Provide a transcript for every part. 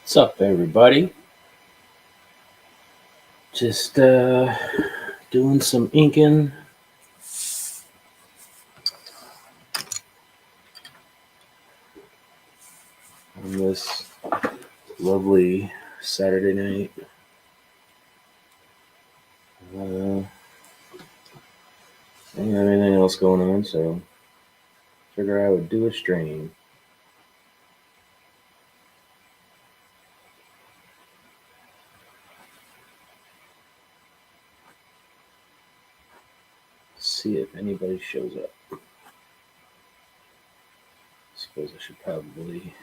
What's up, everybody? Just doing some inking. On this lovely Saturday night. I didn't have anything else going on, so figure I would do a stream. See if anybody shows up. Suppose I should probably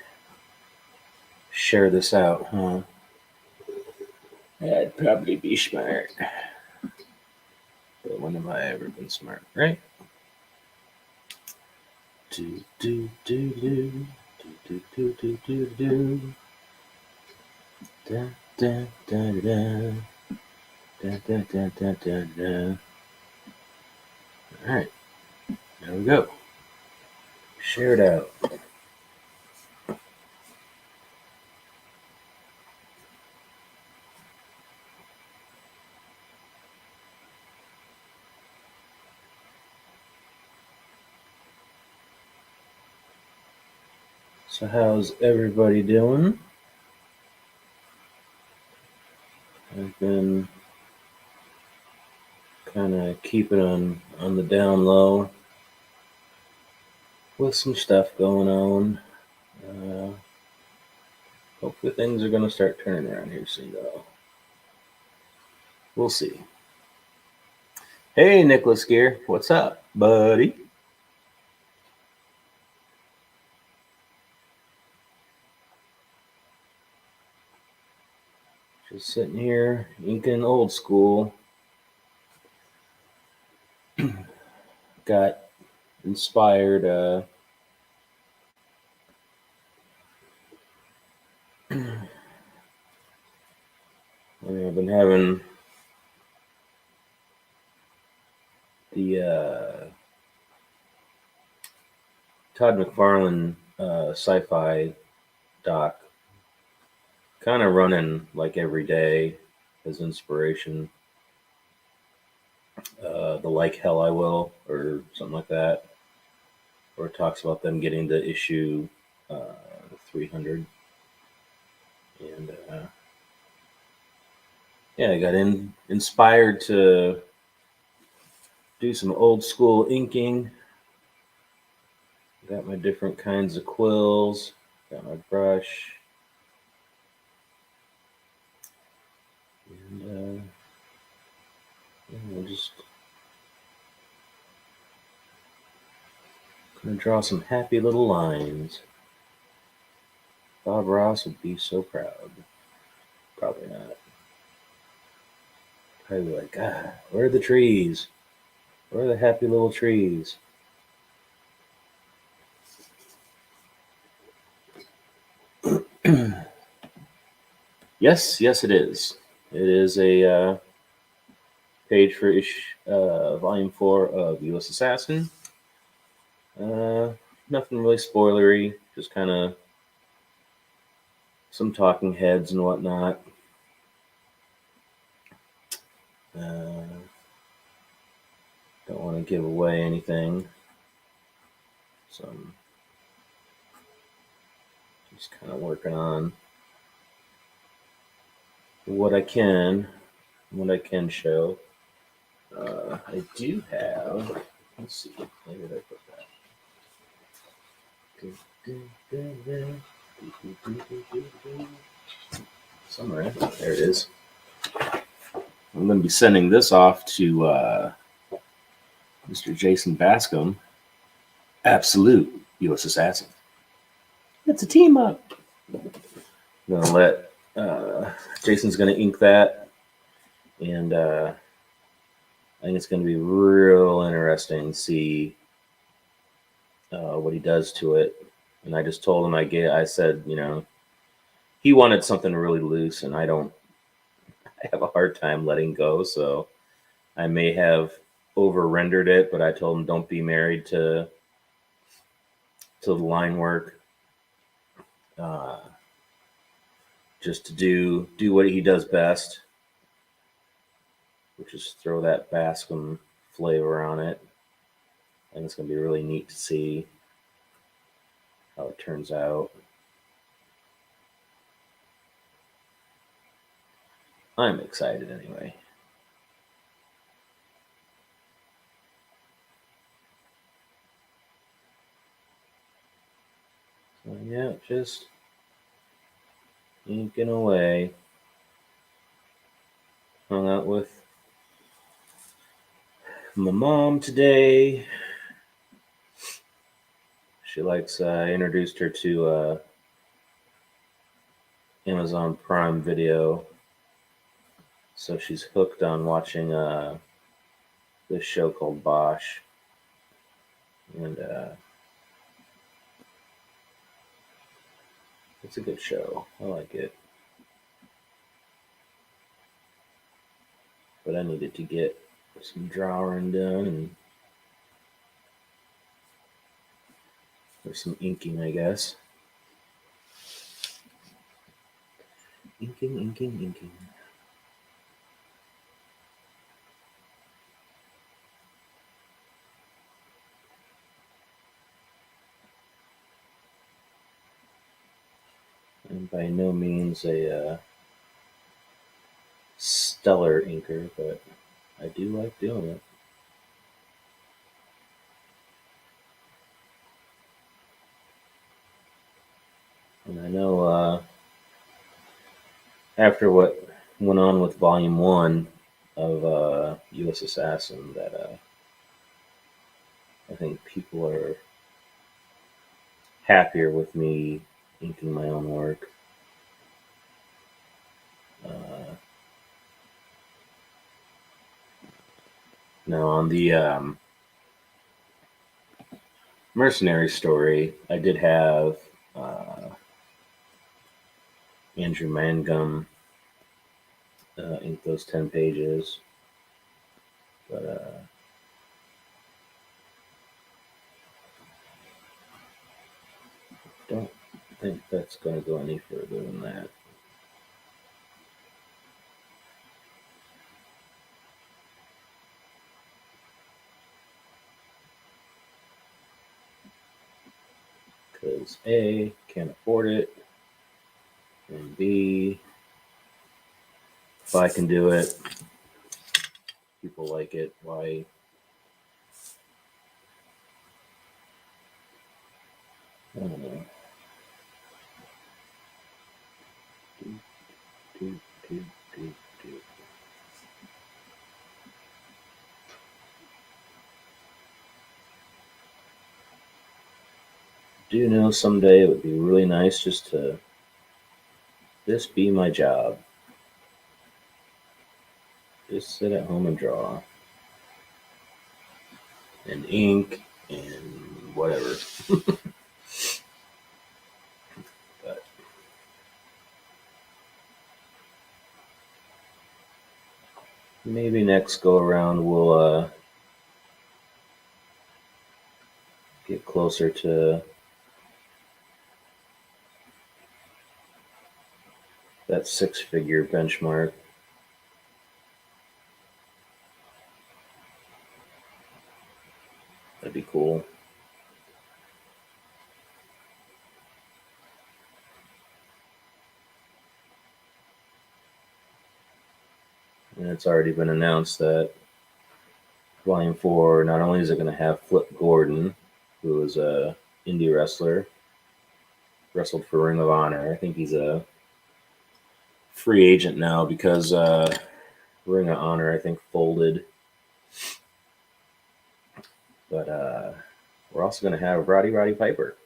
share this out, huh? That'd probably be smart. But when have I ever been smart, right? Do do do do do do do do do. Da da da da. Da, da, da, da, da, da. All right, there we go. Share it out. So how's everybody doing? I've been kind of keeping on the down low with some stuff going on. Hopefully things are going to start turning around here soon, though. We'll see. Hey, Nicholas Gear, what's up, buddy? Just sitting here inking old school. Got inspired. I've been having the Todd McFarlane sci-fi doc kind of running like every day as inspiration. The Like Hell I Will or something like that, where it talks about them getting to issue 300. And yeah, I got inspired to do some old school inking. Got my different kinds of quills, got my brush. And just gonna draw some happy little lines. Bob Ross would be so proud. Probably not. Probably like, ah, where are the trees? Where are the happy little trees? Yes, it is. It is a page for volume 4 of U.S. Assassin. Nothing really spoilery, just kind of some talking heads and whatnot. Don't want to give away anything, so I'm just kind of working on what I can show. I do have. Let's see. Where did I put that? Somewhere. There it is. I'm going to be sending this off to Mr. Jason Bascom. Absolute U.S. Assassin. It's a team up. I'm going to let Jason's going to ink that, and I think it's going to be real interesting to see what he does to it. And I just told him, I said, he wanted something really loose, and I have a hard time letting go, so I may have over rendered it, but I told him don't be married to the line work. just to do what he does best, which is throw that Bascom flavor on it. And it's going to be really neat to see how it turns out. I'm excited anyway. So yeah, just inking away. Hung out with my mom today. She likes, I introduced her to Amazon Prime Video. So she's hooked on watching this show called Bosch. And it's a good show. I like it. But I needed to get some drawing done and there's some inking, I guess. Inking. I'm by no means a stellar inker, but I do like doing it. And I know after what went on with Volume 1 of U.S. Assassin that I think people are happier with me inking my own work. Now, on the Mercenary story, I did have Andrew Mangum ink those 10 pages, but don't think that's going to go any further than that. Because A, can't afford it, and B, if I can do it, people like it, why? I don't know. Do you know someday it would be really nice just to this be my job? Just sit at home and draw. And ink and whatever. But maybe next go around we'll get closer to that 6-figure benchmark. That'd be cool. And it's already been announced that Volume 4, not only is it going to have Flip Gordon, who is a indie wrestler, wrestled for Ring of Honor. I think he's a free agent now because Ring of Honor, I think, folded. But we're also going to have Roddy Piper.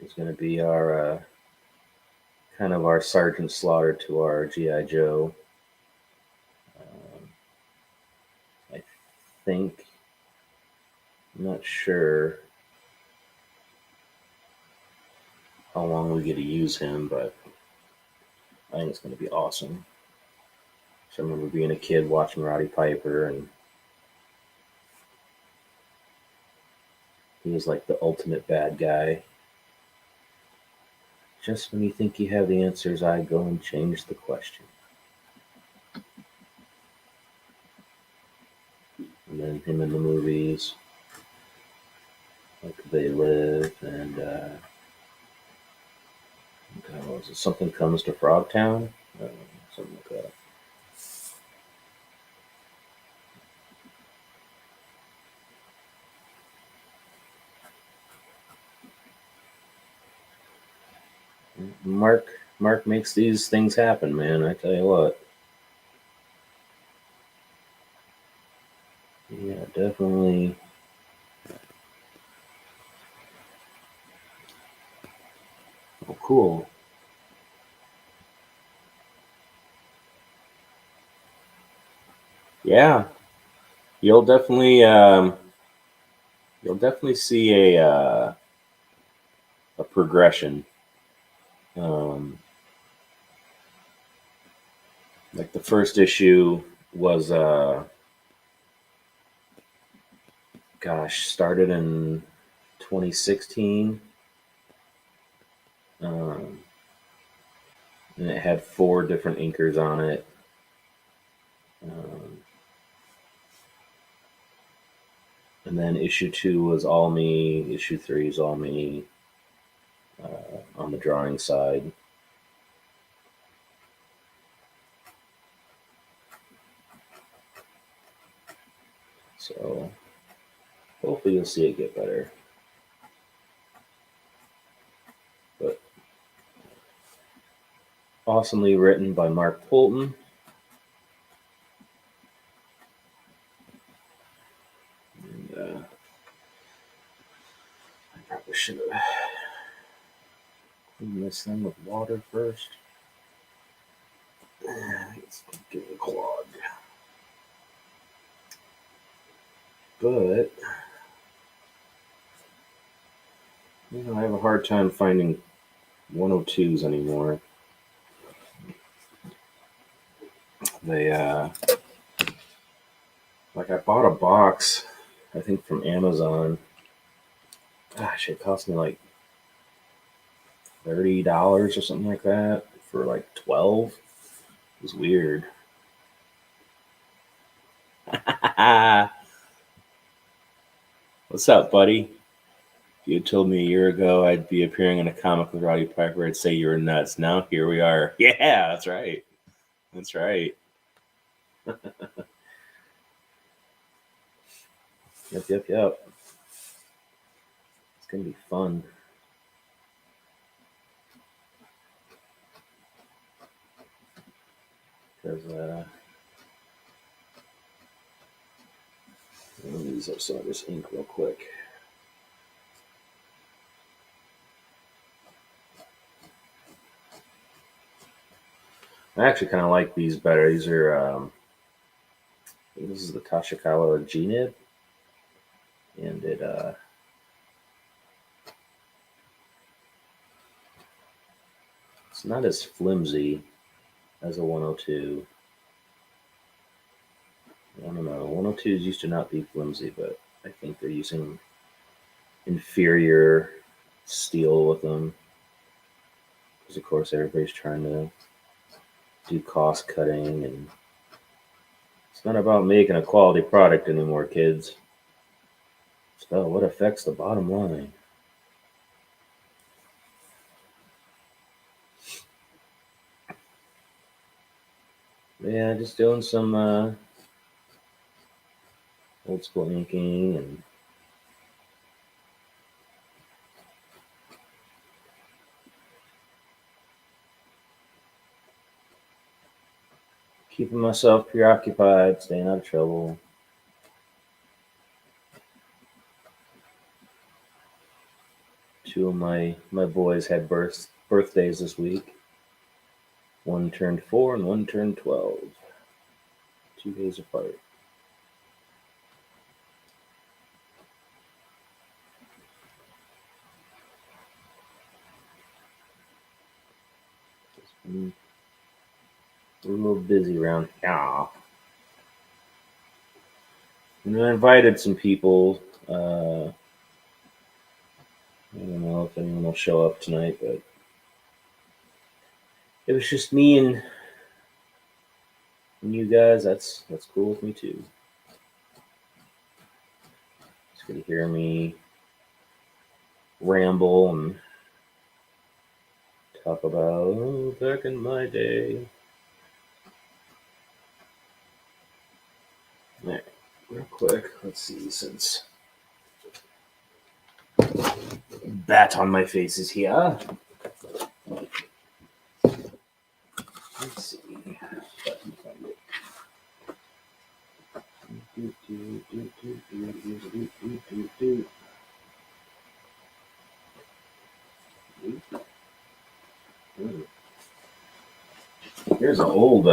He's going to be our kind of our Sergeant Slaughter to our G.I. Joe. I think, I'm not sure how long we get to use him, but I think it's going to be awesome. So I remember being a kid watching Roddy Piper, and he was like the ultimate bad guy. Just when you think you have the answers, I go and change the question. And then him in the movies, like They Live, and what was it? Something Comes to Frogtown, something like that. Mark makes these things happen, man. I tell you what. Yeah, definitely. Oh, cool. Yeah, you'll definitely see a progression. Um, like the first issue was started in 2016, um, and it had 4 different inkers on it. Um, and then issue 2 was all me. Issue 3 is all me on the drawing side. So hopefully you'll see it get better. But awesomely written by Mark Polton. And I probably should have cleaned this thing with water first. Let's give it a clog. But I have a hard time finding 102s anymore. They like I bought a box, I think from Amazon. Gosh, it cost me like $30 or something like that for like 12. It was weird. What's up, buddy? If you had told me a year ago I'd be appearing in a comic with Roddy Piper, I'd say you were nuts. Now here we are. Yeah, that's right. That's right. Yep. It's gonna be fun. Because let me use up some of this ink real quick. I actually kind of like these better. These are this is the Tashikawa G-Nib, and it's not as flimsy as a 102. I don't know. 102s used to not be flimsy, but I think they're using inferior steel with them. Because, of course, everybody's trying to do cost cutting, and it's not about making a quality product anymore, kids. It's about what affects the bottom line. Yeah, just doing some old school inking and keeping myself preoccupied, staying out of trouble. Two of my boys had birthdays this week. One turned 4 and one turned 12. 2 days apart. We're a little busy around here. And I invited some people. I don't know if anyone will show up tonight, but it was just me and you guys, that's cool with me too. Just gonna hear me ramble and talk about back in my day. All right, real quick, let's see, since bat on my face is here. Let's see. Here's an old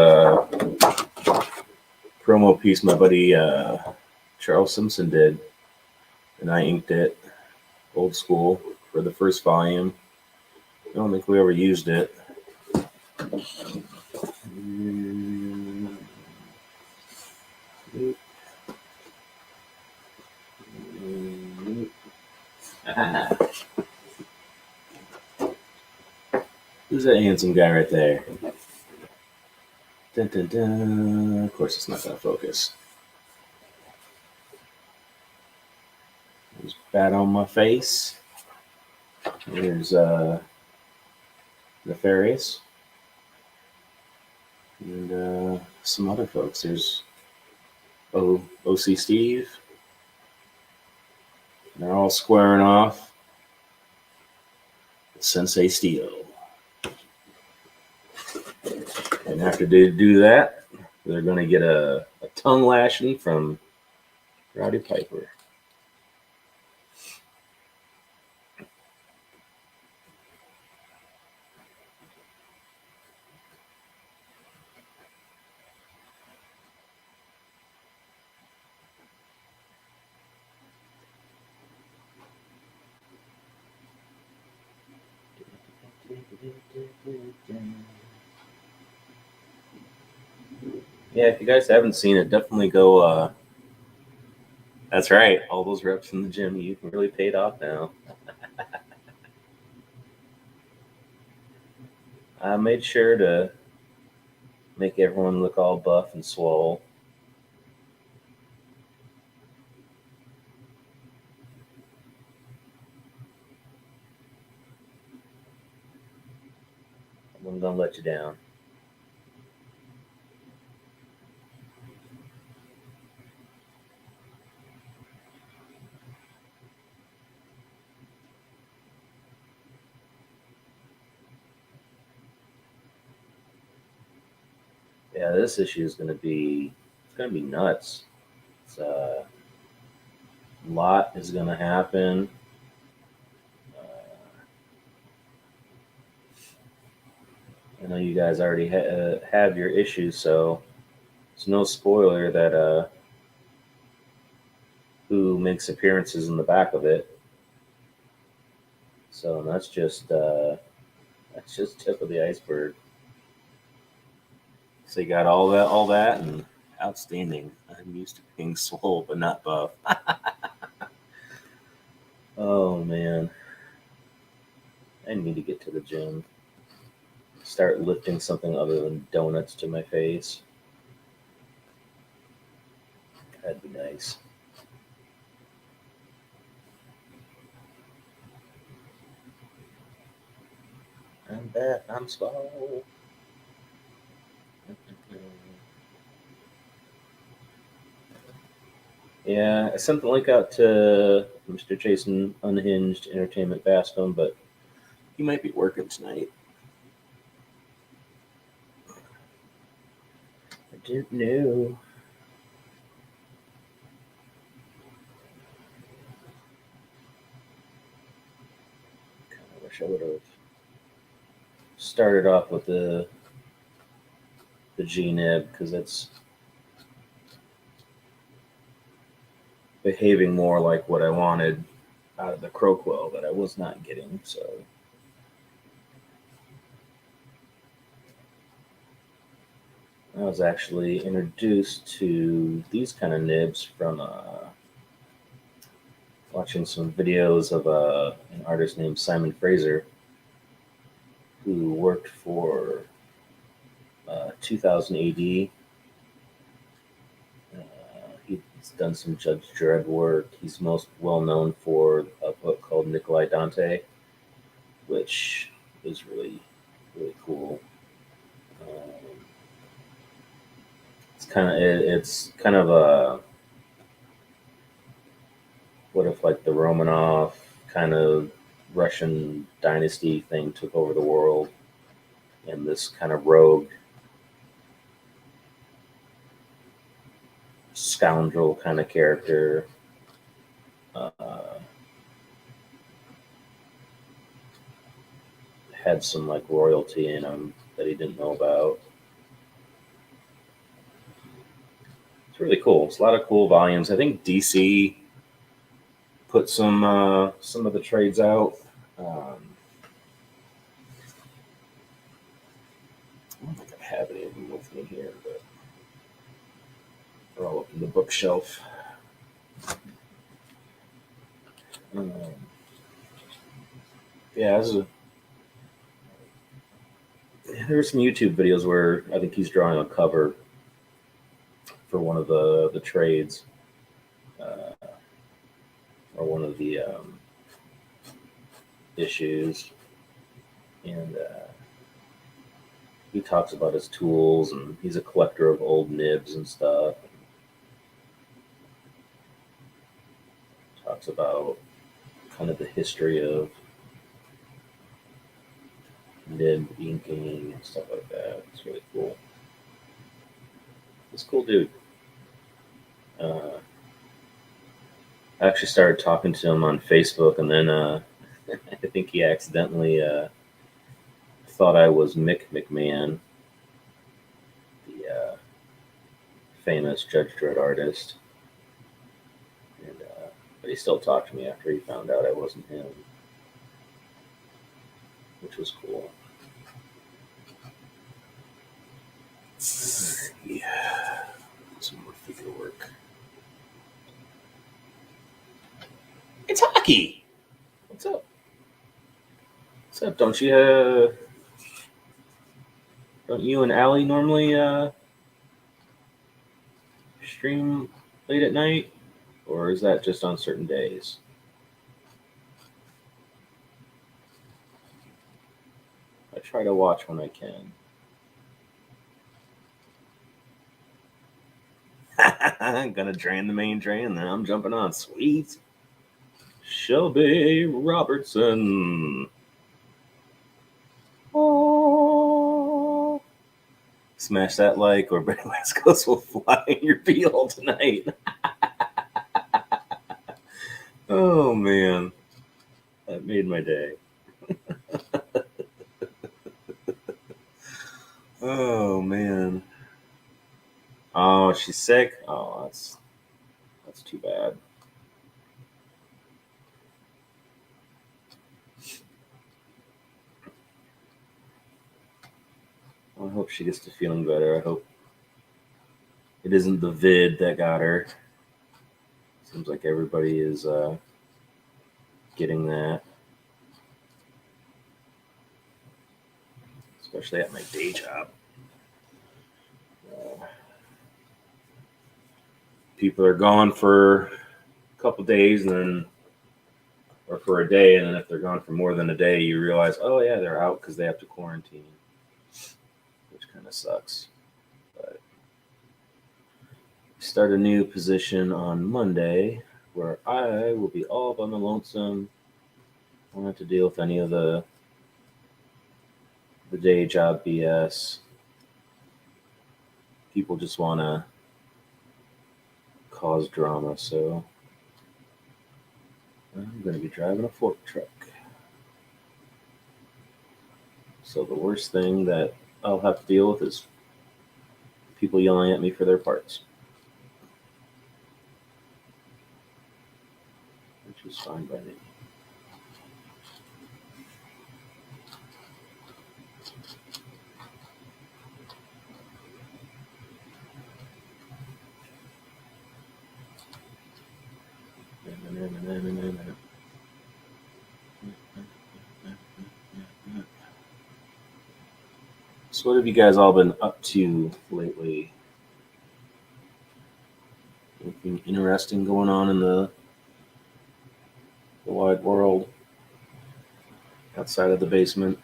promo piece my buddy Charles Simpson did, and I inked it old school for the first volume. I don't think we ever used it. Who's that handsome guy right there? Dun, dun, dun. Of course, it's not going to focus. There's bat on my face. There's Nefarious. And some other folks. There's OC Steve. They're all squaring off. Sensei Steel. And after they do that, they're going to get a tongue lashing from Roddy Piper. Yeah, if you guys haven't seen it, definitely go. That's right. All those reps from the gym, you really paid off now. I made sure to make everyone look all buff and swole. I'm gonna let you down. Yeah, this issue is gonna be nuts. It's, a lot is gonna happen. I know you guys already have your issues, so it's no spoiler that who makes appearances in the back of it. So that's just tip of the iceberg. So you got all that, and outstanding. I'm used to being swole, but not buff. Oh man, I need to get to the gym. Start lifting something other than donuts to my face. That'd be nice. I'm back. I'm swole. Yeah, I sent the link out to Mr. Jason Unhinged Entertainment Bascom, but he might be working tonight. I didn't know. Kind of wish I would have started off with the G-nib, because it's behaving more like what I wanted out of the Croquel that I was not getting. So I was actually introduced to these kind of nibs from watching some videos of an artist named Simon Fraser, who worked for 2000 AD. He's done some Judge Dredd work. He's most well known for a book called Nikolai Dante, which is really, really cool. It's kind of a what if like the Romanov kind of Russian dynasty thing took over the world, and this kind of rogue scoundrel kind of character had some like royalty in him that he didn't know about. It's really cool. It's a lot of cool volumes. I think DC put some of the trades out. I don't think I have any of them with me here, but they're all up in the bookshelf. Um, yeah, there were some YouTube videos where I think he's drawing a cover for one of the trades, or one of the issues, and he talks about his tools, and he's a collector of old nibs and stuff. Talks about kind of the history of nib inking and stuff like that. It's really cool. He's a cool dude. I actually started talking to him on Facebook, and then I think he accidentally thought I was Mick McMahon, the famous Judge Dredd artist. And, but he still talked to me after he found out I wasn't him, which was cool. Yeah, some more figure work. It's hockey. What's up? What's up? Don't you and Allie normally stream late at night, or is that just on certain days? I try to watch when I can. I'm gonna drain the main drain, and then I'm jumping on. Sweet. Shelby Robertson. Oh. Smash that like, or Betty West Coast will fly in your peel tonight. Oh man, that made my day. Oh man. Oh, she's sick. Oh, that's too bad. Well, I hope she gets to feeling better. I hope it isn't the vid that got her. Seems like everybody is getting that, especially at my day job. People are gone for a couple days, and then, or for a day, and then if they're gone for more than a day, you realize, oh yeah, they're out because they have to quarantine, which kind of sucks. But start a new position on Monday where I will be all by my lonesome. I don't have to deal with any of the day job BS. People just want to cause drama, so I'm going to be driving a fork truck. So the worst thing that I'll have to deal with is people yelling at me for their parts, which is fine by me. So what have you guys all been up to lately? Anything interesting going on in the wide world outside of the basement?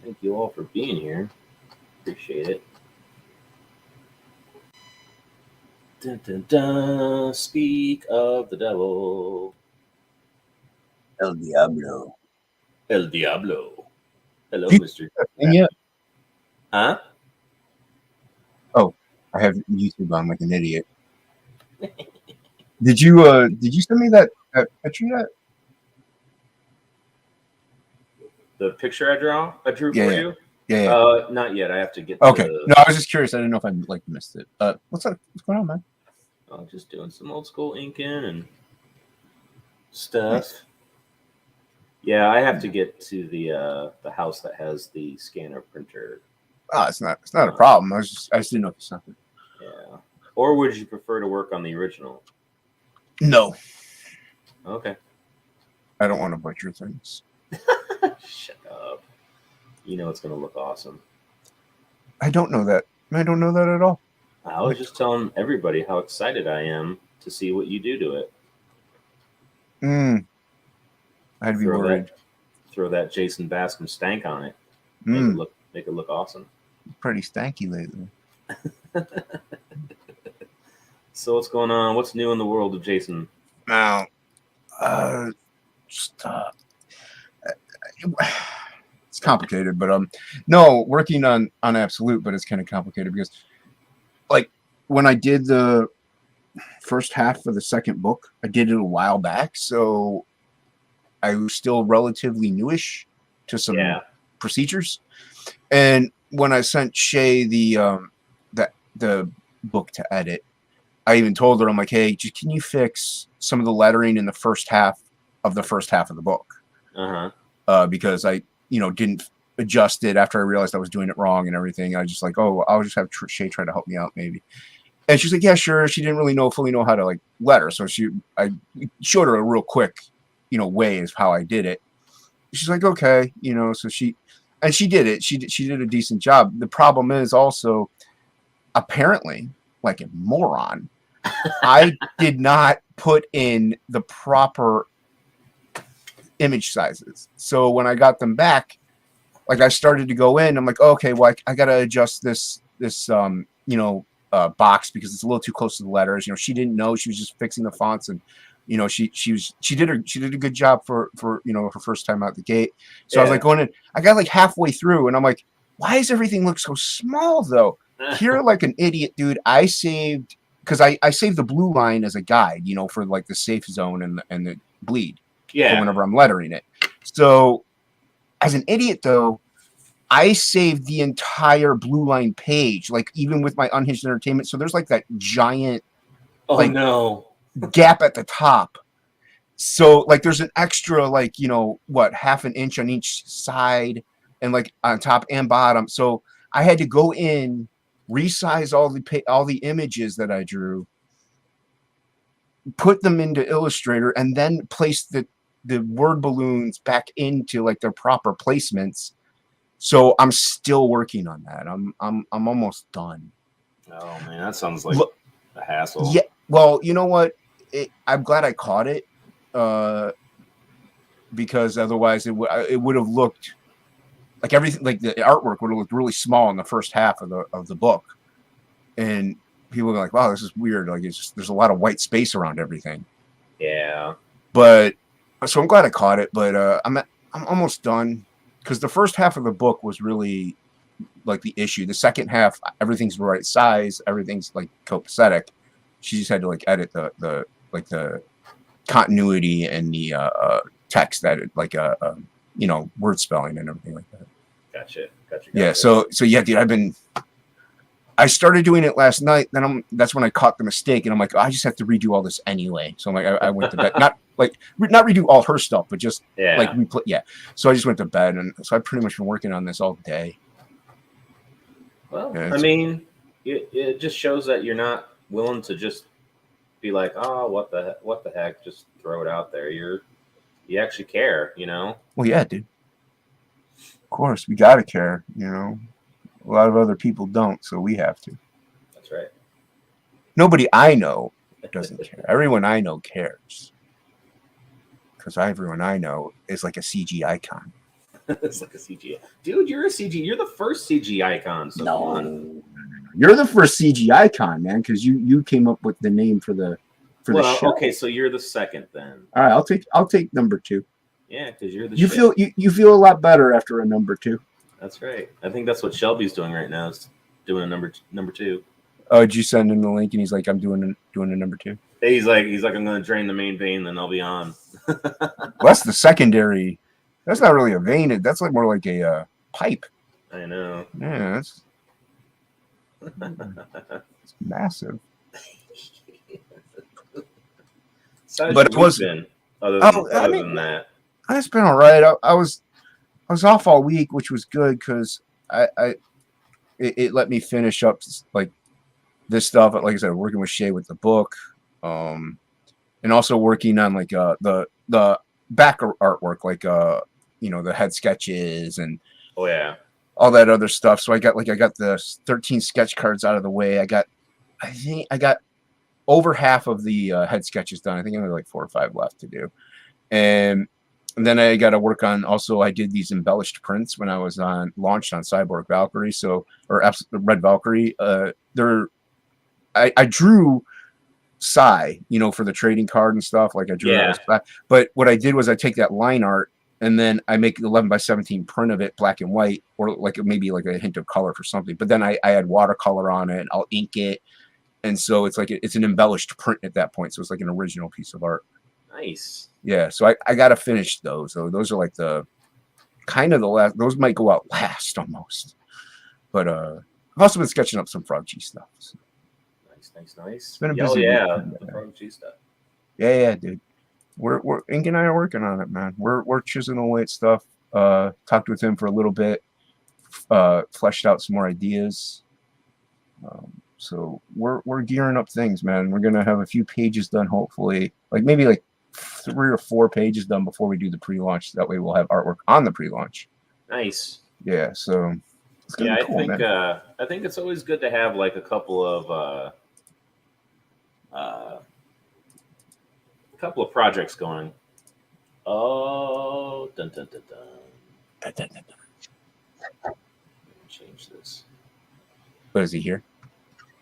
Thank you all for being here. Appreciate it. Dun, dun, dun. Speak of the devil. El Diablo. El Diablo. Hello, You- Mr. And yeah. Huh? Oh, I have YouTube on like an idiot. Did you send me that picture yet? The picture I drew Yeah, for yeah. you? Yeah. Not yet. I have to get Okay. to. No, I was just curious. I didn't know if I like missed it. What's up? What's going on, man? Just doing some old school inking and stuff. Nice. Yeah, I have to get to the house that has the scanner printer. Oh, it's not a problem. I just didn't know if it's something. Yeah. Or would you prefer to work on the original? No, Okay. I don't want to butcher things. Shut up. You know it's gonna look awesome. I don't know that. I don't know that at all. I was just telling everybody how excited I am to see what you do to it. I'd be worried. Throw that Jason Bascom stank on it. Make it look awesome. Pretty stanky lately. So what's going on? What's new in the world of Jason? Now, it's complicated, but no, working on Absolute, but it's kind of complicated because, like, when I did the first half of the second book, I did it a while back, so I was still relatively newish to some procedures. And when I sent Shay the book to edit, I even told her, I'm like, hey, can you fix some of the lettering in the first half of the book? Because I, didn't adjust it after I realized I was doing it wrong and everything. I was just like, oh, I'll just have Shay try to help me out maybe. And she's like, yeah, sure. She didn't really fully know how to like letter. So I showed her a real quick, way is how I did it. She's like, okay, so she did it. She did a decent job. The problem is also, apparently, like a moron, I did not put in the proper image sizes. So when I got them back, like I started to go in, I'm like, oh, okay, well, I got to adjust this box because it's a little too close to the letters. She didn't know. She was just fixing the fonts, and she did a good job for her first time out the gate. So I was like going in, I got like halfway through, and I'm like, why does everything look so small though? Here, like an idiot, dude, I saved, because I saved the blue line as a guide, for like the safe zone and the bleed. Yeah. For whenever I'm lettering it. So as an idiot though, I saved the entire blue line page, like even with my Unhinged Entertainment. So there's like that giant gap at the top. So like there's an extra like, half an inch on each side and like on top and bottom. So I had to go in, resize all the images that I drew, put them into Illustrator, and then place the word balloons back into like their proper placements. So I'm still working on that. I'm almost done. Oh man, that sounds like a hassle. Yeah. Well, you know what? I'm glad I caught it, because otherwise it would have looked like everything, like the artwork would have looked really small in the first half of the book, and people were like, "Wow, this is weird." Like there's a lot of white space around everything. Yeah. But so I'm glad I caught it. But I'm almost done, because the first half of the book was really like the issue. The second half, everything's the right size, everything's like copacetic. She just had to like edit the continuity and the text, that like word spelling and everything like that. Gotcha. Yeah. So yeah, dude, I started doing it last night. Then that's when I caught the mistake, and I'm like, oh, I just have to redo all this anyway. So I'm like, I went to bed, not redo all her stuff, but just like replay. Yeah. So I just went to bed, and so I've pretty much been working on this all day. Well, I mean, it just shows that you're not willing to just be like, oh, what the heck, just throw it out there. You actually care, you know? Well, yeah, dude. Of course, we gotta care. You know, a lot of other people don't, so we have to. That's right. Nobody I know doesn't care. Everyone I know cares, because everyone I know is like a CG icon. It's like a CG. Dude, you're a CG. You're the first CG icon. So come on. You're the first CG icon, man, because you came up with the name for the show. Okay, so you're the second then. All right, I'll take number 2. Yeah, because you're the. You feel a lot better after a number 2. That's right. I think that's what Shelby's doing right now. Is doing a number 2. Oh, did you send him the link? And he's like, I'm doing a number 2. He's like, I'm going to drain the main vein, then I'll be on. Well, that's the secondary. That's not really a vein. That's like more like a pipe. I know. Yeah, it's massive. But it was been other than that. It's been all right. I was off all week, which was good because it let me finish up like this stuff. Like I said, working with Shay with the book, and also working on like the back artwork, like the head sketches and all that other stuff. So I got the 13 sketch cards out of the way. I think I got over half of the head sketches done. I think I have like 4 or 5 left to do, and then I got to work on. Also, I did these embellished prints when I was launched on Cyborg Valkyrie, Red Valkyrie. I drew Psy, for the trading card and stuff. Like I drew that, but what I did was I take that line art and then I make an 11x17 print of it, black and white, or like maybe like a hint of color for something. But then I add watercolor on it. And I'll ink it. And so it's like it's an embellished print at that point. So it's like an original piece of art. Nice. Yeah. So I got to finish those. So those are like the kind of the last. Those might go out last almost. But I've also been sketching up some Frog G stuff. So. Nice. It's been a busy week. The Frog G stuff. Yeah, dude. We're Ink and I are working on it, man. We're chiseling away at stuff. Talked with him for a little bit. Fleshed out some more ideas. So we're gearing up things, man. We're gonna have a few pages done, hopefully, maybe 3 or 4 pages done before we do the pre-launch. That way, we'll have artwork on the pre-launch. Nice. Yeah. So it's gonna be cool, man. I think it's always good to have like a couple of projects going. Oh, dun dun dun dun. Dun, dun, dun, dun. Change this. But is he here?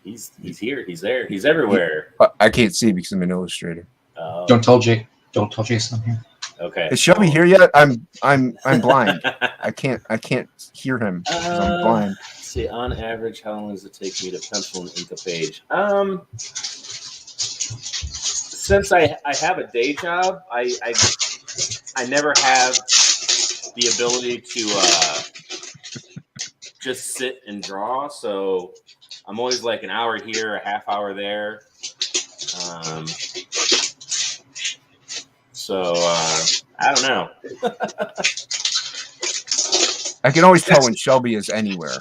He's here. He's there. He's everywhere. I can't see because I'm an illustrator. Don't tell Jason I'm here. Okay. Is Shelby here yet? I'm blind. I can't hear him because I'm blind. Let's see, on average, how long does it take me to pencil and ink a page? Since I have a day job, I never have the ability to just sit and draw. So I'm always like an hour here, a half hour there. So I don't know. I can always tell when Shelby is anywhere.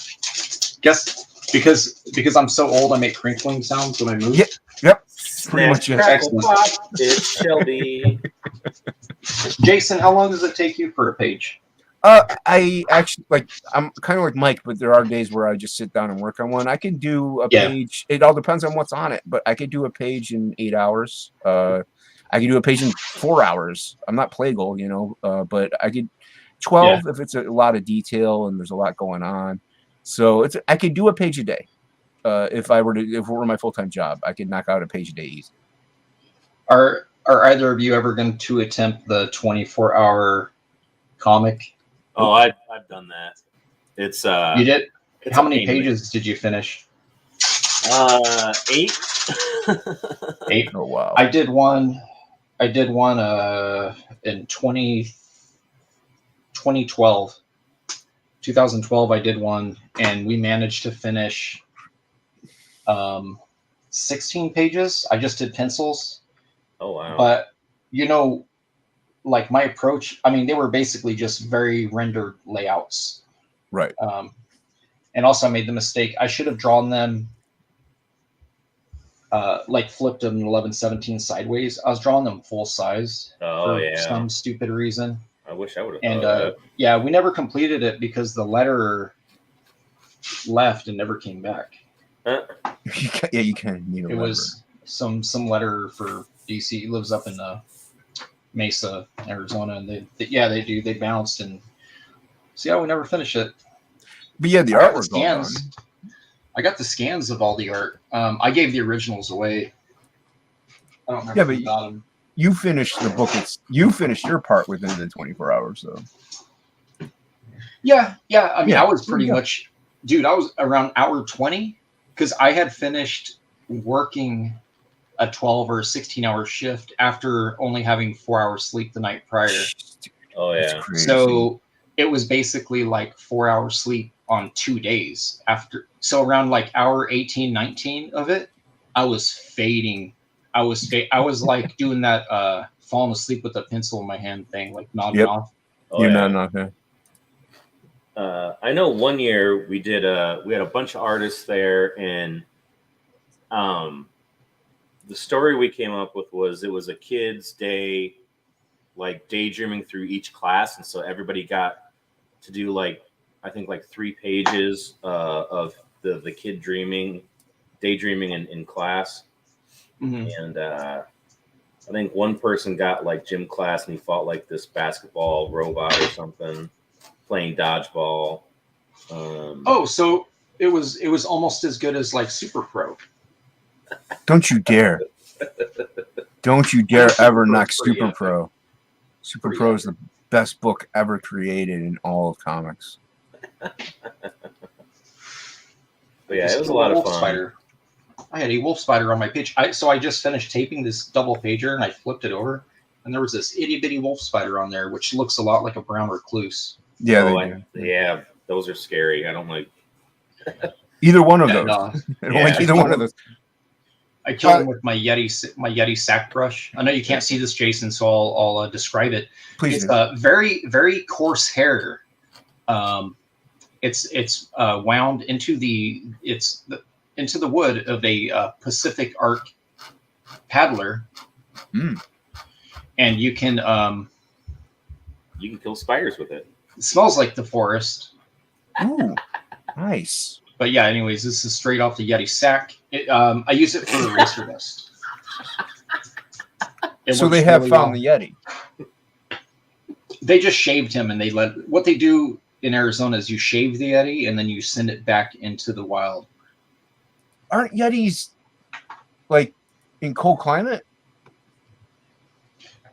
Guess because I'm so old, I make crinkling sounds when I move. Yep. Pretty much it. Excellent. It's Shelby. Jason, how long does it take you for a page? I actually I'm kind of like Mike, but there are days where I just sit down and work on one. I can do a page. It all depends on what's on it, but I could do a page in 8 hours. I could do a page in 4 hours. I'm not Plagal, but I could 12 if it's a lot of detail and there's a lot going on. So I could do a page a day. If it were my full-time job, I could knock out a page a day easy. Are either of you ever going to attempt the 24-hour comic? Oh, I've done that. It's you did. How many pages did you finish? 8. 8. Oh wow! I did one in 2012. 2012, I did one, and we managed to finish 16 pages. I just did pencils. Oh wow! But my approach, they were basically just very rendered layouts. Right. And also I made the mistake. I should have drawn them. like flipped an 1117 sideways. I was drawing them full size Oh, for yeah. some stupid reason. I wish I would have And thought of yeah, we never completed it because the letterer left and never came back. that. Yeah, you kind of need a It was some letterer for DC. He lives up in Mesa, Arizona, and they do. They bounced, and so yeah, we never finished it. But yeah, the I got the artwork all done. scans. I got the scans of all the art. I gave the originals away. I don't remember Yeah, who but got them. You finished the book. You finished your part within the 24 hours, though. Yeah. I mean, Yeah, I was pretty yeah. much, dude. I was around hour 20 because I had finished working a 12 or 16-hour shift after only having 4 hours sleep the night prior. Oh, That's yeah. crazy. So it was basically like 4 hours sleep on 2 days after. So around like hour 18, 19 of it, I was fading. I was like doing that falling asleep with a pencil in my hand thing, like nodding Yep. off. Oh, You're yeah. not okay. I know one year we had a bunch of artists there, and the story we came up with was it was a kid's day, like daydreaming through each class, and so everybody got to do like I think like 3 pages of the kid daydreaming in class. Mhm. And I think one person got like gym class and he fought like this basketball robot or something, playing dodgeball. Oh, so it was almost as good as like Super Pro. Don't you dare! Don't you dare Super ever Pro knock is pretty Super epic. Pro. Super Pretty Pro is the best book ever created in all of comics. But yeah, it was a lot of fun. Spider. I had a wolf spider on my page. So I just finished taping this double pager and I flipped it over, and there was this itty bitty wolf spider on there, which looks a lot like a brown recluse. Yeah, Oh, they do. yeah, those are scary. I don't like. Either one of those. No, I don't like I either one of those. I killed him with my Yeti sack brush. I know you can't see this, Jason, so I'll describe it. Please It's do. a very very coarse hair. It's wound into the wood of a Pacific Arc paddler, and you can kill spiders with it. It smells like the forest. Ooh, nice. But yeah, anyways, this is straight off the Yeti sack. I use it for eraser dust. So they have found the Yeti. They just shaved him, and what they do in Arizona is you shave the Yeti and then you send it back into the wild. Aren't Yetis like in cold climate?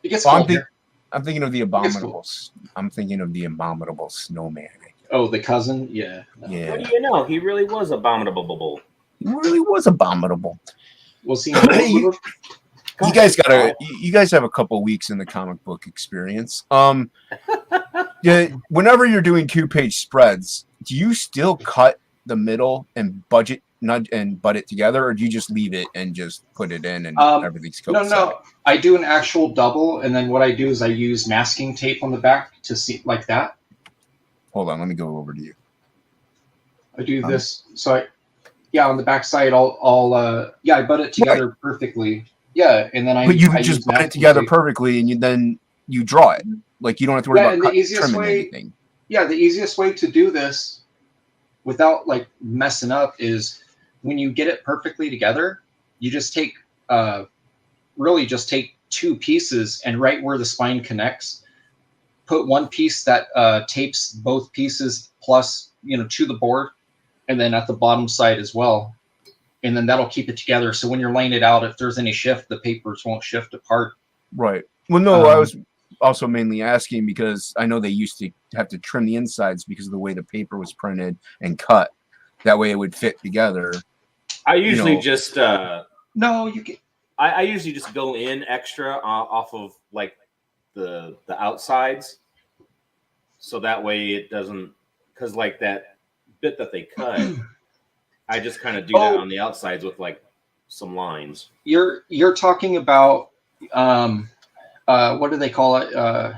It gets cold here. I'm thinking of the abominables. I'm thinking of the abominable snowman. Oh, the cousin? Yeah. No. Yeah. What do you know? He really was abominable. He really was abominable. Was he? You guys you guys have a couple weeks in the comic book experience. Yeah, whenever you're doing 2-page spreads, do you still cut the middle and butt it together, or do you just leave it and just put it in and everything's copacetic? No. I do an actual double, and then what I do is I use masking tape on the back to see like that. Hold on, let me go over to you. I do this, so on the back side, I butt it together perfectly. Yeah, and then I just butt it together perfectly, and then you draw it. Like you don't have to worry about trimming anything. Yeah, the easiest way to do this without like messing up is when you get it perfectly together, you just take take 2 pieces, and right where the spine connects, put one piece that tapes both pieces plus to the board, and then at the bottom side as well, and then that'll keep it together. So when you're laying it out, if there's any shift, the papers won't shift apart. Right. Well, no, I was also mainly asking because I know they used to have to trim the insides because of the way the paper was printed and cut. That way it would fit together. I usually just no, you can. I usually just go in extra off of like the outsides, so that way it doesn't, because like that bit that they cut, I just kind of do that on the outsides with like some lines. You're talking about what do they call it?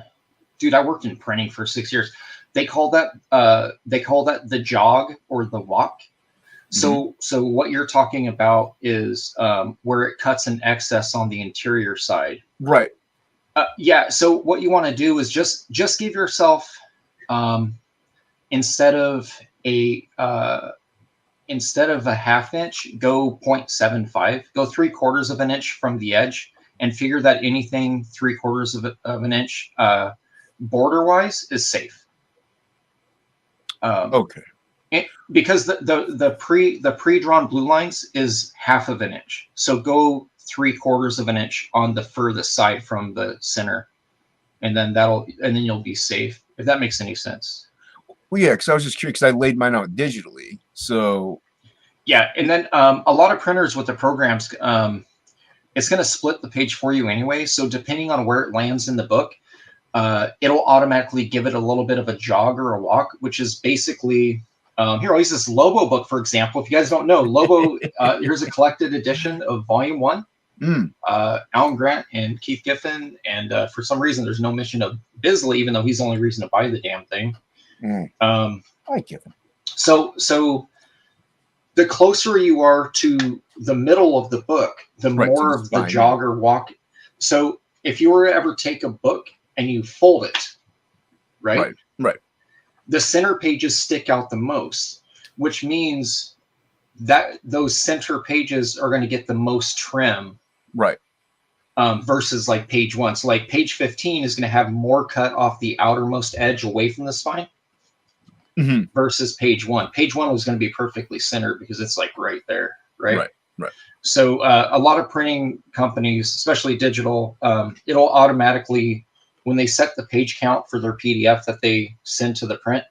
Dude, I worked in printing for 6 years. They call that the jog or the walk. So what you're talking about is where it cuts an excess on the interior side. Right. Yeah. So what you want to do is just give yourself instead of a half inch, go 0.75, go 3/4 of an inch from the edge, and figure that anything 3/4 of an inch border wise is safe. Okay. Because the pre-drawn blue lines is 1/2 of an inch, so go 3/4 of an inch on the furthest side from the center, and then you'll be safe, if that makes any sense. Well, yeah, because I was just curious because I laid mine out digitally, so yeah. And then a lot of printers with the programs, it's going to split the page for you anyway. So depending on where it lands in the book, it'll automatically give it a little bit of a jog or a walk, which is basically. Here, I'll use this Lobo book, for example. If you guys don't know, Lobo, here's a collected edition of Volume 1. Alan Grant and Keith Giffen. And for some reason, there's no mention of Bisley, even though he's the only reason to buy the damn thing. I give him. So the closer you are to the middle of the book, the more of the jog or walk. So if you were to ever take a book and you fold it, right? The center pages stick out the most, which means that those center pages are going to get the most trim, versus like page 1. So like page 15 is going to have more cut off the outermost edge away from the spine, versus page 1. Page 1 was going to be perfectly centered because it's like right there, right. So a lot of printing companies, especially digital, it'll automatically, when they set the page count for their PDF that they send to the print,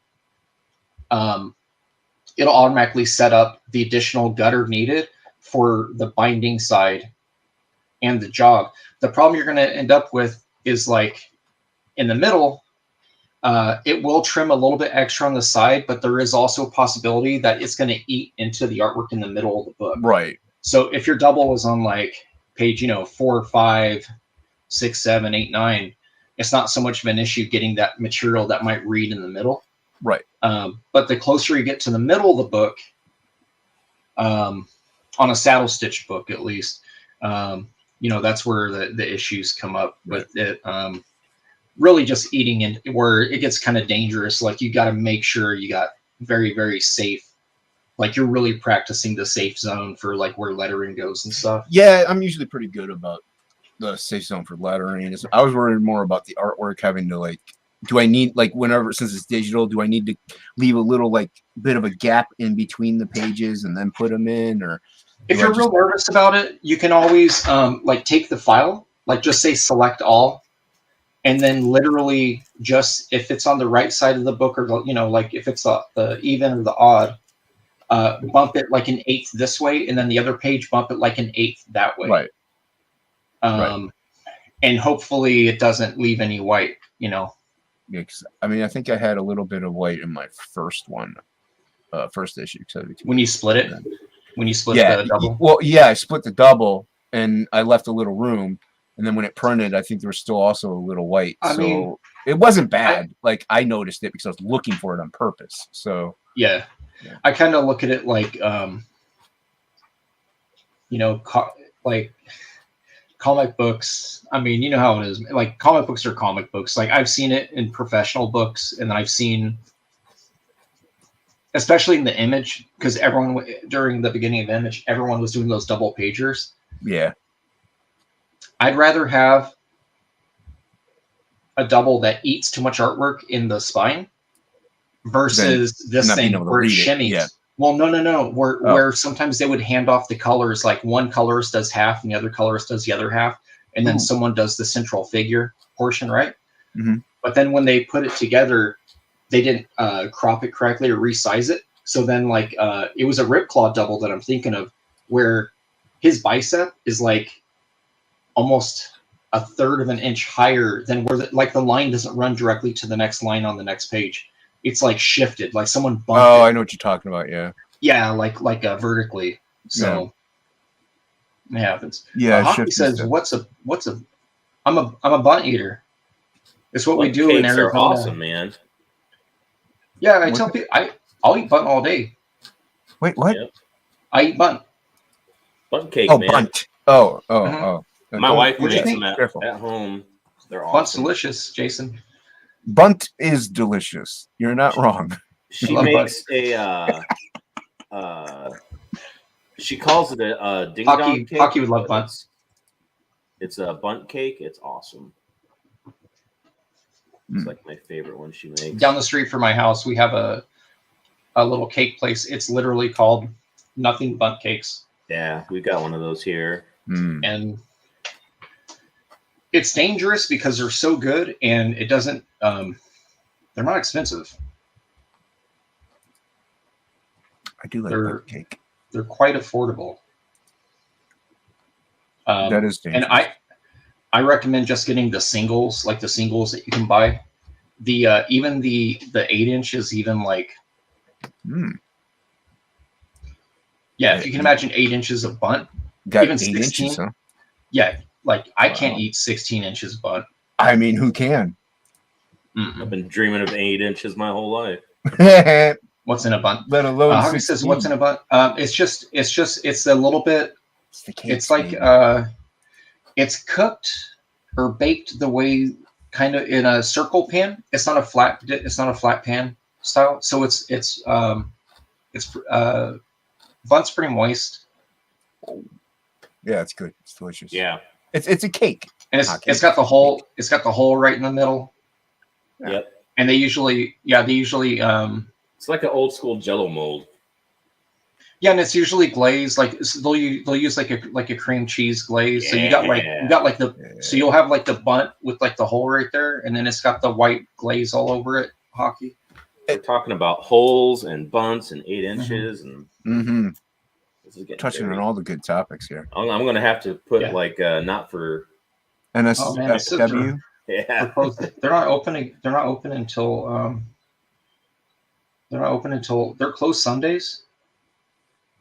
it'll automatically set up the additional gutter needed for the binding side and the jog. The problem you're going to end up with is like in the middle, it will trim a little bit extra on the side, but there is also a possibility that it's going to eat into the artwork in the middle of the book. So if your double is on like page, 4, 5, 6, 7, 8, 9, it's not so much of an issue getting that material that might read in the middle. But the closer you get to the middle of the book, on a saddle stitch book, at least, that's where the issues come up with it. Really just eating in where it gets kind of dangerous. Like you got to make sure you got very, very safe. Like you're really practicing the safe zone for like where lettering goes and stuff. Yeah, I'm usually pretty good about the safe zone for lettering. I was worried more about the artwork having to like, do I need like whenever, since it's digital, do I need to leave a little like bit of a gap in between the pages and then put them in? Or if you're real nervous about it, you can always like take the file, like just say select all, and then literally just if it's on the right side of the book or like if it's the even or the odd, bump it like 1/8 this way, and then the other page bump it like 1/8 that way. And hopefully it doesn't leave any white, Yeah, I mean, I think I had a little bit of white in my first one, first issue. When you split it? When you split the double? Well, yeah, I split the double, and I left a little room. And then when it printed, I think there was still also a little white. I mean, it wasn't bad. I noticed it because I was looking for it on purpose. So yeah. I kind of look at it like, like comic books. I mean, you know how it is. Like comic books are comic books. Like I've seen it in professional books, and then I've seen, especially in the Image, because everyone during the beginning of Image, everyone was doing those double pagers. Yeah. I'd rather have a double that eats too much artwork in the spine versus this thing where it shimmies. Yeah. Well, no. Where sometimes they would hand off the colors, like one colorist does half and the other colorist does the other half, and then someone does the central figure portion, right? But then when they put it together, they didn't crop it correctly or resize it. So then, like, it was a Ripclaw double that I'm thinking of, where his bicep is like almost 1/3 of an inch higher than where the line doesn't run directly to the next line on the next page. It's like shifted, like someone bumped it. I know what you're talking about. Yeah, like vertically. So it happens. Yeah, Hockey says, "What's a? I'm a bunt eater. It's what we do in Arizona." Are awesome, man. Yeah, I tell people I'll eat bunt all day. Wait, what? Yep. I eat bunt. Bunt cake, Oh, man. bunt. Oh. Mhm. My wife What'd you makes think? them Careful. at home. They're Bunt's awesome. delicious, Jason. Bunt is delicious. You're not wrong. She love makes a. She calls it a ding dong Hockey cake. would love but bunt. It's a bunt cake. It's awesome. It's Mm. like my favorite one she makes. Down the street from my house, we have a little cake place. It's literally called Nothing Bunt Cakes. Yeah, we've got one of those here. Mm. And it's dangerous because they're so good, and it doesn't. They're not expensive. I do like They're- bunt cake. They're quite affordable. That is dangerous. And I recommend just getting the singles, like the singles that you can buy. The even the 8-inch is even like, Mm. yeah, if you can imagine 8 inches of bunt. Got even 8 16? inches, huh? Yeah, like I can't Wow. eat 16 inches of bunt. I mean, who can? Mm-mm. I've been dreaming of 8 inches my whole life. Let What's in a bunt? alone Harvey says, "What's in a bunt?" It's a little bit. It's the cake. It's like it's cooked or baked the way kind of in a circle pan. It's not a flat. It's not a flat pan style. So it's bunt's pretty moist, Yeah, it's good. It's delicious. Yeah. It's a cake. and it's got the hole. It's got the hole right in the middle. Yeah. Yep. And they usually. It's like an old school Jello mold. Yeah, and it's usually glazed. Like they'll use like a cream cheese glaze. So you got like the so you'll have like the bunt with like the hole right there, and then it's got the white glaze all over it. Hockey. We're talking about holes and bunts and 8 inches, and Mm-hmm. this is getting Touching dirty. on all the good topics here. I'm going to have to put Yeah. like not for. Oh, man, it's NSFW. They're Yeah. closed. They're not opening. They're not open until. They're not open until they're closed Sundays.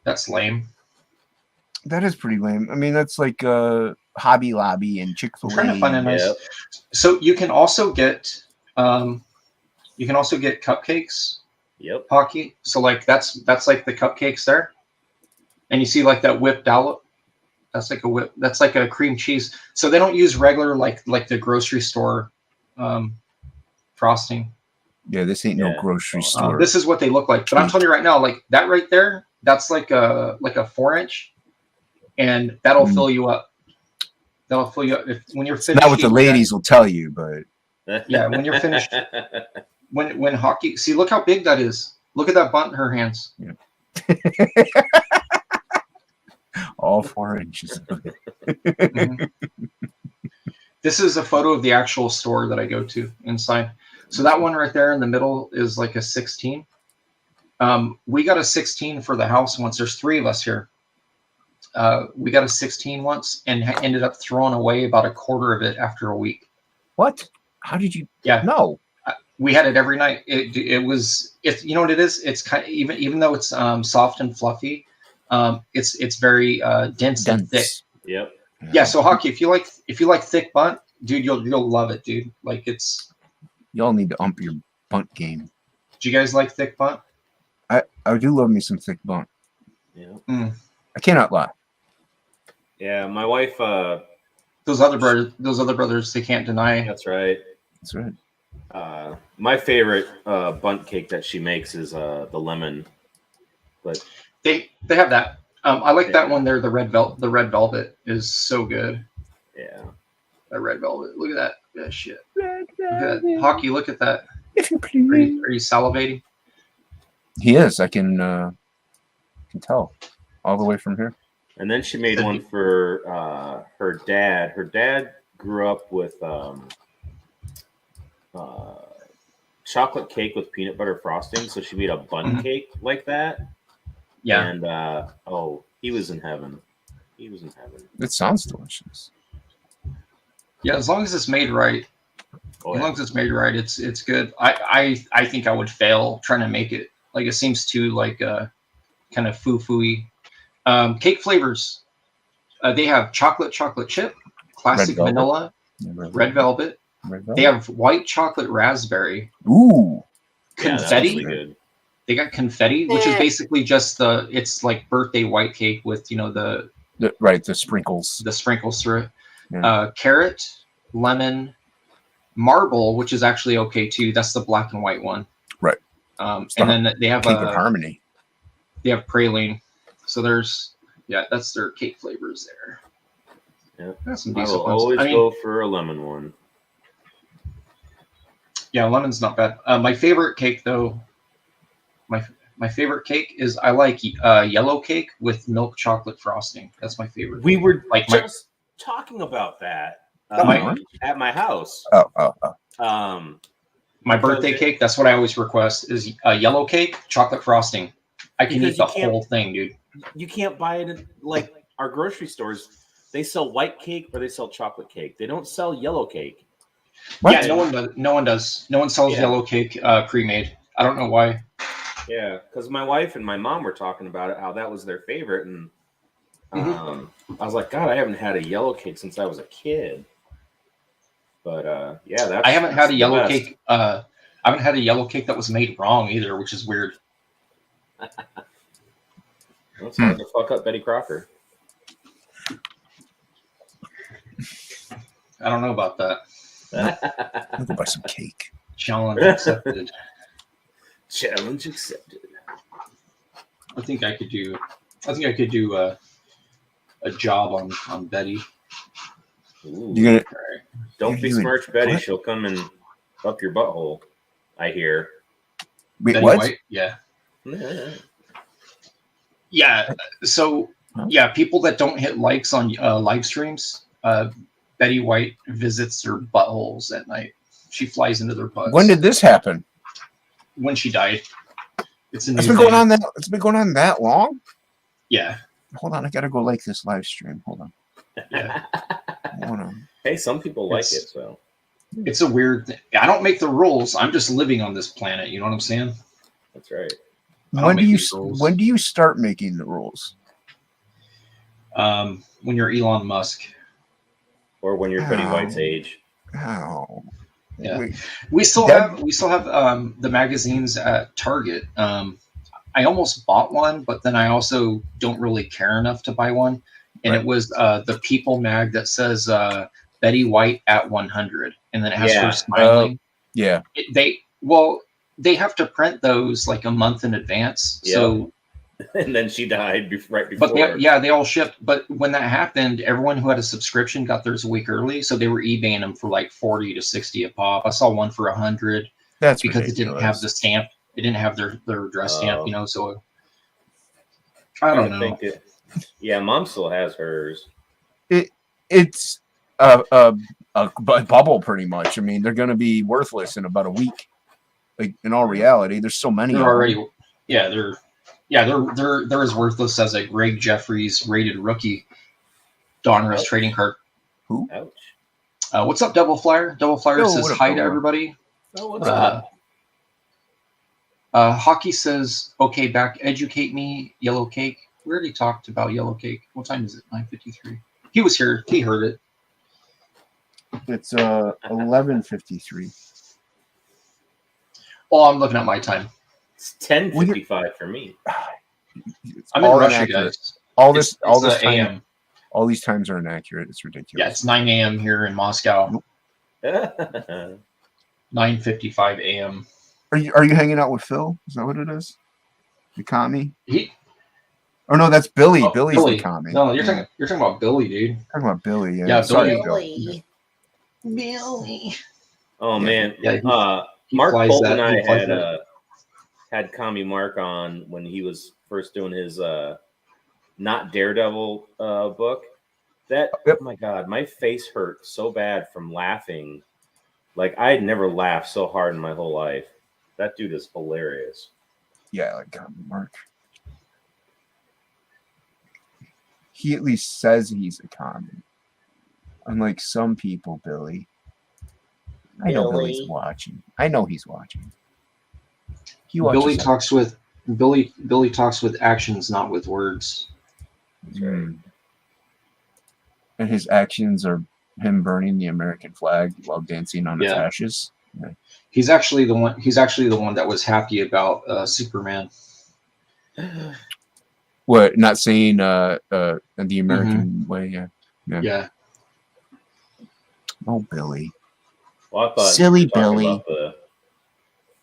That's lame. That is pretty lame. I mean, that's like Hobby Lobby and Chick-fil-A. I'm trying to find a nice. Yep. So you can also get. You can also get cupcakes. Yep. Hockey. So like that's like the cupcakes there, and you see like that whipped out. That's like a whip. That's like a cream cheese. So they don't use regular like the grocery store frosting. Yeah, this ain't no grocery store. This is what they look like. But I'm telling you right now, like that right there, that's like a 4-inch, and that'll fill you up. That'll fill you up when you're finished. Not what the ladies will tell you, but Yeah, when you're finished. When hockey, see, look how big that is. Look at that bunt in her hands. Yeah. All 4 inches. Mhm. This is a photo of the actual store that I go to inside. So that one right there in the middle is like a 16. We got a 16 for the house once. There's 3 of us here. We got a 16 once and ended up throwing away about a quarter of it after a week. What? How did you? Yeah. No. We had it every night. It was you know what it is? It's kind of even though it's soft and fluffy, it's very dense and thick. Yep. Yeah. So hockey, if you like thick bunt, dude, you'll love it, dude. Like it's. Y'all need to ump your bunt game. Do you guys like thick bunt? I do love me some thick bunt. Yeah. I cannot lie. Yeah. My wife. Those other brothers, they can't deny. That's right. That's right. My favorite bunt cake that she makes is the lemon. But They have that. I like that one there. The red velvet is so good. yeah. That red velvet. Look at that. Yeah, shit. Red Look at that. velvet, Hockey. Look at that. if you Are please. you salivating? He is. I can tell all the way from here. And then she made one for her dad. Her dad grew up with chocolate cake with peanut butter frosting, so she made a bun cake like that. Yeah. And he was in heaven. He was in heaven. It sounds delicious. Yeah. As long as it's made right. Oh, As yeah. long as it's made right, it's good. I think I would fail trying to make it. Like it seems too like kind of foo-foo-y. Cake flavors. They have chocolate chip, classic Red velvet. vanilla, red velvet. Red velvet. They have white chocolate raspberry, Ooh. Yeah, that's confetti. really good. They got confetti, which is basically just it's like birthday white cake with, you know, the sprinkles. The sprinkles through it. Yeah. Carrot, lemon, marble, which is actually okay too. That's the black and white one. Right. And then they have Cake of Harmony. They have praline. So that's their cake flavors there. Yeah. That's some I decent will ones. always go for a lemon one. Yeah, lemon's not bad. My favorite cake though, my favorite cake is I like yellow cake with milk chocolate frosting. That's my favorite. We were like just talking about that at my house. My birthday cake. That's what I always request is a yellow cake, chocolate frosting. I can eat the whole thing, dude. You can't buy it in, like our grocery stores. They sell white cake or they sell chocolate cake. They don't sell yellow cake. What? Yeah, no one does. No one sells yellow cake pre-made. I don't know why. Yeah, because my wife and my mom were talking about it, how that was their favorite, and I was like, God, I haven't had a yellow cake since I was a kid. But I haven't had a yellow cake. I haven't had a yellow cake that was made wrong either, which is weird. It's hard to fuck up Betty Crocker. I don't know about that. I'll go buy some cake. Challenge accepted. Challenge accepted. I think I could do a job on Betty. Ooh. You're gonna Don't besmirch Betty. What? She'll come and up your butthole. I hear. Wait, Betty what? White? Yeah. Yeah. So people that don't hit likes on live streams, Betty White visits their buttholes at night. She flies into their butts. When did this happen? When she died. It's been going on that. It's been going on that long. Yeah. Hold on, I gotta go like this live stream. Hold on. Yeah. Hold on. Hey, some people like it, so it's a weird thing. I don't make the rules. I'm just living on this planet. You know what I'm saying? That's right. When do you start making the rules? When you're Elon Musk, or when you're Betty White's age. Oh. Yeah. Wait. We still have the magazines at Target. I almost bought one, but then I also don't really care enough to buy one. And It was the People mag that says Betty White at 100, and then it has her smiling. They have to print those like a month in advance. Yep. So, and then she died right before. But they all shipped. But when that happened, everyone who had a subscription got theirs a week early, so they were eBaying them for like 40 to 60 a pop. I saw one for 100. That's because ridiculous. It didn't have the stamp. It didn't have their address stamp, you know. So I don't know. Mom still has hers. It's a bubble, pretty much. I mean, they're going to be worthless in about a week. Like in all reality, there's so many. They're already, they're as worthless as a Greg Jeffries rated rookie Donruss trading card. Who? Ouch. What's up, Double Flyer? Double Flyer says hi to everybody. Oh, what's up? Hockey says, okay, back, educate me, yellow cake. We already talked about yellow cake. What time is it? 9:53. He was here. He heard it. It's 11:53. Oh, I'm looking at my time. It's 10:55 for me. I'm in Russia, guys. All this time, AM. All these times are inaccurate. It's ridiculous. Yeah, it's 9 a.m. here in Moscow. 9:55 a.m. Are you hanging out with Phil? Is that what it is? The commie? Oh no, that's Billy. Oh, Billy's Billy. the commie. No, you're talking about Billy, dude. Talking about Billy, yeah. Yeah, Sorry, Billy. Billy. Oh man. Yeah, Mark Bolt and I had Commie Mark on when he was first doing his Not Daredevil book. Oh my God, my face hurt so bad from laughing. Like I had never laughed so hard in my whole life. That dude is hilarious. Yeah, like Commie Mark. He at least says he's a commie. Unlike some people, Billy. I know Billy's watching. I know he's watching. Billy talks with actions, not with words. That's right. And his actions are him burning the American flag while dancing on its ashes. He's actually the one. He's actually the one that was happy about Superman. What? Not saying the American way. Yeah. Yeah. Oh, Billy. Well, I thought Silly you were talking Billy. about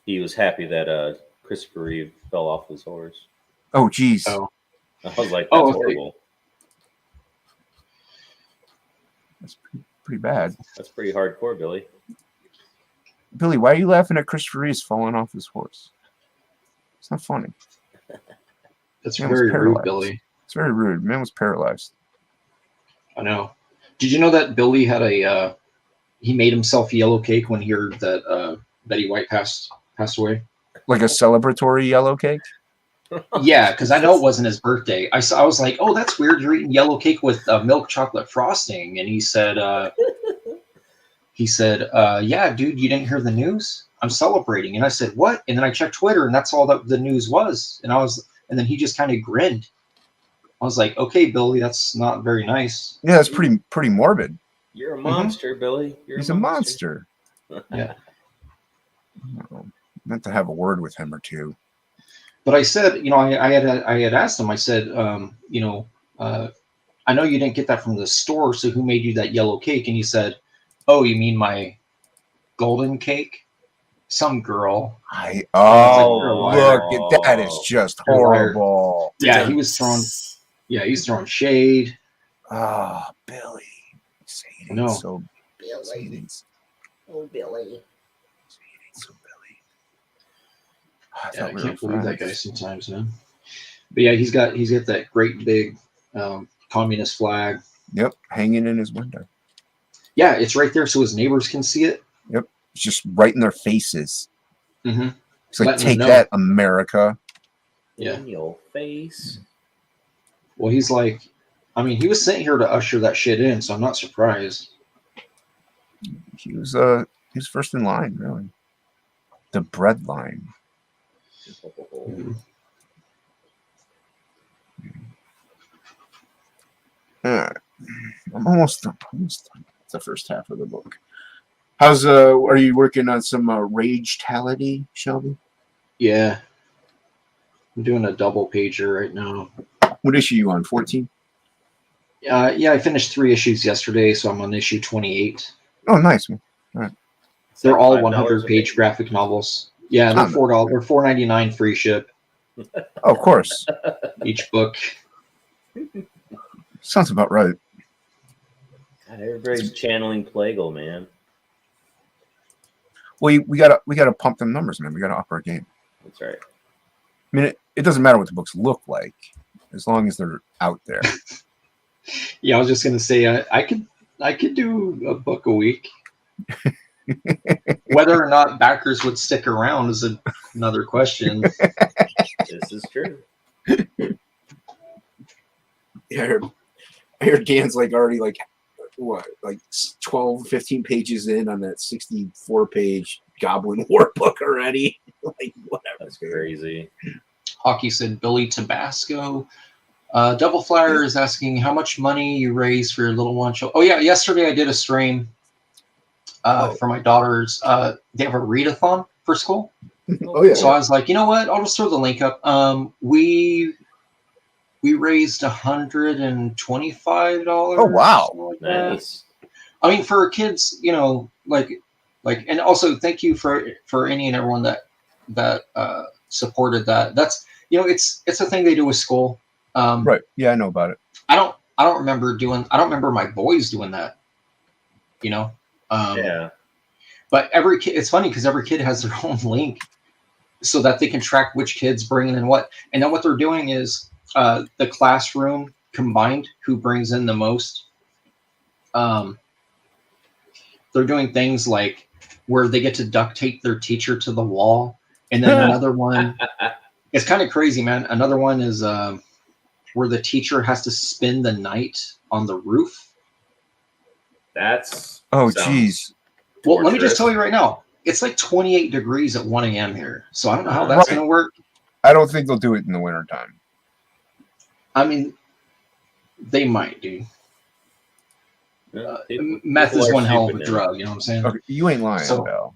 he was happy that Christopher Reeve fell off his horse. Oh, geez. Oh. I was like, that's Oh, okay. horrible. That's pretty bad. That's pretty hardcore, Billy. Billy, why are you laughing at Christopher Reeve falling off his horse? It's not funny. That's Man was very rude, paralyzed. Billy. It's very rude. Man was paralyzed. I know. Did you know that Billy had he made himself yellow cake when he heard that Betty White passed away? Like a celebratory yellow cake? Yeah, because I know it wasn't his birthday. I was like, oh, that's weird. You're eating yellow cake with milk chocolate frosting. And he said, yeah, dude, you didn't hear the news? I'm celebrating. And I said, what? And then I checked Twitter, and that's all that the news was. And then he just kind of grinned. I was like, okay, Billy, that's not very nice. Yeah, that's pretty morbid. You're a monster, Billy. He's a monster. Yeah. Meant to have a word with him or two. But I said, I had asked him. I said, I know you didn't get that from the store, so who made you that yellow cake? And he said, oh, you mean my golden cake? Some girl. Look, Oh. that is just horrible. Yeah, he's throwing shade. Oh, Billy. Sadie, No. so Billy. Sadie's- Oh, Billy. Sadie's so Billy. Yeah, I thought we can't were believe that friends. guy sometimes, man. But yeah, he's got that great big communist flag. Yep, hanging in his window. Yeah, it's right there so his neighbors can see it. It's just right in their faces. Mm-hmm. It's like, Letting them take know. that, America. Yeah. In your face. Well, he's like, I mean, he was sent here to usher that shit in, so I'm not surprised. He was first in line, really. The bread line. Mhm. I'm almost done. It's the first half of the book. Are you working on some rage-tality, Shelby? Yeah. I'm doing a double pager right now. What issue are you on? 14? Yeah, I finished 3 issues yesterday, so I'm on issue 28. Oh, nice, man. They're all $5 100-page graphic novels. Yeah, they're $4. They're $4.99 free ship Oh, of course. each book. Sounds about right. God, everybody's channeling Plagal, man. Well, we gotta pump them numbers, man. We gotta up our game. That's right. I mean, it doesn't matter what the books look like, as long as they're out there. Yeah, I was just gonna say I could do a book a week. Whether or not backers would stick around is another question. This is true. Yeah, I heard Dan's like already like 12, 15 pages in on that 64-page Goblin War book already. Like, whatever. That's crazy. Hockey said Billy Tabasco. Double Flyer is asking how much money you raise for your little one show. Oh yeah, yesterday I did a stream for my daughters. They have a readathon for school. Oh yeah. So I was like, you know what? I'll just throw the link up. We raised $125. Oh wow. Like that. Nice. I mean, for kids, like, and also thank you for any and everyone that supported that. That's it's a thing they do with school. Right. Yeah, I know about it. I don't remember my boys doing that. Yeah. But every kid, it's funny because every kid has their own link, so that they can track which kids bring in what. And then what they're doing is the classroom combined, who brings in the most. They're doing things like where they get to duct tape their teacher to the wall, and then another one. It's kind of crazy, man. Another one is where the teacher has to spend the night on the roof. That's Oh sounds geez. Well, let me just torturous. tell you right now, it's like 28 degrees at 1 a.m. here. So I don't know how that's Right. going to work. I don't think they'll do it in the wintertime. I mean, they might, dude. Meth is People are one hell of a stupid now. drug. You know what I'm saying? Okay, you ain't lying, So- Bell.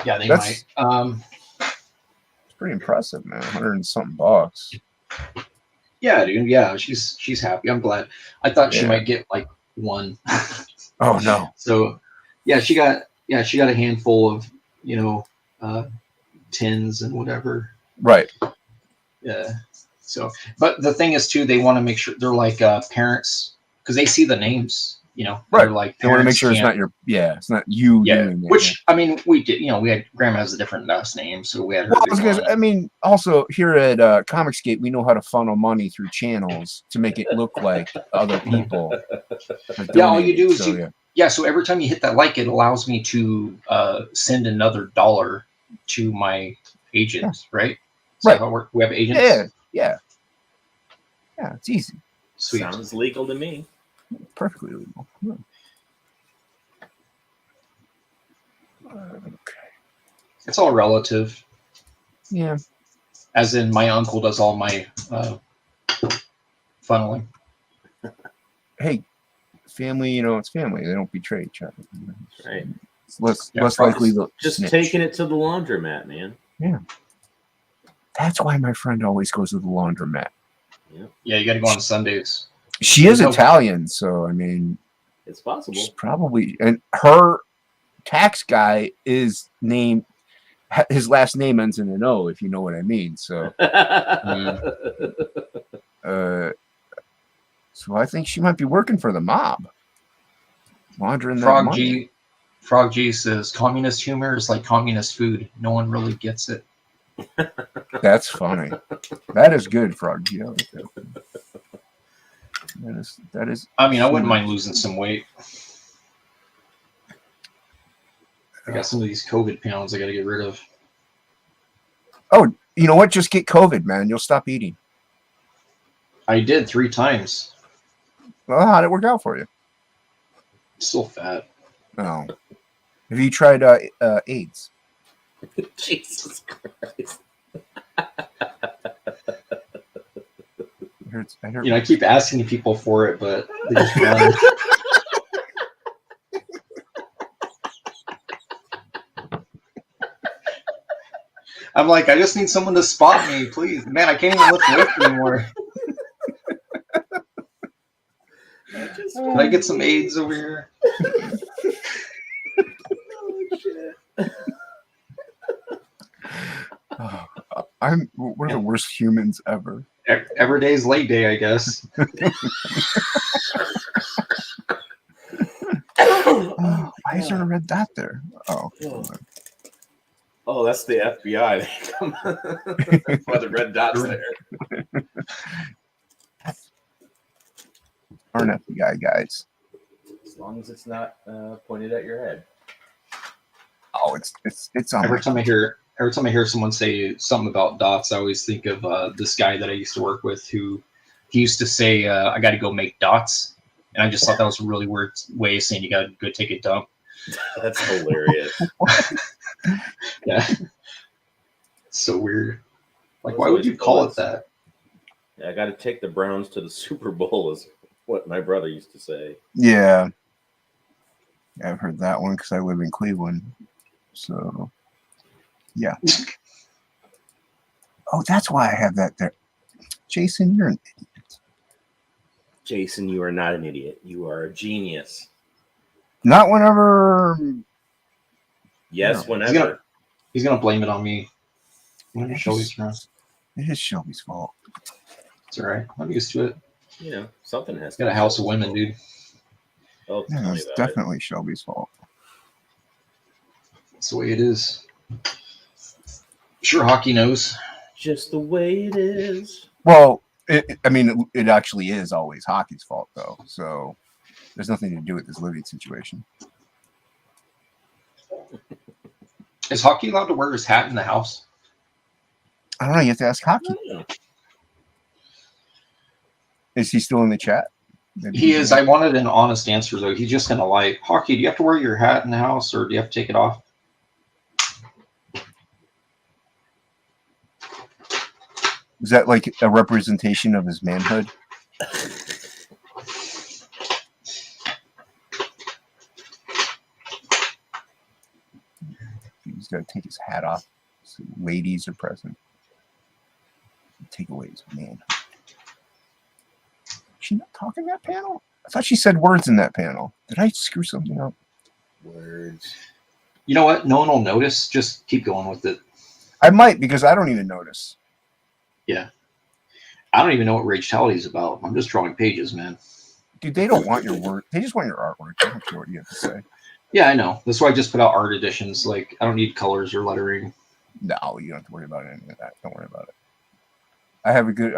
Yeah, they That's- might. It's pretty impressive, man. 100 and something bucks. Yeah, dude. Yeah, she's happy. I'm glad. I thought she Yeah. might get like one. Oh no. So, yeah, she got a handful of tins and whatever. Right. Yeah. So, but the thing is too, they want to make sure they're like parents because they see the names. Right. They're like They want to make parents sure it's can't- not your. Yeah, it's not you Yeah, doing it. which I mean, we did. We had grandma has a different last name, so we had her. Well, do one. I mean, also here at Comicsgate, we know how to funnel money through channels to make it look like other people. have Yeah, all you do is donated, Yeah, so every time you hit that like, it allows me to send another $1 to my agents, right? Is that Right. how it works? We have agents. Yeah. It's easy. Sweet. Sounds legal to me. Perfectly legal. Yeah. It's all relative. Yeah. As in, my uncle does all my funneling. Hey, family, it's family. They don't betray each other. Right. It's less Yeah, less likely to Just snitch. taking it to the laundromat, man. That's why my friend always goes to the laundromat. Yeah, you got to go on Sundays. She is No. Italian, so I mean, It's possible. she's probably, and her tax guy is named. His last name ends in an O, if you know what I mean. So, so I think she might be working for the mob, laundering that money. Frog G says communist humor is like communist food. No one really gets it. That's funny. That is good, Frog. Yeah, that is. I mean, I wouldn't mind losing some weight. I got some of these COVID pounds I got to get rid of. Oh, you know what? Just get COVID, man. You'll stop eating. I did 3 times. Well, how'd it work out for you? Still fat. Oh. Have you tried AIDS? Jesus Christ. I heard, I keep asking people for it, but they just run. I'm like, I just need someone to spot me, please. Man, I can't even lift weights anymore. Can I get some AIDS over here? Oh, shit. we're the worst humans ever. Every day's late day, I guess. Oh, why is there a red dot there? Oh. Oh, that's the FBI. That's why the red dot's there. Aren't FBI guys? As long as it's not pointed at your head. Oh, it's on. Every time I hear someone say something about dots, I always think of this guy that I used to work with who he used to say, I got to go make dots. And I just thought that was a really weird way of saying you got to go take a dump. That's hilarious. Yeah. It's so weird. Like, why would you call it that? Yeah, I got to take the Browns to the Super Bowl is what my brother used to say. Yeah. I've heard that one because I live in Cleveland. So, yeah. Oh, that's why I have that there. Jason, you're an idiot. Jason, you are not an idiot. You are a genius. Not whenever. Yes, No. whenever. He's gonna blame it on me. Whenever Shelby's around. It is Shelby's fault. It's all right. I'm used to it. Something has to Got a be house of Shelby's women, fault. dude. Oh, Yeah, tell me it's about definitely Shelby's fault. It's the way it is. Sure, hockey knows. it. Just the way it is. Well, it actually is always hockey's fault, though. So there's nothing to do with this living situation. Is hockey allowed to wear his hat in the house? I don't know. You have to ask hockey. Oh, Is he still in the chat? He is. I wanted an honest answer, though. He's just gonna lie. Hockey, do you have to wear your hat in the house, or do you have to take it off? Is that like a representation of his manhood? He's got to take his hat off. So ladies are present. Takeaways, man. Is she not talking that panel? I thought she said words in that panel. Did I screw something up? Words. You know what? No one will notice. Just keep going with it. I might, because I don't even notice. Yeah. I don't even know what Ragetality is about. I'm just drawing pages, man. Dude, they don't want your work. They just want your artwork. They don't care what you have to say. Yeah, I know. That's why I just put out art editions. Like, I don't need colors or lettering. No, you don't have to worry about any of that. Don't worry about it. I have a good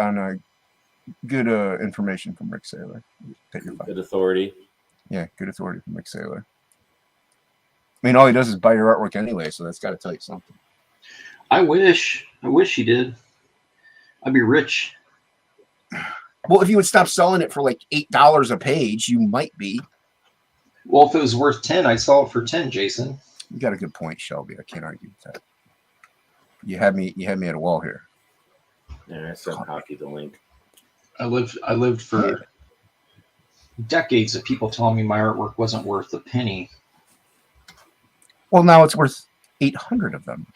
information from Rick Saylor. That you're fine. Good authority. Yeah, good authority from Rick Saylor. I mean, all he does is buy your artwork anyway, so that's got to tell you something. I wish he did. I'd be rich. Well, if you would stop selling it for like $8 a page, you might be. Well, if it was worth 10, I'd sell it for 10, Jason. You got a good point, Shelby. I can't argue with that. You had me at a wall here. Yeah, I sent Hockey the link. I lived for decades of people telling me my artwork wasn't worth a penny. Well, now it's worth 800 of them.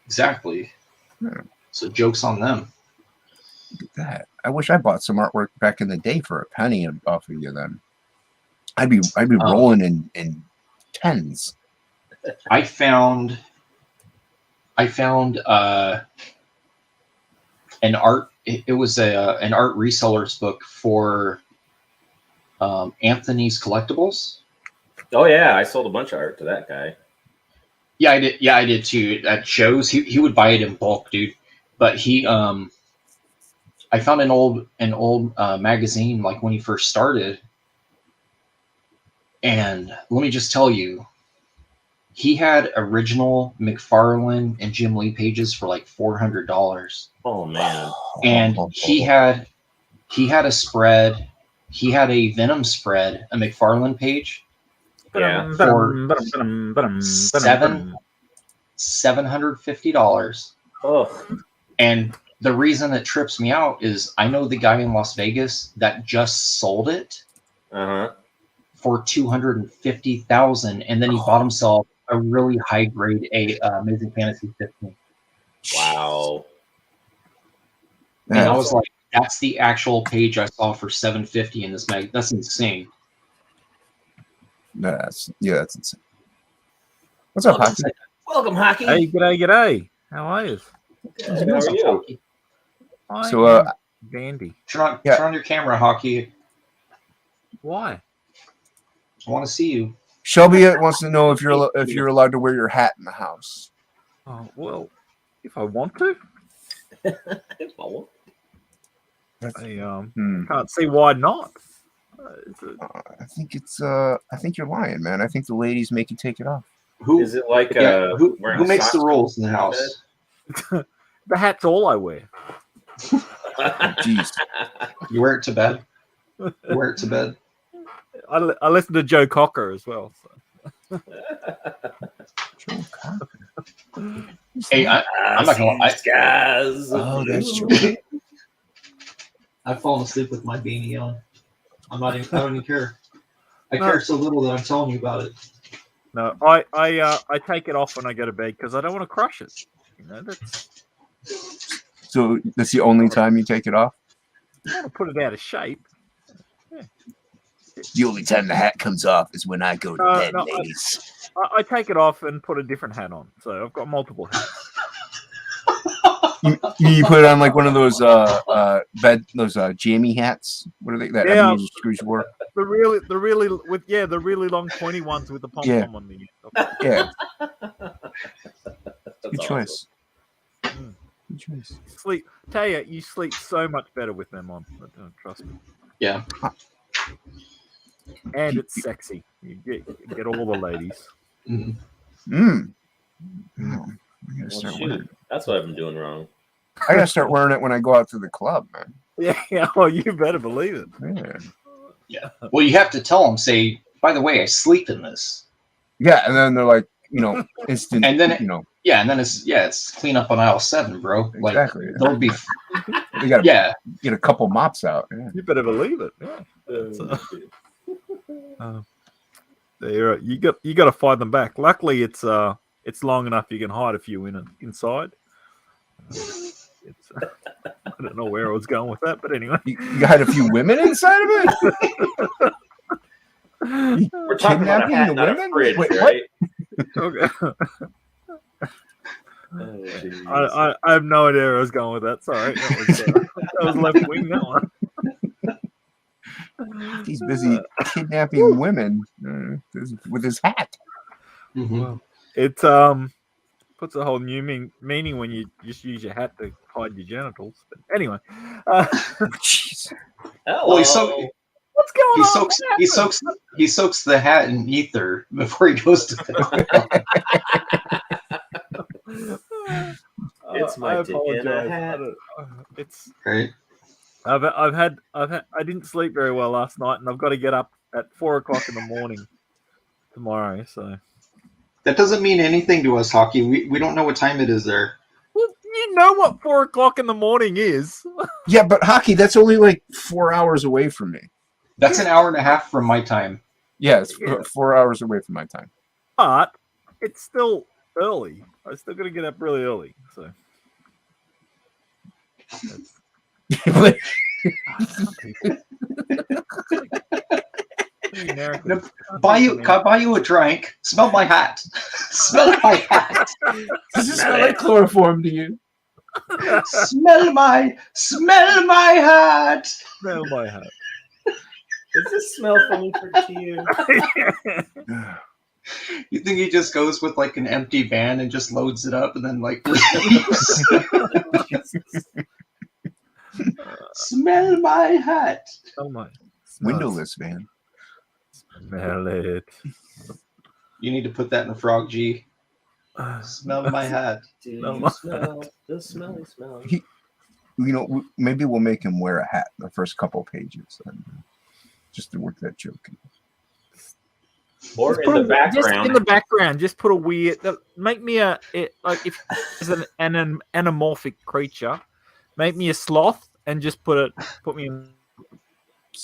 Exactly. Yeah. So joke's on them. Look at that. I wish I bought some artwork back in the day for a penny off of you then. I'd be rolling in tens. I found an art. It was an art reseller's book for Anthony's Collectibles. Oh yeah, I sold a bunch of art to that guy. Yeah, I did. Yeah, I did too. At shows, he would buy it in bulk, dude. But I found an old magazine like when he first started, and let me just tell you, he had original McFarlane and Jim Lee pages for like $400. Oh man! And he had a spread. He had a Venom spread, a McFarlane page. Yeah. For $750. Oh, And the reason it trips me out is I know the guy in Las Vegas that just sold it for $250,000, and then he bought himself a really high grade Amazing Fantasy 15. Wow! And I was like, that's the actual page I saw for $750 in this mag. That's insane. That's insane. What's up, Hockey? Welcome, Hockey. Hey, g'day. How are you? How are you? So, Dandy. Turn on your camera, Hockey. Why? I want to see you. Shelby wants to know if you're allowed to wear your hat in the house. Oh, well, if I want to. I can't see why not. I think you're lying, man. I think the ladies make you take it off. Who is it like? Who makes the rules in the house? The hat's all I wear. Jeez. You wear it to bed. I listen to Joe Cocker as well. So. Joe Cocker. Hey, I'm not gonna lie. Guys. Oh, that's true. I've fallen asleep with my beanie on. I don't even care. I care so little that I'm telling you about it. No, I take it off when I go to bed because I don't want to crush it. You know, So that's the only time you take it off? I want to put it out of shape. Yeah. The only time the hat comes off is when I go to bed, no, ladies. I take it off and put a different hat on. So I've got multiple hats. You put it on like one of those jammy hats. What are they? That Ebenezer Scrooge wore. The really long pointy ones with the pom pom on the end. Yeah. Good choice. Mm. Good choice. You sleep so much better with them on. Trust me. Yeah. And it's sexy. You get all the ladies. Mm. Mm. Well, shoot. That's what I've been doing wrong. I gotta start wearing it when I go out to the club, man. Yeah. Well, you better believe it. Yeah. Well, you have to tell them. Say, by the way, I sleep in this. Yeah, and then they're like, instant. And then and then it's clean up on aisle 7, bro. Exactly. Like there'll be. They gotta get a couple mops out. Yeah. You better believe it. Yeah. You got to fight them back. Luckily, it's it's long enough you can hide a few inside. It's, I don't know where I was going with that, but anyway. You had a few women inside of it? We're talking about a Kidnapping hat, the not a women? fridge, Wait, what? right? Okay. Oh, geez. I have no idea where I was going with that. Sorry. That was left wing, that one. He's busy kidnapping women with his hat. Mhm. It puts a whole new meaning when you just use your hat to hide your genitals. But anyway, Jeez. Hello. Well, what's going he on? soaks he soaks the hat in ether before he goes to bed. It's my I dick in a apologize. hat. It's Right? I've had I didn't sleep very well last night, and I've got to get up at 4 o'clock in the morning tomorrow. So That doesn't mean anything to us, Hockey. We don't know what time it is there. well, you know what 4 o'clock in the morning is. Yeah, but Hockey, that's only like 4 hours away from me. That's an hour and a half from my time. Yeah, it's Yeah. 4 hours away from my time. But it's still early. I still got to get up really early. So that's Can I buy you a drink? Smell my hat. Smell my hat. Does it smell like chloroform to you? Smell my hat. Smell my hat. Does this smell funny to you? You think he just goes with like an empty van and just loads it up and then like leaves? Smell my hat. Oh my. Windowless van. Smell it. You need to put that in a frog G. Smell my hat. Do No. you smell the smelly smell? You know, maybe we'll make him wear a hat the first couple pages, just to work that joke. Or Just in put the background. Just in the background, just put a weird. Make me like if it's an anamorphic creature, make me a sloth and just put me in.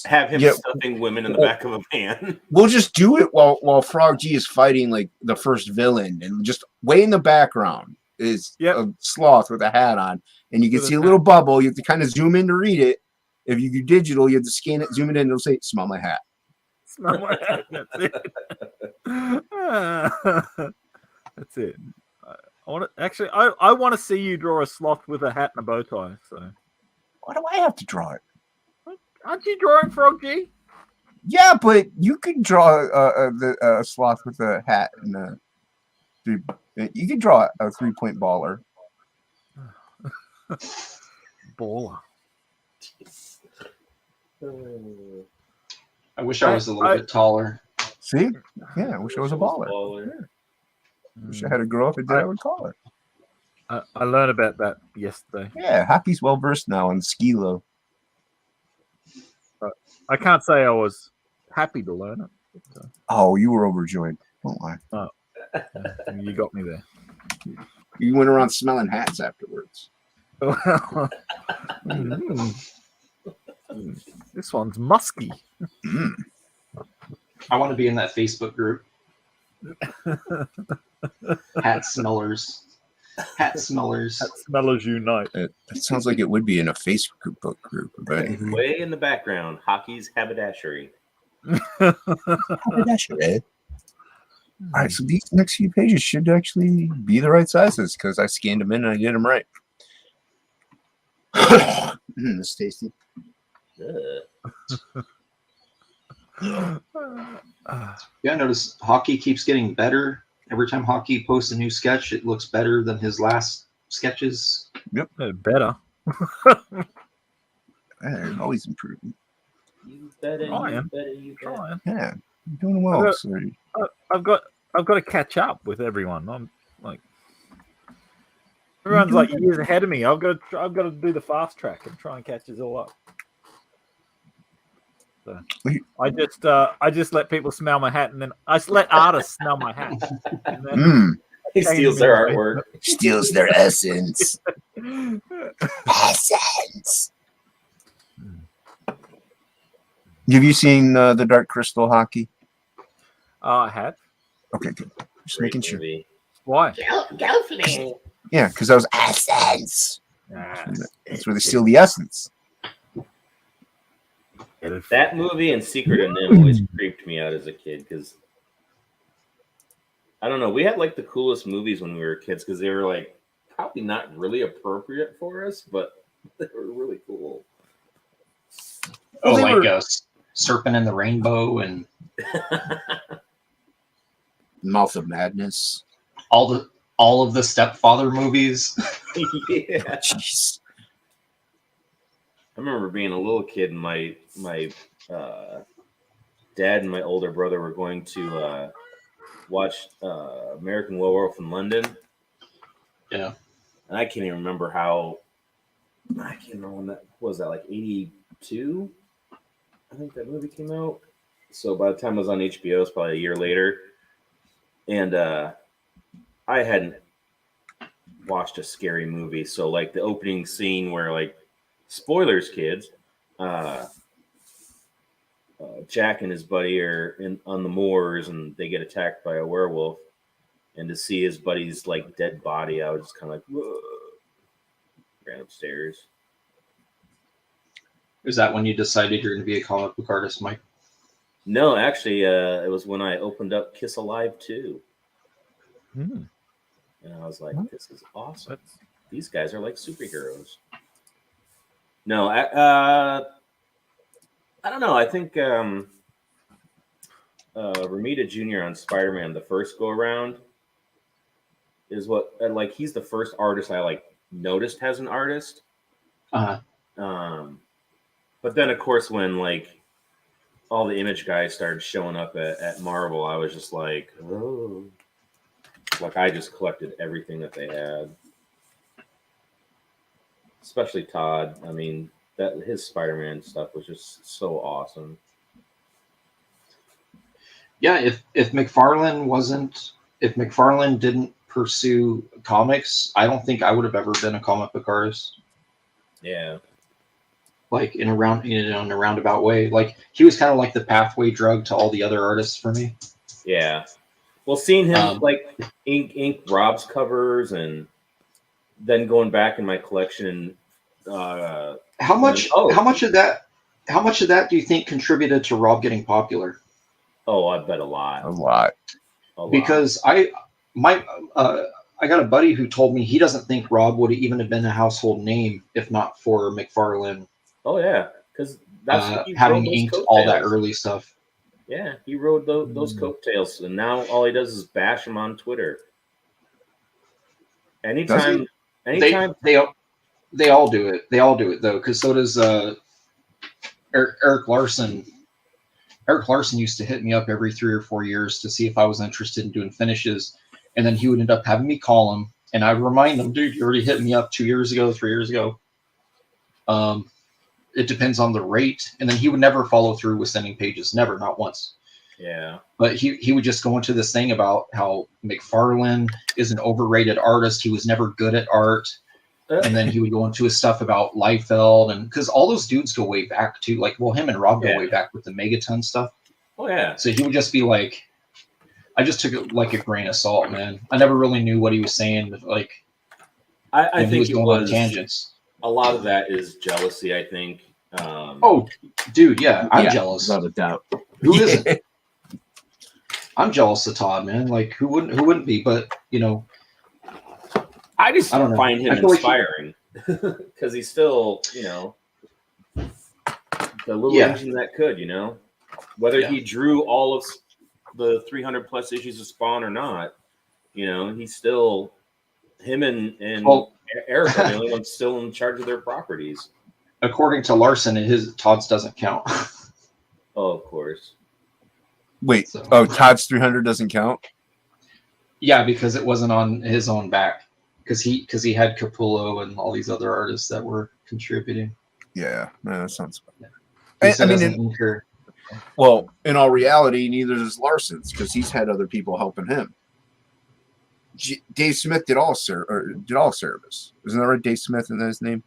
Have him Yeah. stuffing women in the back of a van. We'll just do it while Frog G is fighting like the first villain, and just way in the background is a sloth with a hat on, and you can With a see a hat. little bubble. You have to kind of zoom in to read it. If you do digital, you have to scan it, zoom it in, and it'll say "Smell my hat." Smell my hat. That's it. That's it. I want to actually. I want to see you draw a sloth with a hat and a bow tie. So, Why do I have to draw it? aren't you drawing Frog G? Yeah, but you could draw a sloth with a hat and a three. You could draw a 3-point baller. Baller. I wish I was a little bit taller. See? Yeah, I wish I was a baller. Wish I had a girl if it did, I would call her. I learned about that yesterday. Yeah, Hockey's well versed now on Skilo. I can't say I was happy to learn it. But, Oh, you were overjoyed. Don't lie. you got me there. You went around smelling hats afterwards. This one's musky. Mm. I want to be in that Facebook group. Hat smellers. Hat smellers. That smellers unite. That sounds like it would be in a Facebook group, right? Way in the background, Hockey's haberdashery. Haberdashery. All right, so these next few pages should actually be the right sizes because I scanned them in and I did them right. It's tasty. Yeah, I notice Hockey keeps getting better. Every time Hockey posts a new sketch, it looks better than his last sketches. Better. Yeah, always improving. You better, Trying. you better, you better. Trying. Yeah, you're doing well. Sorry. I've got to catch up with everyone. I'm like everyone's like years ahead of me. I've got to do the fast track and try and catch us all up. So I just let people smell my hat, and then I just let artists smell my hat. And then He steals their artwork. Steals their essence. Essence. Have you seen the Dark Crystal Hockey? I have. Okay, good. Just Great making sure. movie. Why? Gelfling. Yeah, because that was essence. Ah, That's where they steal the essence. That movie and Secret of Nim always creeped me out as a kid because I don't know. We had like the coolest movies when we were kids because they were like probably not really appropriate for us, but they were really cool. Oh, Well, they like were- Serpent and the Rainbow and Mouth of Madness. all of the Stepfather movies. Yeah. Jeez. I remember being a little kid and my dad and my older brother were going to watch American Werewolf in London. Yeah. And I can't even remember how. I can't remember when that was. That like 82. I think that movie came out. So by the time it was on HBO, it's probably a year later. And I hadn't watched a scary movie, so like the opening scene where like spoilers, kids. Jack and his buddy are on the moors, and they get attacked by a werewolf. And to see his buddy's like dead body, I was just kind of like, whoa. Ran upstairs. Is that when you decided you're going to be a comic book artist, Mike? No, actually, it was when I opened up Kiss Alive 2. Hmm. And I was like, this is awesome. That's- These guys are like superheroes. No, I don't know. I think Romita Jr. on Spider-Man, the first go around, is what like he's the first artist I like noticed as an artist. Uh, But then of course when like all the Image guys started showing up at Marvel, I was just like, oh, like I just collected everything that they had, especially Todd. I mean, that his Spider-Man stuff was just so awesome. yeah, if McFarlane didn't pursue comics, I don't think I would have ever been a comic book artist. Yeah. Like in a roundabout way. Like he was kind of like the pathway drug to all the other artists for me. Yeah. Well, seeing him Um, like ink Rob's covers and then going back in my collection. How much of that do you think contributed to Rob getting popular? Oh, I bet a lot. A lot. A lot. Because I got a buddy who told me he doesn't think Rob would even have been a household name if not for McFarlane Oh yeah, because that's he having rode those inked all that coattails. early stuff. Yeah, he rode those coattails, and now all he does is bash him on Twitter. Anytime, They all do it. They all do it though, because so does Eric Larson. Eric Larson used to hit me up every 3 or 4 years to see if I was interested in doing finishes, and then he would end up having me call him, and I'd remind him, dude, you already hit me up 2 years ago, 3 years ago. It depends on the rate, and then he would never follow through with sending pages, never, not once. yeah, But he would just go into this thing about how McFarlane is an overrated artist. He was never good at art. And then he would go into his stuff about Liefeld, and because all those dudes go way back too. Like, well, him and Rob go way back with the Megaton stuff. oh yeah, So he would just be like, I just took it like a grain of salt, man. I never really knew what he was saying. But like, I he think was it going on was tangents. a lot of that is jealousy. I think. Oh, dude, yeah, I'm jealous. Without a doubt. Who isn't? I'm jealous of Todd, man. Like, who wouldn't be? But you know, I just I don't know. find him I feel like inspiring because he's still, the little Yeah. engine that could, whether he drew all of the 300 plus issues of Spawn or not, he's still him and Well- Eric are the only ones still in charge of their properties. according to Larson, Todd's doesn't count. Oh, of course. Wait. So- Oh, Todd's 300 doesn't count? Yeah, because it wasn't on his own back. Because he had Capullo and all these other artists that were contributing. Yeah. No, that sounds He I said mean, as an inker. well, in all reality, neither does Larson's because he's had other people helping him. Dave Smith did all service. Isn't that right? Dave Smith, isn't that his name?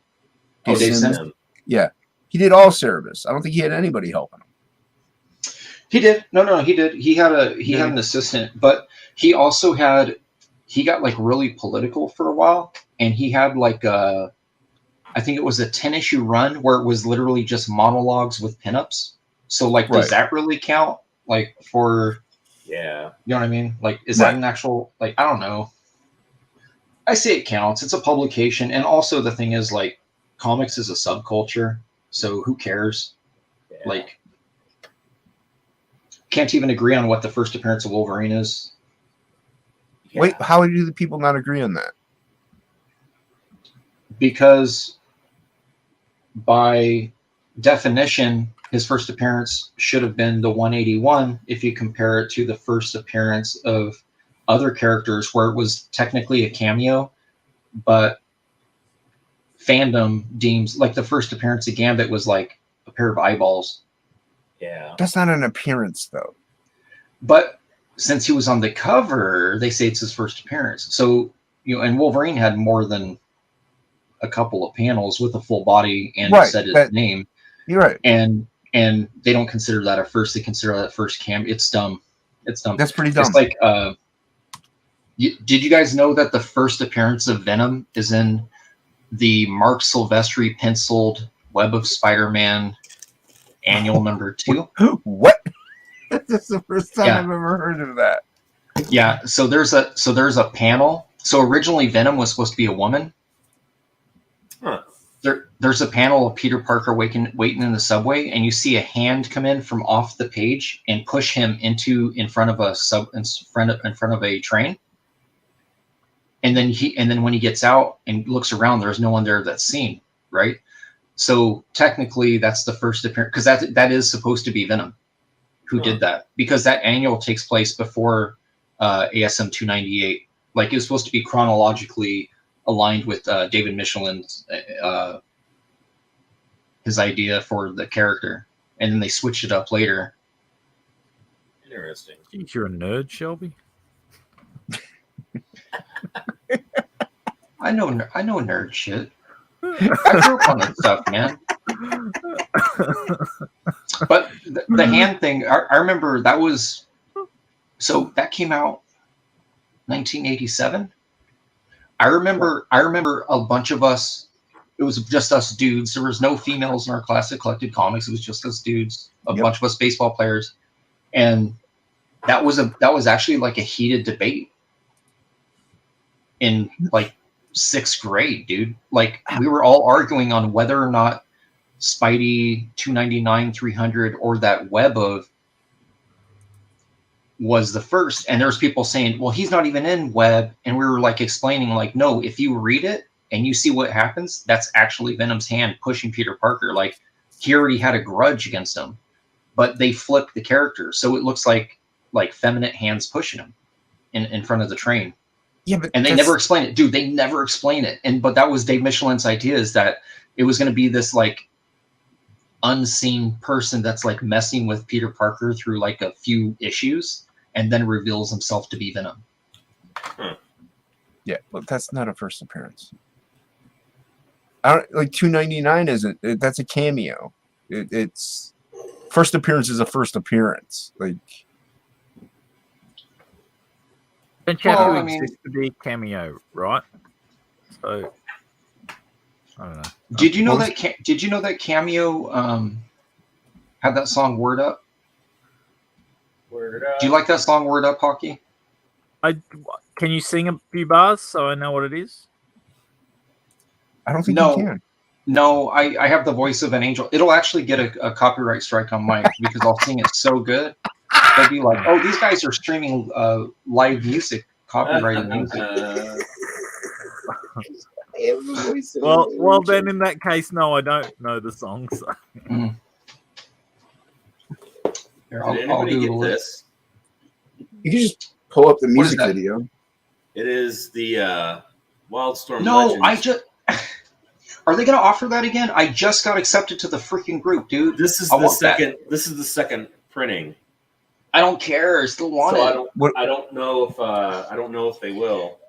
Oh, Dave Sims? Smith. Yeah. He did all service. I don't think he had anybody helping him. He did. No, he did. He had an assistant, but he also had he got like really political for a while, and he had like I think it was a 10-issue run where it was literally just monologues with pinups. So like, does that really count? Like for, Yeah. you know what I mean? Like, is that an actual, like, I don't know. I say it counts. It's a publication. And also the thing is, like, comics is a subculture. So who cares? Yeah. Like, can't even agree on what the first appearance of Wolverine is. Yeah. Wait, how do the people not agree on that? Because by definition, his first appearance should have been the 181 if you compare it to the first appearance of other characters where it was technically a cameo, but fandom deems like the first appearance of Gambit was like a pair of eyeballs. Yeah. That's not an appearance, though. But since he was on the cover, they say it's his first appearance. So, you know, and Wolverine had more than a couple of panels with a full body and said his name. You're right. And they don't consider that a first. They consider that first cam. It's dumb. It's dumb. That's pretty dumb. It's like, did you guys know that the first appearance of Venom is in the Mark Silvestri penciled Web of Spider-Man annual number 2? What? That's the first time I've ever heard of that. Yeah. So there's a panel. So originally Venom was supposed to be a woman. Huh. There's a panel of Peter Parker waiting in the subway, and you see a hand come in from off the page and push him in front of a train. And then when he gets out and looks around, there's no one there that's seen, right? So technically, that's the first appearance, because that is supposed to be Venom who did that, because that annual takes place before ASM 298. Like, it was supposed to be chronologically aligned with David Michelin's his idea for the character, and then they switched it up later. Interesting. Think you're a nerd, Shelby. I know nerd shit. I grew up on that stuff, man. But the hand thing, I remember that was, so that came out 1987. I remember a bunch of us. It was just us dudes. There was no females in our class that collected comics. It was just us dudes, a bunch of us baseball players, and that was actually like a heated debate in like 6th grade, dude. Like, we were all arguing on whether or not Spidey 299, 300, or that Web of was the first. And there's people saying, well, he's not even in Web. And we were like explaining, like, no, if you read it and you see what happens, that's actually Venom's hand pushing Peter Parker. Like, he already had a grudge against him, but they flipped the character, so it looks like feminine hands pushing him in front of the train. Yeah, but and they never explain it, dude. They never explain it. But that was Dave Michelin's idea, is that it was going to be this like unseen person that's like messing with Peter Parker through like a few issues, and then reveals himself to be Venom. Yeah, but that's not a first appearance. I don't, like 299 isn't. That's a cameo. It's first appearance is a first appearance. Like, And cameo exists to be cameo, right? So I don't know. Did you know that Cameo had that song "Word Up"? Word up. Do you like that song "Word Up," Hockey? Can you sing a few bars so I know what it is? I don't think you can. No, I have the voice of an angel. It'll actually get a copyright strike on mine because I'll sing it so good. They'll be like, "Oh, these guys are streaming live music, copyrighted music." Well, then in that case, no, I don't know the song. So. Here, Did anybody get this? You can just pull up the What is music that? video. It is the Wildstorm No, Legends. Are they going to offer that again? I just got accepted to the freaking group, dude. This is I the want that. second. This is the second printing. I don't care. I still want So it. I don't know if they will.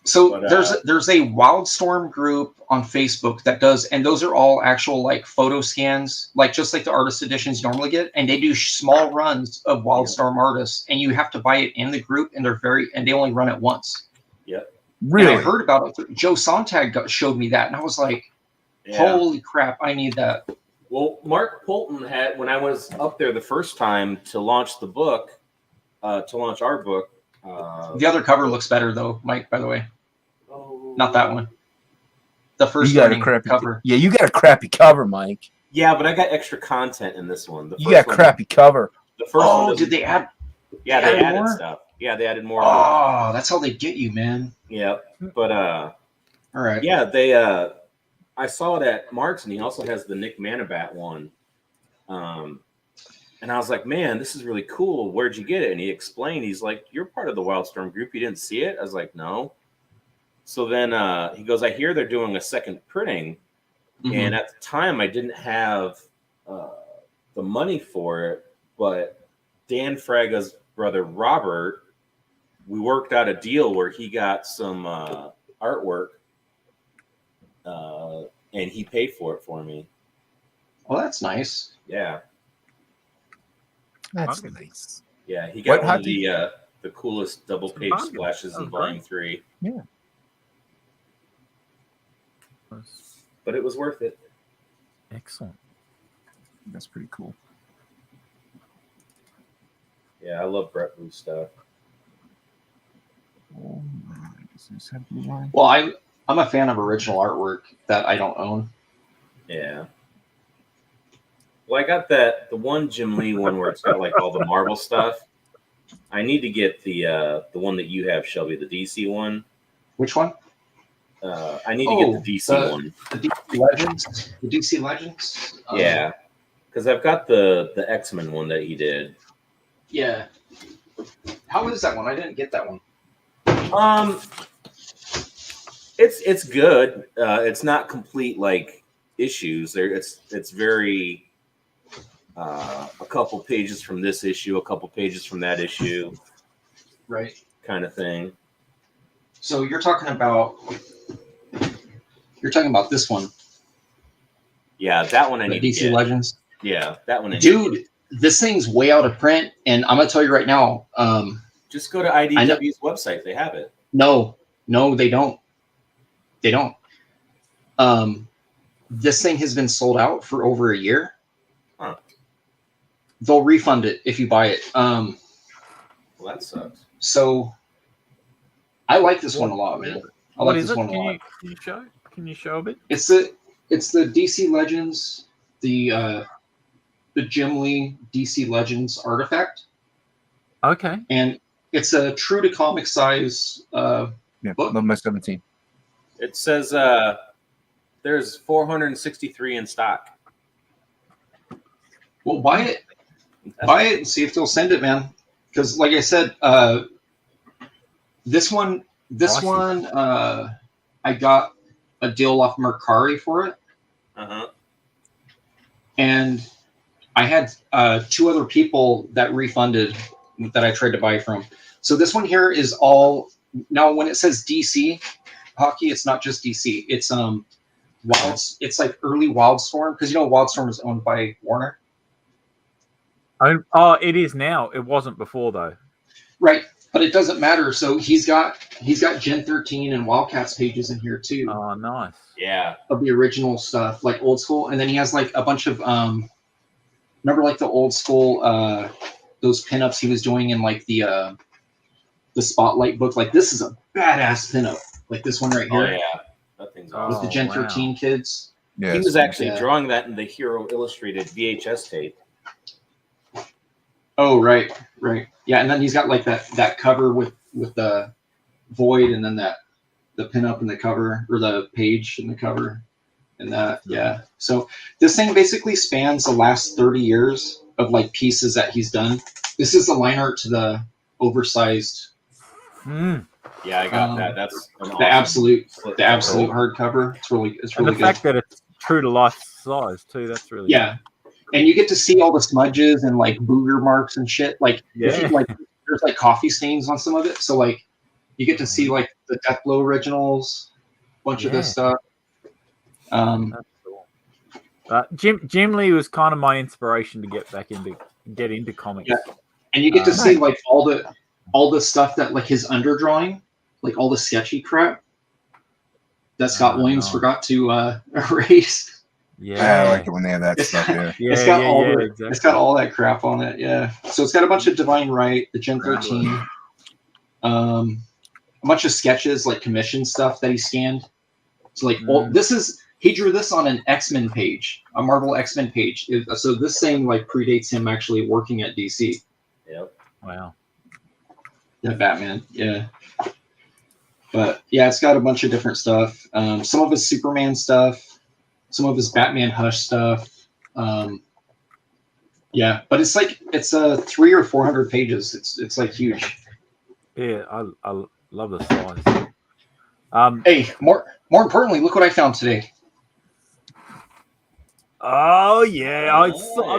So But, there's a Wildstorm group on Facebook that does, and those are all actual like photo scans, like just like the artist editions you normally get, and they do small runs of Wildstorm artists, and you have to buy it in the group, and they only run it once. Yep. Really? And I heard about it. Joe Sontag showed me that, and I was like, Yeah. holy crap, I need that. Well, Mark Polton had, when I was up there the first time to launch the book, to launch our book. The other cover looks better, though, Mike, by the way. Not that one. The first You got a running crappy cover. Yeah, you got a crappy cover, Mike. Yeah, but I got extra content in this one. You got crappy cover. The first one. Did they add? Yeah, they they added added more? stuff. Yeah, they added more. Oh, that's how they get you, man. Yeah, but All right. yeah, they. I saw it at Mark's, and he also has the Nick Manabat one. And I was like, man, this is really cool. Where'd you get it? And he explained. He's like, you're part of the Wildstorm group. You didn't see it? I was like, no. So then he goes, I hear they're doing a second printing. Mhm. And at the time, I didn't have the money for it. But Dan Fraga's brother, Robert, we worked out a deal where he got some artwork. And he paid for it for me. Well, that's nice. Yeah. That's Okay. nice. Yeah, he got What, one how of did- the coolest double page Manga. splashes Oh, in great. Volume 3. Yeah. But it was worth it. Excellent. That's pretty cool. Yeah, I love Brett Blue stuff. Oh, does this have blue line? Well, I'm a fan of original artwork that I don't own. Yeah. Well, I got the one Jim Lee one where it's got like all the Marvel stuff. I need to get the one that you have, Shelby, the DC one. Which one? I need to get the DC one. The DC Legends. The DC Legends. Yeah, because I've got the X-Men one that he did. Yeah. How is that one? I didn't get that one. It's good. It's not complete like issues. There, it's very a couple pages from this issue, a couple pages from that issue, Right. kind of thing. So you're talking about this one, Yeah, that one I the need to DC get. Legends. Yeah, that one I need to get. Dude, this thing's way out of print, and I'm gonna tell you right now. Just go to IDW's website. They have it. No, they don't. They don't. This thing has been sold out for over a year. Huh. They'll refund it if you buy it. Well, that sucks. So I like this one a lot, man. I What like is this it? one a lot. Can you show a bit? It's the DC Legends, the Jim Lee DC Legends artifact, Okay. and it's a true to comic size. Yeah, Book? love my 17. It says there's 463 in stock. Well, buy it and see if they'll send it, man. Because, like I said, this one, I got a deal off Mercari for it, Uh-huh. and I had two other people that refunded that I tried to buy from. So this one here is all now. When it says DC hockey, it's not just DC. It's it's like early Wildstorm, because Wildstorm is owned by Warner. Oh, it is now. It wasn't before though. Right, but it doesn't matter. So he's got Gen 13 and Wildcats pages in here too, Oh, nice. Yeah. of the original stuff, like old school, and then he has like a bunch of remember like the old school those pinups he was doing in like the Spotlight book. Like this is a badass pinup, like this one right Oh here yeah. That thing's Oh, with awesome. the Gen wow. 13 kids. Yeah, He was actually Yeah. drawing that in the Hero Illustrated VHS tape. Oh right. Yeah, and then he's got like that cover with the void, and then the pinup in the cover, or the page in the cover, and that. Yeah. So this thing basically spans the last 30 years of like pieces that he's done. This is the line art to the oversized, Yeah, I got that. That's an the awesome absolute slip absolute cover. hardcover. It's really And the good. fact that it's true to life size too. That's really Yeah. And you get to see all the smudges and like booger marks and shit. Like if you, Yeah. like there's like coffee stains on some of it. So like you get to see like the Deathblow originals, a bunch of this stuff. That's cool. Jim Lee was kind of my inspiration to get into comics. Yeah. And you get to see like all the stuff that like his underdrawing like all the sketchy crap that Scott Williams nice. forgot to erase. Yeah, I like Yeah. it when they have that It's stuff. Yeah. It's got all the exactly. it's got all that crap on it. Yeah. So it's got a bunch of Divine Right, the Gen 13, a bunch of sketches like commission stuff that he scanned. So like, well, he drew this on an X-Men page, a Marvel X-Men page. So this thing like predates him actually working at DC. Yep. Wow. Yeah, Batman. Yeah. But yeah, it's got a bunch of different stuff. Some of his Superman stuff, some of his Batman Hush stuff. Yeah, but it's like it's 300 or 400 pages. It's like huge. Yeah, I love the size. Hey, more importantly, look what I found today. Oh yeah, I've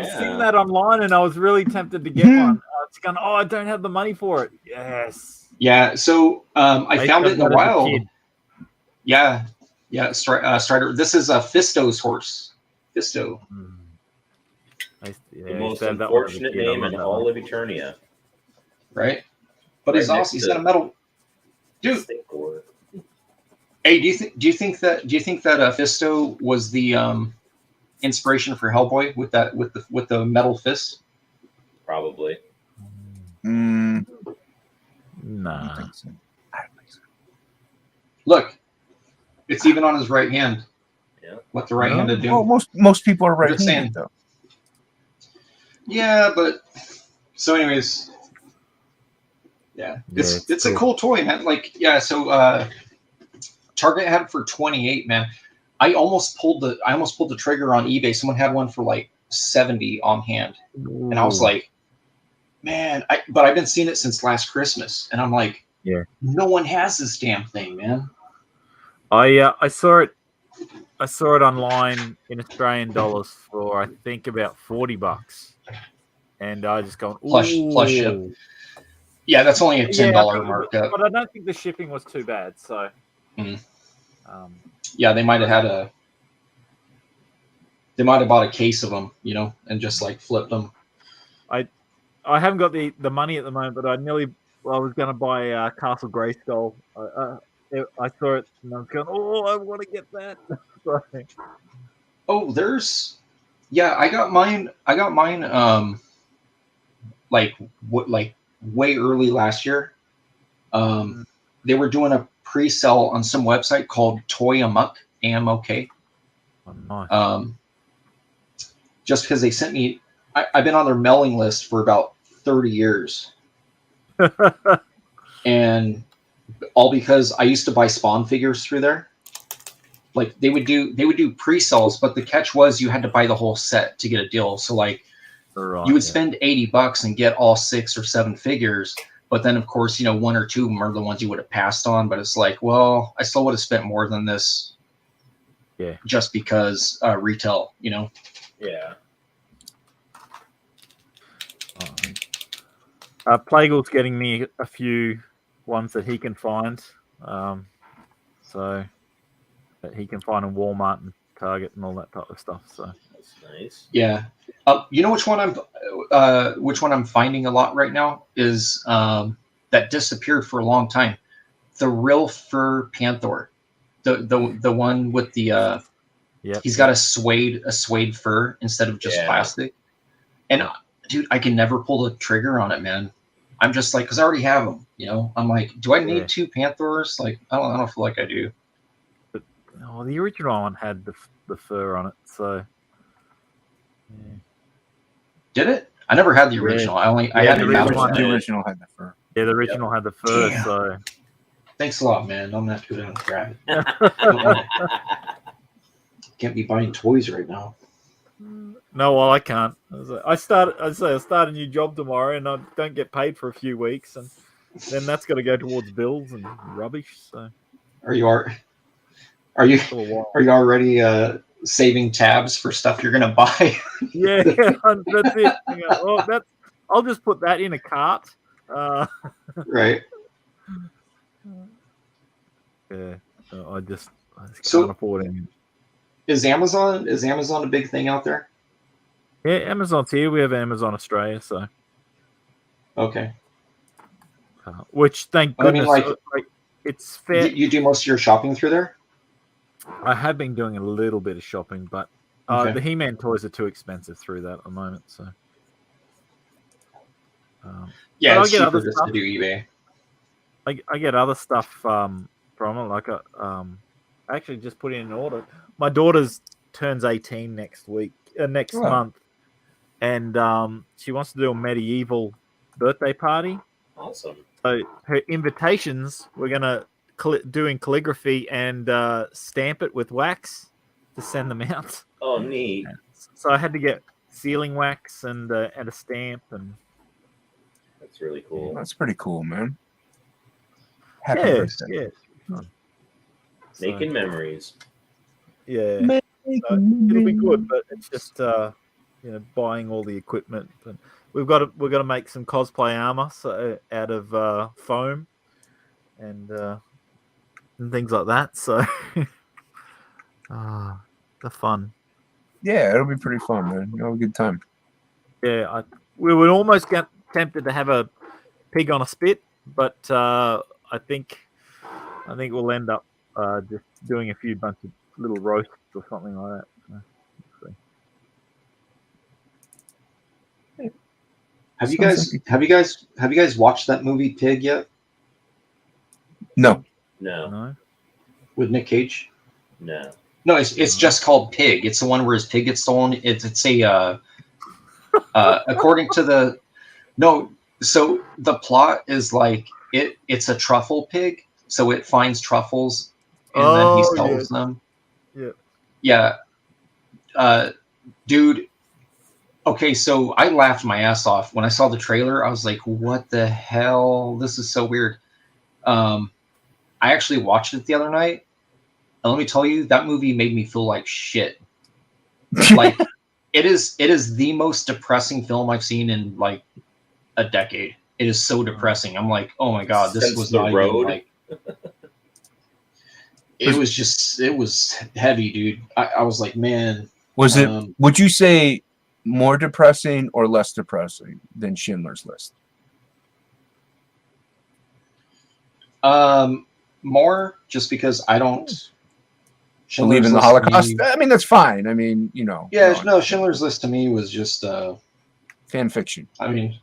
yeah. seen that online, and I was really tempted to get one. It's going, I don't have the money for it. Yes. Yeah, so I found it in the wild. Kid. Yeah, Strider. This is Fisto's horse. Fisto. The most unfortunate name in all of Eternia. Right? But he's Right awesome. He's got a metal. Dude. Hey, do you think that Fisto was the inspiration for Hellboy with the metal fist? Probably. Nah. I don't think so. Look, it's even on his right hand. Yeah. What the right hand to do? Well, most people are Just saying. right-handed though. Yeah, but so anyways, yeah, it's a cool toy, man. Like, yeah, so Target had it for 28, man. I almost pulled the trigger on eBay. Someone had one for like 70 on hand, and I was like, man, but I've been seeing it since last Christmas, and I'm like, yeah, no one has this damn thing, man. I saw it online in Australian dollars for I think about $40, and I just gone Plus ship. Yeah, that's only a $10 markup. But I don't think the shipping was too bad. So, yeah, they might have bought a case of them, and just like flipped them. I haven't got the money at the moment, but I was going to buy Castle Grayskull. I saw it and I was going, I want to get that. Oh, I got mine. Like way early last year. They were doing a pre-sale on some website called Toy Amok, AMOK. Oh, nice. Just because they sent me, I've been on their mailing list for about 30 years. And all because I used to buy Spawn figures through there. Like they would do pre-sales, but the catch was you had to buy the whole set to get a deal. So like you would spend $80 and get all 6 or 7 figures, but then of course 1 or 2 of them are the ones you would have passed on. But it's like, well, I still would have spent more than this. Yeah. Just because retail, Yeah. Plague's getting me a few ones that he can find, so that he can find in Walmart and Target and all that type of stuff. So that's nice. Yeah, you know which one I'm finding a lot right now is that disappeared for a long time. The real fur Panther, the one with the he's got a suede fur instead of just plastic, and dude, I can never pull the trigger on it, man. I'm just like, because I already have them, I'm like, do I need 2 Panthers? Like, I don't feel like I do. But the original one had the fur on it, so. Yeah. Did it? I never had the original. I had the original had the fur. Yeah, the original had the fur. Damn. So. Thanks a lot, man. I'm not going to grab it. Can't be buying toys right now. No, well, I can't. I start a new job tomorrow, and I don't get paid for a few weeks, and then that's got to go towards bills and rubbish. So, are you already saving tabs for stuff you're gonna buy? Yeah, that's it. Well, I'll just put that in a cart. Right. Yeah, I just can't afford it. Is Amazon a big thing out there? Yeah, Amazon's here. We have Amazon Australia, so okay. Which, thank goodness, it's fair. You do most of your shopping through there? I have been doing a little bit of shopping, but Okay. the He-Man toys are too expensive through that at the moment. So, Yeah, but it's I get cheaper other just stuff. to do eBay. I get other stuff from it. Like I actually just put in an order. My daughter's turns 18 next Wow. month, and she wants to do a medieval birthday party. Awesome. So her invitations, we're gonna doing calligraphy and stamp it with wax to send them out. Oh, neat. So I had to get sealing wax and a stamp, and That's really cool. That's pretty cool, man. Happy yeah, birthday. yeah, fun. So, Making memories. yeah, it'll be good, but it's just buying all the equipment, and we've got to make some cosplay armor out of foam and things like that. So the fun. Yeah, it'll be pretty fun, man. You'll have a good time. Yeah, we would almost get tempted to have a pig on a spit, but I think we'll end up just doing a bunch of little roasts or something like that. So, we'll see. Have you guys watched that movie Pig yet No. No. No. with Nick Cage? No. No, it's just called Pig. It's the one where his pig gets stolen. It's a according to the So the plot is like it's a truffle pig, so it finds truffles and then he sells them. Yeah. Yeah. Dude. Okay, so I laughed my ass off when I saw the trailer. I was like, "What the hell? This is so weird." I actually watched it the other night. And let me tell you, that movie made me feel like shit. Like it is the most depressing film I've seen in like a decade. It is so depressing. I'm like, oh my god, this was not even like. It was heavy, dude. I was like, man. Was it? Would you say more depressing or less depressing than Schindler's List? More, just because I don't believe in the Holocaust. I mean, that's fine. I mean, Yeah, no. Schindler's List to me was just fan fiction. I mean,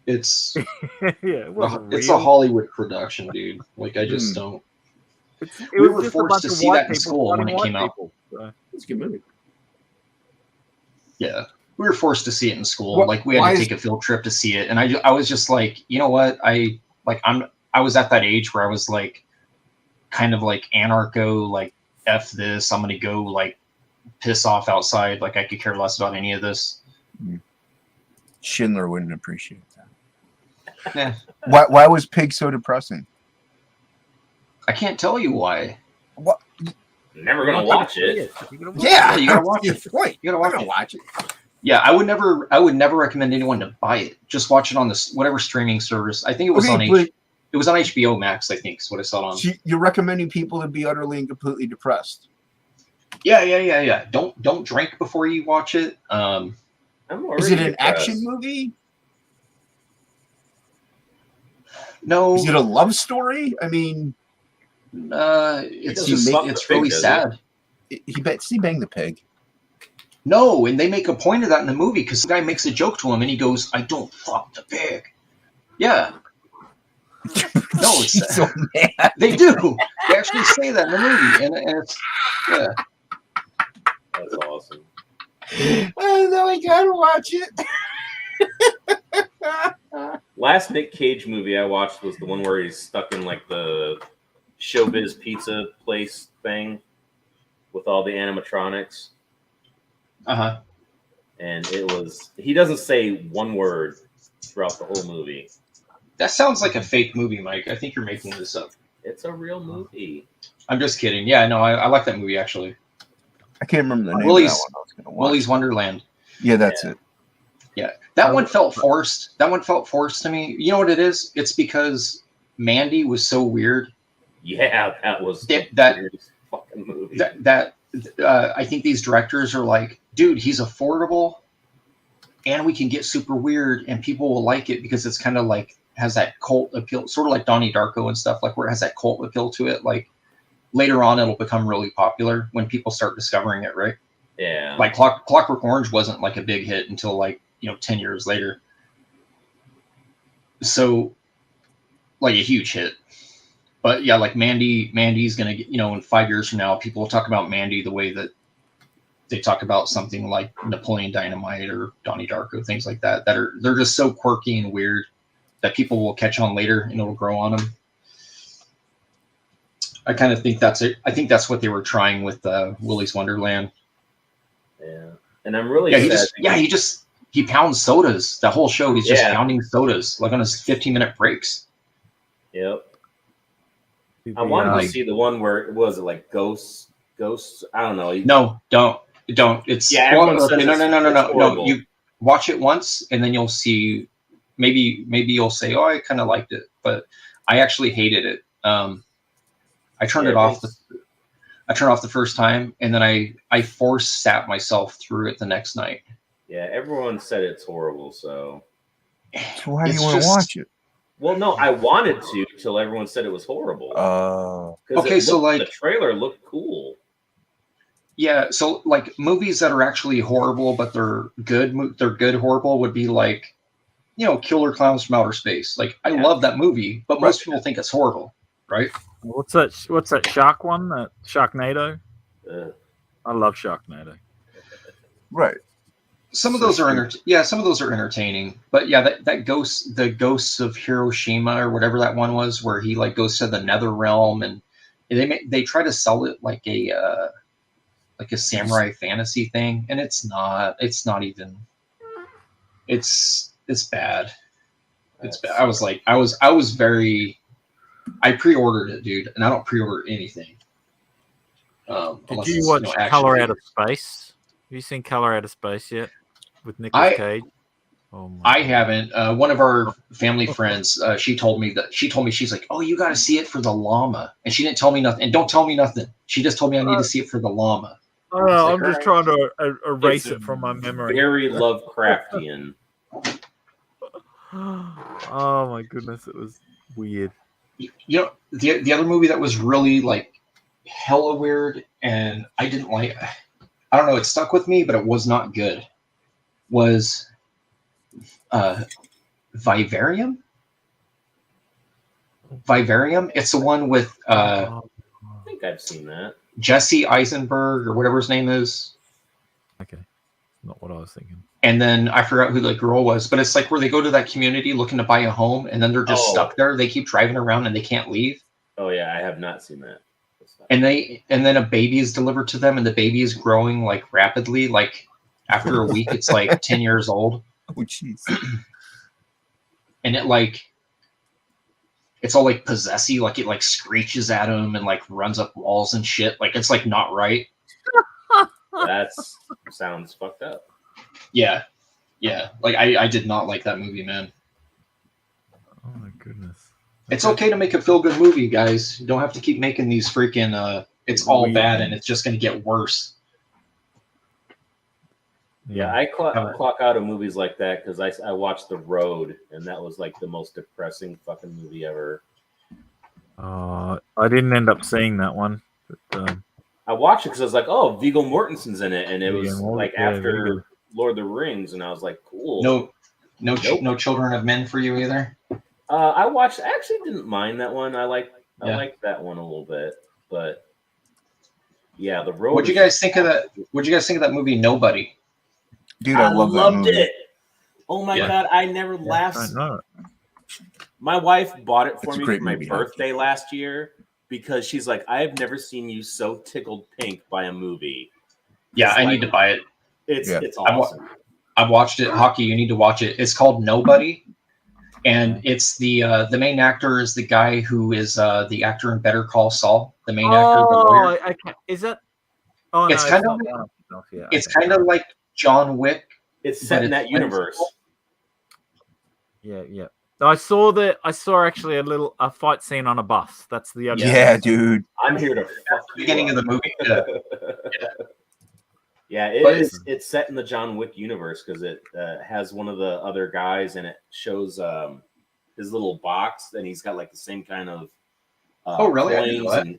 it's it's real. a Hollywood production, dude. Like I just don't. We were forced to see that in school when it came out. It's a good movie. Yeah, we were forced to see it in school. Like we had to take a field trip to see it, and I was just like, you know what? I was at that age where I was like, kind of like anarcho, like F this. I'm gonna go like piss off outside. Like I could care less about any of this. Schindler wouldn't appreciate that. Yeah. Why was Pig so depressing? I can't tell you why. What? Never gonna watch it. Yeah, you gotta watch it. Point. You gotta watch it. it. Yeah, I would never recommend anyone to buy it. Just watch it on this whatever streaming service. I think it was it was on HBO Max. I think is what I saw it on. You're recommending people to be utterly and completely depressed. Yeah. Don't drink before you watch it. Is it an action movie? No. Is it a love story? I mean, it's really sad. He banged the pig. No, and they make a point of that in the movie because the guy makes a joke to him and he goes, "I don't fuck the pig." Yeah. No, it's so mad. They do. They actually say that in the movie, and it's That's awesome. Oh, no, I gotta watch it. Last Nick Cage movie I watched was the one where he's stuck in like the Showbiz Pizza place thing with all the animatronics. Uh-huh. And he doesn't say one word throughout the whole movie. That sounds like a fake movie, Mike. I think you're making this up. It's a real movie. I'm just kidding. Yeah, no, I like that movie actually. I can't remember the name Willie's, of that one I was gonna watch. Willy's Wonderland. Yeah, that's it. Yeah, that one felt forced. That one felt forced to me. You know what it is? It's because Mandy was so weird. Yeah, that was that weirdest fucking movie. I think these directors are like, dude, he's affordable, and we can get super weird, and people will like it because it's kind of like has that cult appeal, sort of like Donnie Darko and stuff, like where it has that cult appeal to it. Like later on, it'll become really popular when people start discovering it, right? Yeah. Like Clockwork Orange wasn't like a big hit until like 10 years later. So like a huge hit. But yeah, like Mandy's gonna get, in 5 years from now, people will talk about Mandy the way that they talk about something like Napoleon Dynamite or Donnie Darko, things like that. They're just so quirky and weird that people will catch on later and it'll grow on them. I kind of think that's it. I think that's what they were trying with Willy's Wonderland. Yeah, and I'm really sad. He pounds sodas. The whole show, he's just pounding sodas, like on his 15-minute breaks. Yep. I wanted to see the one where it was like ghosts. I don't know. No, don't. It's no. You watch it once, and then you'll see. Maybe you'll say, "Oh, I kind of liked it," but I actually hated it. I turned it off. I turned off the first time, and then I sat myself through it the next night. Yeah, everyone said it's horrible. So why do you want to watch it? Well, no, I wanted to till everyone said it was horrible. Okay, so like the trailer looked cool. Yeah, so like movies that are actually horrible, but they're good. They're good horrible would be like, Killer Clowns from Outer Space. Like I love that movie, but most people think it's horrible, right? What's that shark one? That Sharknado? I love Sharknado. Right. Some of those are entertaining, but yeah, that the Ghosts of Hiroshima or whatever that one was, where he like goes to the Nether Realm, and they try to sell it like a samurai fantasy thing, and it's not even. It's bad. It's bad. I pre-ordered it, dude, and I don't pre-order anything. Did you watch Color Out of Space? Have you seen Color Out of Space yet with Nicolas Cage? I haven't. One of our family friends, she told me she's like, "Oh, you got to see it for the llama," and she didn't tell me nothing. And don't tell me nothing. She just told me I need to see it for the llama. Oh, I'm just trying to erase it from my memory. Very Lovecraftian. Oh my goodness, it was weird. The other movie that was really like hella weird, and I didn't like. I don't know. It stuck with me, but it was not good. Was Vivarium? Vivarium. It's the one with. I think I've seen that. Jesse Eisenberg or whatever his name is. Okay, not what I was thinking. And then I forgot who the girl was, but it's like where they go to that community looking to buy a home, and then they're just stuck there. They keep driving around and they can't leave. Oh yeah, I have not seen that. And then a baby is delivered to them, and the baby is growing like rapidly. Like after a week, it's like 10 years old. Oh jeez. And it's all like possessy, like it like screeches at him and like runs up walls and shit. Like it's like not right. That sounds fucked up. Yeah. Like I did not like that movie, man. Oh my goodness. It's okay to make a feel good movie, guys. You don't have to keep making these freaking it's all bad and it's just gonna get worse. Yeah, I clock out of movies like that because I watched The Road, and that was like the most depressing fucking movie ever. I didn't end up seeing that one. But, I watched it because I was like, "Oh, Viggo Mortensen's in it," and it was like after Lord of the Rings, and I was like, "Cool." No Children of Men for you either. I actually didn't mind that one. I liked that one a little bit, but yeah, The Road. What'd you guys think of that? What'd you guys think of that movie, Nobody? Dude, I loved it. Oh my god, I never laughed. My wife bought it for me for my birthday last year because she's like, I have never seen you so tickled pink by a movie. Yeah, I need to buy it. It's awesome. I've watched it. Hockey, you need to watch it. It's called Nobody, and it's the main actor is the guy who is the actor in Better Call Saul. The main actor, the lawyer. Is that? Oh, it's kind of. It's kind of like John Wick. It's set in that universe. Yeah. I saw actually a fight scene on a bus. That's the other. Yeah, dude. I'm here to fuck the beginning of the movie. Yeah, it's set in the John Wick universe because it has one of the other guys, and it shows his little box, and he's got like the same kind of Oh, really? I didn't know coins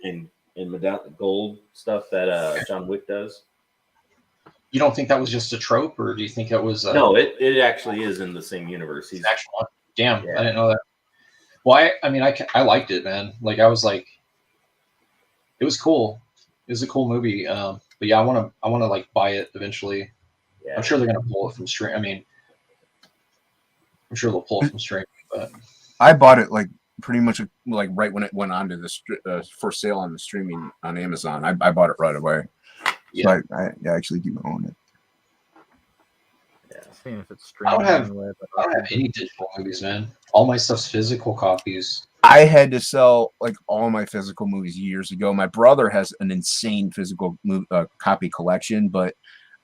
and gold stuff that John Wick does. You don't think that was just a trope, or do you think it was? No, it actually is in the same universe. He's actual one. Damn, Yeah. I didn't know that. Well, I mean, I liked it, man. Like, I was like, it was cool. It was a cool movie. But yeah, I want to like buy it eventually. Yeah. I'm sure they're gonna pull it from stream. I mean, I'm sure they'll pull it from stream. But I bought it like pretty much like right when it went on to the for sale on the streaming on Amazon. I bought it right away. yeah, So I actually do own it. Yeah. Seeing if it's I streaming don't have- anywhere. But I don't have any digital movies, man. All my stuff's physical copies. I had to sell like all my physical movies years ago. My brother has an insane physical copy collection, but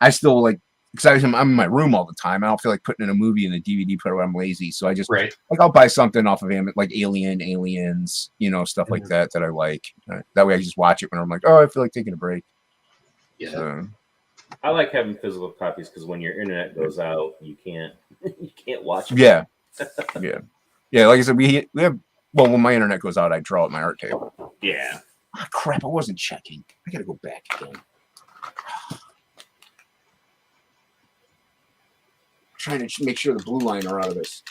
I still like because I'm in my room all the time. I don't feel like putting in a movie in the DVD player when I'm lazy. So I just Right. like I'll buy something off of Amazon, like Aliens, stuff like that I like. That way I just watch it when I'm like, oh, I feel like taking a break. Yeah. So, I like having physical copies because when your internet goes out, you can't watch it. yeah, yeah. Like I said, we have. Well, when my internet goes out, I draw at my art table. Yeah. Ah, crap! I wasn't checking. I gotta go back again. Trying to make sure the blue line are out of this.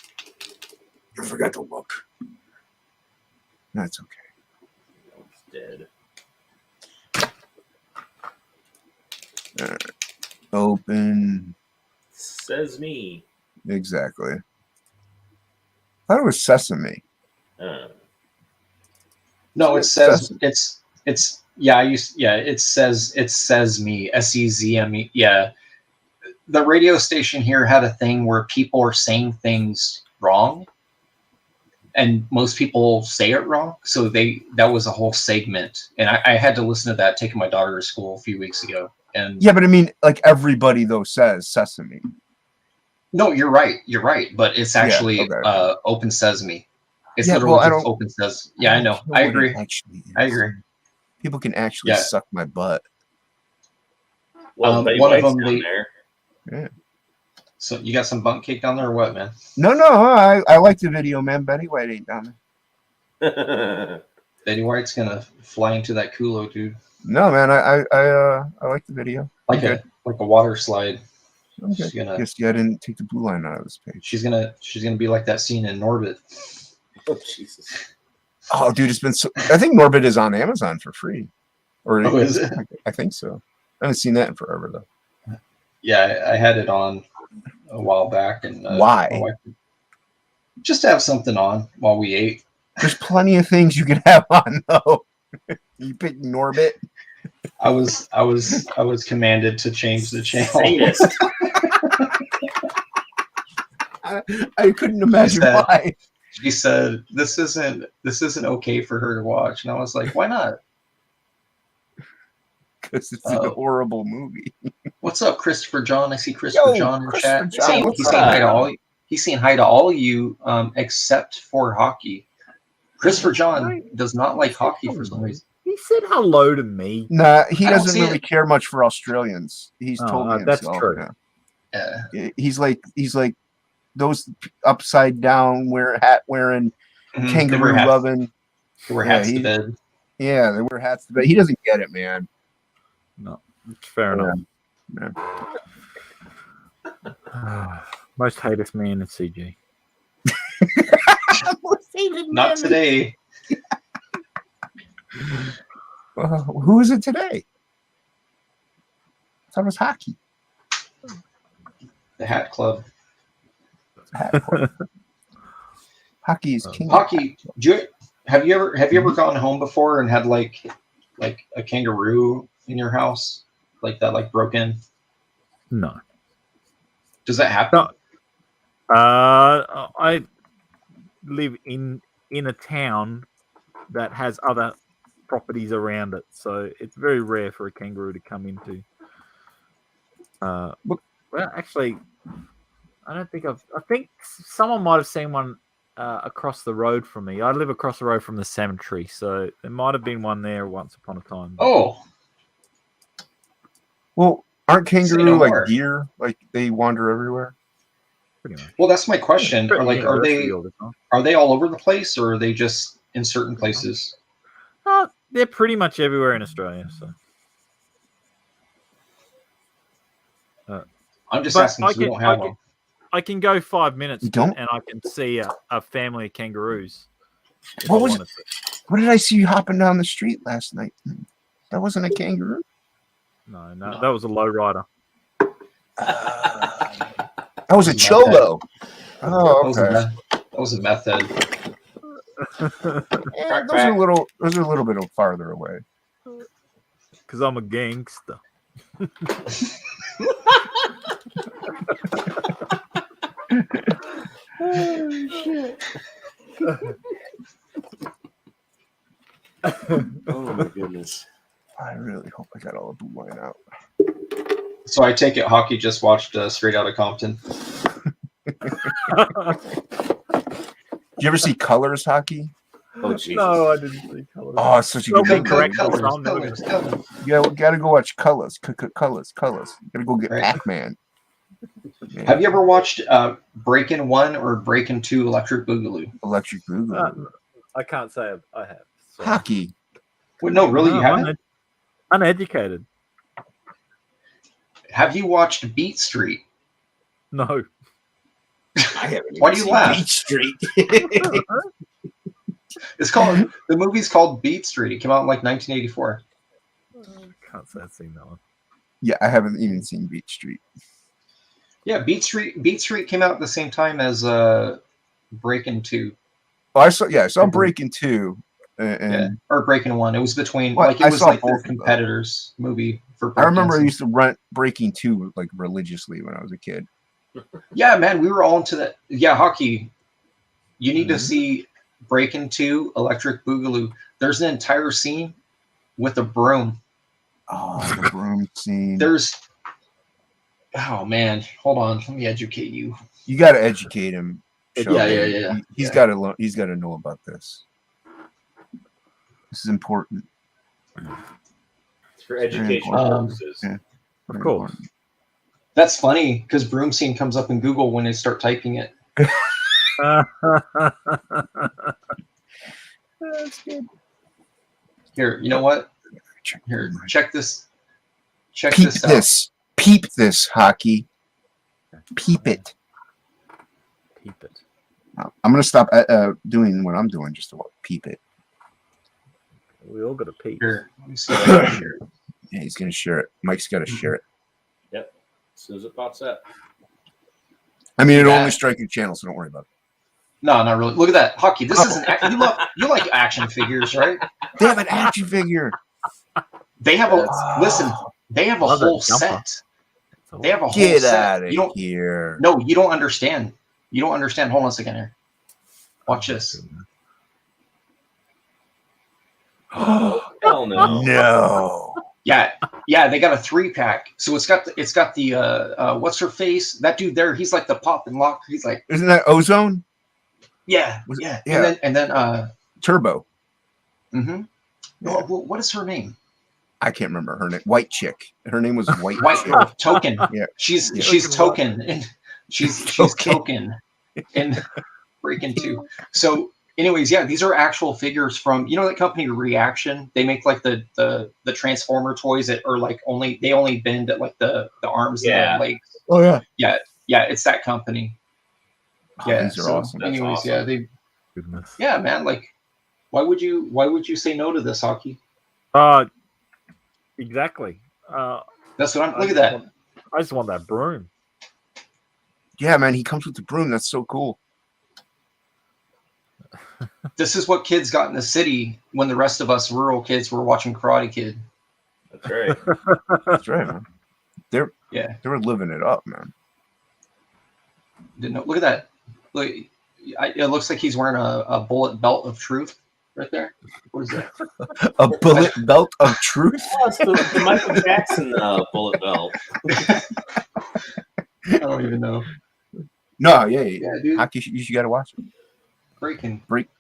I forgot to look. That's okay. It's dead. Open. Says me. Exactly. I thought it was sesame. No, it says Sesame. it's yeah. It says me SEZME. Yeah, the radio station here had a thing where people are saying things wrong, and most people say it wrong. So that was a whole segment, and I had to listen to that taking my daughter to school a few weeks ago. And Yeah, but I mean, like everybody though says sesame. no, you're right, but it's actually okay. Open Sesame. It's Yeah, literally well, I just don't- Open Sesame. Yeah, I know. don't I what it agree. actually is. I agree. People can actually Yeah. suck my butt. Well, Betty one of White's them, down they- there. So you got some bunk cake down there or what, man? No, I like the video, man. Betty White ain't down there. Betty White's gonna fly into that culo, dude. No, man, I like the video. Like Okay. a water slide. Okay. She's gonna Guess I didn't take the blue line out of this page. she's gonna be like that scene in Norbit. Oh, Jesus. Oh, dude, it's been so. I think Norbit is on Amazon for free, or Oh, is it? I think so. I haven't seen that in forever though. Yeah, I had it on a while back, and Why? my wife- just to have something on while we ate. There's plenty of things you can have on though. You pick Norbit. I was commanded to change the channel. Sadist. I couldn't imagine said- why. She said this isn't okay for her to watch, and I was like, why not? Because it's a horrible movie. What's up, Christopher John? I see Christopher Yo, John in Christopher chat. John, Saying, what's he's saying hi to up? all. He's saying hi to all of you, except for hockey. Christopher John does not like hockey for some reason. he said hello to me. Nah, he I don't doesn't see really care much for Australians. He's Oh, told me that's himself, true. yeah. He's like those upside down hat wearing, kangaroo loving. They wear hats Yeah, to bed. Yeah, they wear hats, but he doesn't get it, man. No, it's fair enough. Most hatest man in CG. Not today. Who is it today? That was hockey. The Hat Club. Hockey is king. Hockey. Have you ever gone home before and had like a kangaroo in your house that broken? No. Does that happen? No. I live in a town that has other properties around it, so it's very rare for a kangaroo to come into. Well, actually, I don't think I think someone might have seen one across the road from me. I live across the road from the cemetery, so there might have been one there once upon a time. Oh, Well, aren't Say kangaroo no like more. deer? Like they wander everywhere? Pretty much. Well, that's my question. Pretty Are like, are university they all the time. are they all over the place, or are they just in certain places? They're pretty much everywhere in Australia. So, I'm just but asking because we don't have one. I can go 5 minutes You don't? and I can see a family of kangaroos. if What I was wanted to. What did I see you hopping down the street last night? That wasn't a kangaroo. No, that was a low rider. That was a cholo. Oh, okay. That was a meth head. Yeah, those are a little bit farther away. Because I'm a gangster. Oh, shit. Oh, my goodness. I really hope I got all the blue wine out. So I take it Hockey just watched Straight Outta Compton. Did you ever see Colors Hockey? Oh, Jesus. No, I didn't see colors. Oh, it's such a Don't good be movie. correct. Colors. You gotta go watch Colors. Colors. You gotta go get Right. Pac-Man. Have you ever watched Breakin' 1 or Breakin' 2 Electric Boogaloo? Electric Boogaloo? I can't say I have. So. Hockey. Well, no, really, No, you haven't? Uneducated. Have you watched Beat Street? No. I haven't. Why do you laugh? Beach Street. It's called the movie's called Beat Street. It came out in like 1984. Can't say I've seen that one. Yeah, I haven't even seen Beach Street. Yeah, Beat Street came out at the same time as Breakin' 2. Oh, I saw Breaking 2. And or Breakin' 1. It was between Well, like I it was saw like both their of them. competitors movie for I remember I breakdancing. used to rent Breaking 2 like religiously when I was a kid. Yeah, man, we were all into that. Yeah, Hockey. You need to Mhm. see Breakin' 2 Electric Boogaloo. There's an entire scene with a broom. Oh, the broom scene. Oh man, hold on. Let me educate you. You got to educate him. Yeah, Shelby. yeah. He's got to. He's got to know about this. This is important. It's for educational purposes. Yeah. Of course. That's funny because broom scene comes up in Google when they start typing it. That's good. Here, you know what? Here, check this. Check Peep this out. this. Peep this, Hockey. Peep it. Peep it. I'm gonna stop doing what I'm doing just to peep it. We all got a peep. Here, let me see if I can share it. Yeah, he's gonna share it. Mike's got to share it. Yep. As soon as it pops up. I mean, it'll Yeah. only strike your channel, so don't worry about it. No, not really. Look at that, Hockey. This is you like action figures, right? They have an action figure. They have a listen. They have a Love that whole jumper. set. They have a whole Get set. out of You don't. here. No, you don't understand. You don't understand. Hold on a second here. Watch this. Hell no. No. Yeah, they got a 3-pack. So it's got the what's her face? That dude there. He's like the pop and lock. He's like Isn't that Ozone? yeah. And then Turbo. mm-hmm. Yeah. What is her name? I can't remember her name. White chick. Her name was White Chick. Token. Yeah. She's Yeah. Token and she's Token in Breakin' 2. So anyways, yeah, these are actual figures from that company Reaction. They make like the Transformer toys that are like only bend at like the arms Yeah. and the legs. Oh yeah. Yeah, it's that company. Yeah, these are awesome. That's Anyways, awesome. Goodness. yeah, man, like why would you say no to this, Hockey? Exactly. That's what I'm look at that. I just want that broom. Yeah, man. He comes with the broom. That's so cool. This is what kids got in the city when the rest of us rural kids were watching Karate Kid. That's right. That's right, man. They were living it up, man. Didn't know. Look at that. Look, it looks like he's wearing a bullet belt of truth right there. What is that? A bullet belt of truth. Oh, it's the Michael Jackson bullet belt. I don't even know. No, yeah. Yeah, dude. Hockey, you got to watch it.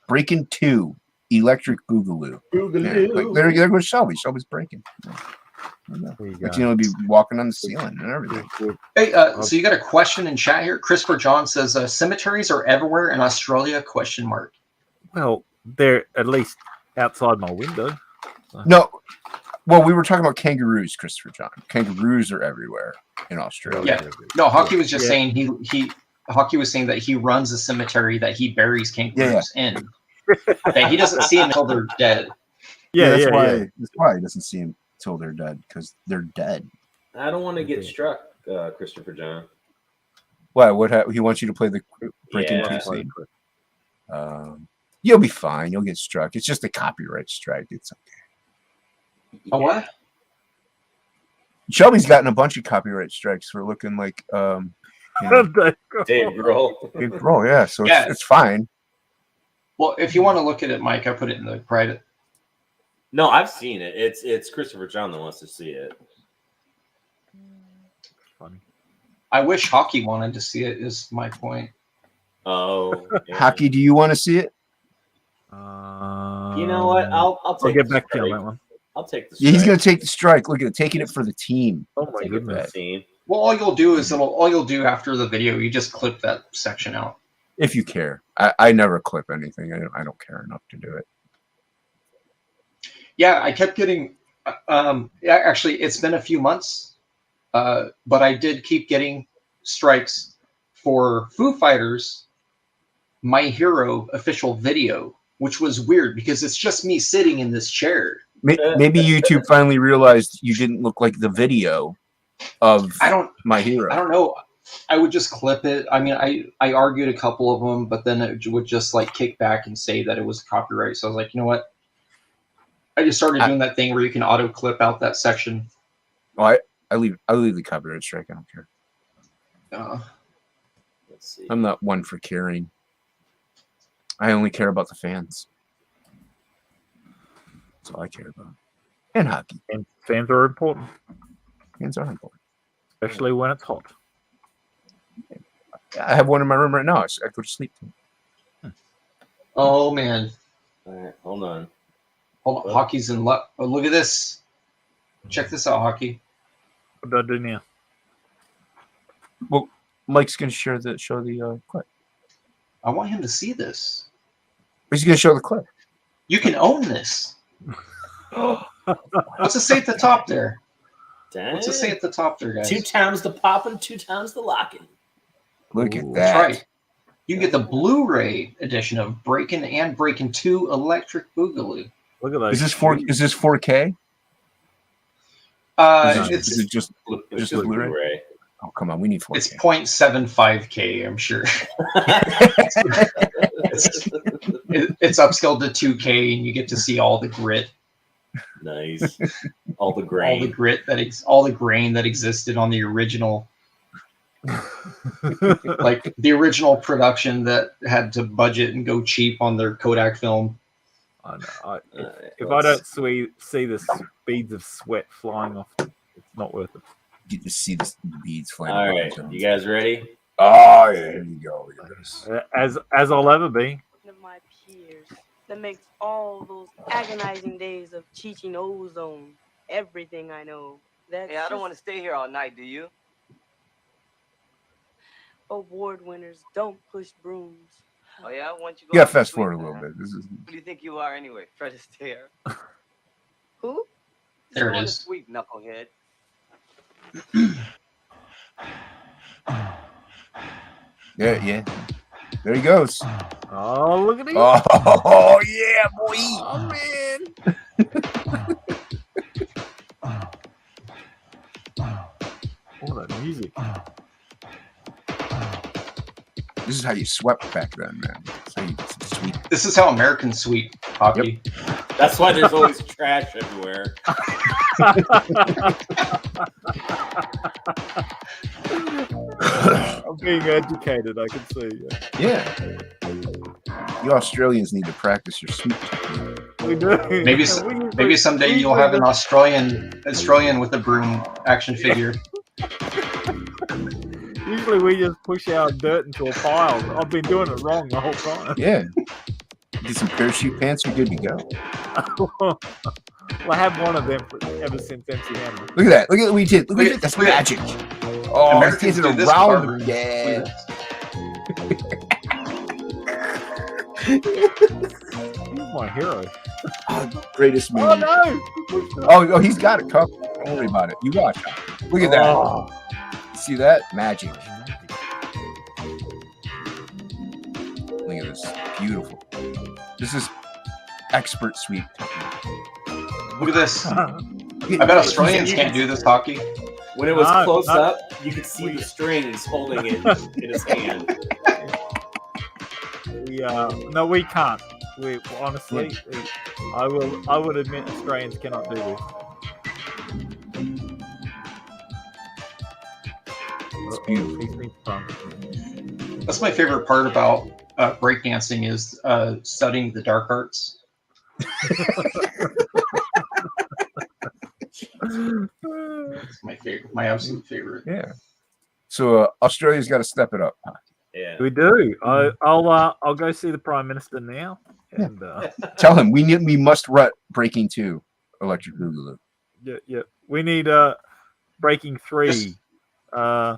Breaking 2, Electric Boogaloo. Yeah, like, there goes Shelby. Shelby's breaking. There you But go. be walking on the ceiling and everything. Hey, so you got a question in chat here. Christopher John says cemeteries are everywhere in Australia? ? Well, they're at least outside my window. No, well, we were talking about kangaroos, Christopher John. Kangaroos are everywhere in Australia. Yeah. No, Hockey was just saying Hockey was saying that he runs a cemetery that he buries kangaroos in. That he doesn't see them until they're dead. That's why he doesn't see them until they're dead, because they're dead. I don't want to get struck, Christopher John. Why? He wants you to play the breaking Yeah. scene. You'll be fine. You'll get struck. It's just a copyright strike. It's okay. A what? Shelby's gotten a bunch of copyright strikes for looking like Dave Grohl. Dave Grohl, yeah. So Yeah. it's fine. Well, if you want to look at it, Mike, I put it in the private. No, I've seen it. It's Christopher John that wants to see it. Funny. I wish Hockey wanted to see it, is my point. Oh, yeah. Hockey, do you want to see it? You know what? I'll take. get back the to you on strike. that one. I'll take the. Yeah, he's strike. going to take the strike. Look at it, taking it for the team. Oh my Take it for the goodness. team. Well, all you'll do is all you'll do after the video, you just clip that section out. If you care. I never clip anything. I don't care enough to do it. Yeah, I kept getting. Actually, it's been a few months, but I did keep getting strikes for Foo Fighters' My Hero official video, which was weird because it's just me sitting in this chair. Maybe YouTube finally realized you didn't look like the video of My Hero. I don't know. I would just clip it. I mean, I argued a couple of them, but then it would just like kick back and say that it was copyright. So I was like, you know what? I just started doing that thing where you can auto clip out that section. Oh, I leave the copyright strike. I don't care. Let's see. I'm not one for caring. I only care about the fans. That's all I care about. And hockey. And fans are important, Fans are important. especially when it's hot. I have one in my room right now. I go to sleep. Oh man, All right, hold on. hold on. Hockey's in luck. Oh, look at this. Check this out, Hockey. What do I do now? Well, Mike's going to show the clip. I want him to see this. He's going to show the clip. You can own this. What's it say at the top there? Dang. What's it say at the top there, guys? 2 times the popping, 2 times the locking. Look at Ooh. that. That's right. You can get the Blu-ray edition of Breakin' and Breakin' 2 Electric Boogaloo. Look at those. Is this 4K? Is it just It's just Blu-ray? Blu-ray. Oh, come on. We need 4K. It's 0.75K, I'm sure. It's upscaled to 2K, and you get to see all the grit, Nice. All the all grain. the grit all the grain that existed on the original, like the original production that had to budget and go cheap on their Kodak film. I know. If I let's- don't see the beads of sweat flying off, it's not worth it. Get to see the beads flying. All above right, the you guys ready? Oh, yeah. Here you go. Look at this. As I'll ever be. Of my peers that makes all those agonizing days of teaching ozone everything I know. That's Hey, I don't want to stay here all night, do you? award winners don't push brooms. Oh yeah, why don't you go? Yeah, out and fast sweep forward a then? little bit. This is Who do you think you are anyway? Fred Astaire. Who? There it Go on is. to Sweep, knucklehead. yeah. There he goes. Oh, look at him. Oh yeah, boy. Oh, man. All that music. This is how you swept back then, man. That's how you sweep. This is how Americans sweep hockey. That's why there's always trash everywhere. I'm being educated, I can see. Yeah. You Australians need to practice your sweep. We do. Maybe someday you'll have an Australian with a broom action figure. Usually we just push our dirt into a pile. I've been doing it wrong the whole time. Yeah. Get some parachute pants, you're good to go. I have one of them ever since MC Hammer. Look at that. Look at what we did. Look at it. That's look at- magic. Oh, Americans he's do getting this, around. Barbara. Yeah. Look at He's my hero. Oh, greatest Oh movie. no! Oh, he's got it covered. Don't worry about it. You watch. Look at that. Oh. See that? Magic. Look at this. Beautiful. This is expert sweep. Look at this. I bet Australians can't do this hockey. When it was No, close no. up, you could see the strings holding it in his hand. No, we can't. We honestly, I would admit Australians cannot do this. It's beautiful. He's been fun. That's my favorite part about breakdancing is studying the dark arts. It's my favorite, my absolute favorite. Yeah. So Australia's got to step it up. Yeah. We do. I'll go see the Prime Minister now. And Tell him we must rut Breaking 2 Electric Boogaloo. yeah. We need Breaking 3. I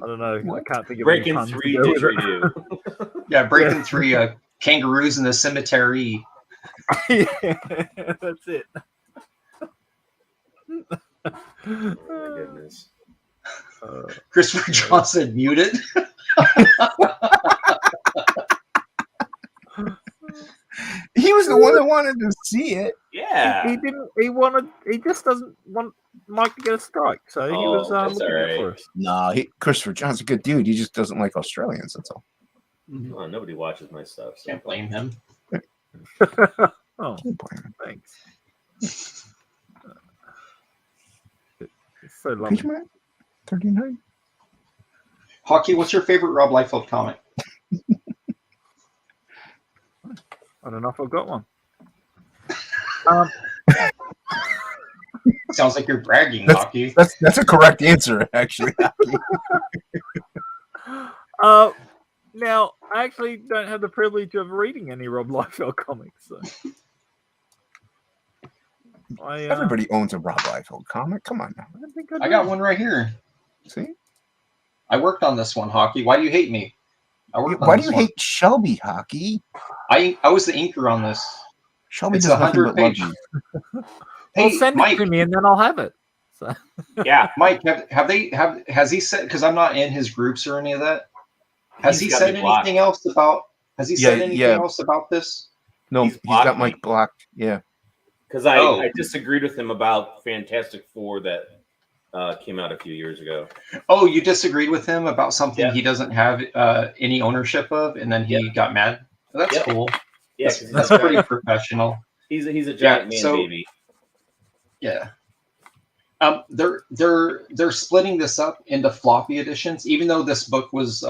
don't know. I can't think of any Breaking puns to 3 go with it. didgeridoo. Yeah, Breaking 3, kangaroos in the cemetery. Yeah, that's it. Oh my goodness. Christopher Johnson muted. He was the one that wanted to see it. Yeah. He didn't. He wanted. He just doesn't want Mike to get a strike. So he was that's looking all out right. for us. No, Christopher John's a good dude. He just doesn't like Australians. That's all. Oh, nobody watches my stuff. So. Can't blame him. Oh, thanks. It's so lovely. Page man? 39. Hockey, what's your favorite Rob Liefeld comic? I don't know if I've got one. Sounds like you're bragging, That's- Hockey. That's a correct answer, actually. Now I actually don't have the privilege of reading any Rob Liefeld comics. So. Everybody owns a Rob Liefeld comic. Come on now. I don't think I got one right here. See? I worked on this one, Hockey. Why do you hate me? I worked on Why do this you one. hate Shelby Hockey? I was the inker on this. Shelby It's does nothing but 100 love page. you. Well, Hey, send Mike, it to me and then I'll have it. So. Yeah. Mike, has he said, because I'm not in his groups or any of that, has He's he got said me blocked. anything else about, has he said anything else about this? No, He's he's got blocked Mike me. blocked. Yeah. Because Oh. I disagreed with him about Fantastic Four that came out a few years ago. Oh, you disagreed with him about something Yeah. he doesn't have any ownership of, and then he got mad? Well, that's Yep. cool. Yeah, That's, 'cause that's he's a pretty giant- professional. he's a giant man so- baby. Yeah. They're splitting this up into floppy editions, even though this book was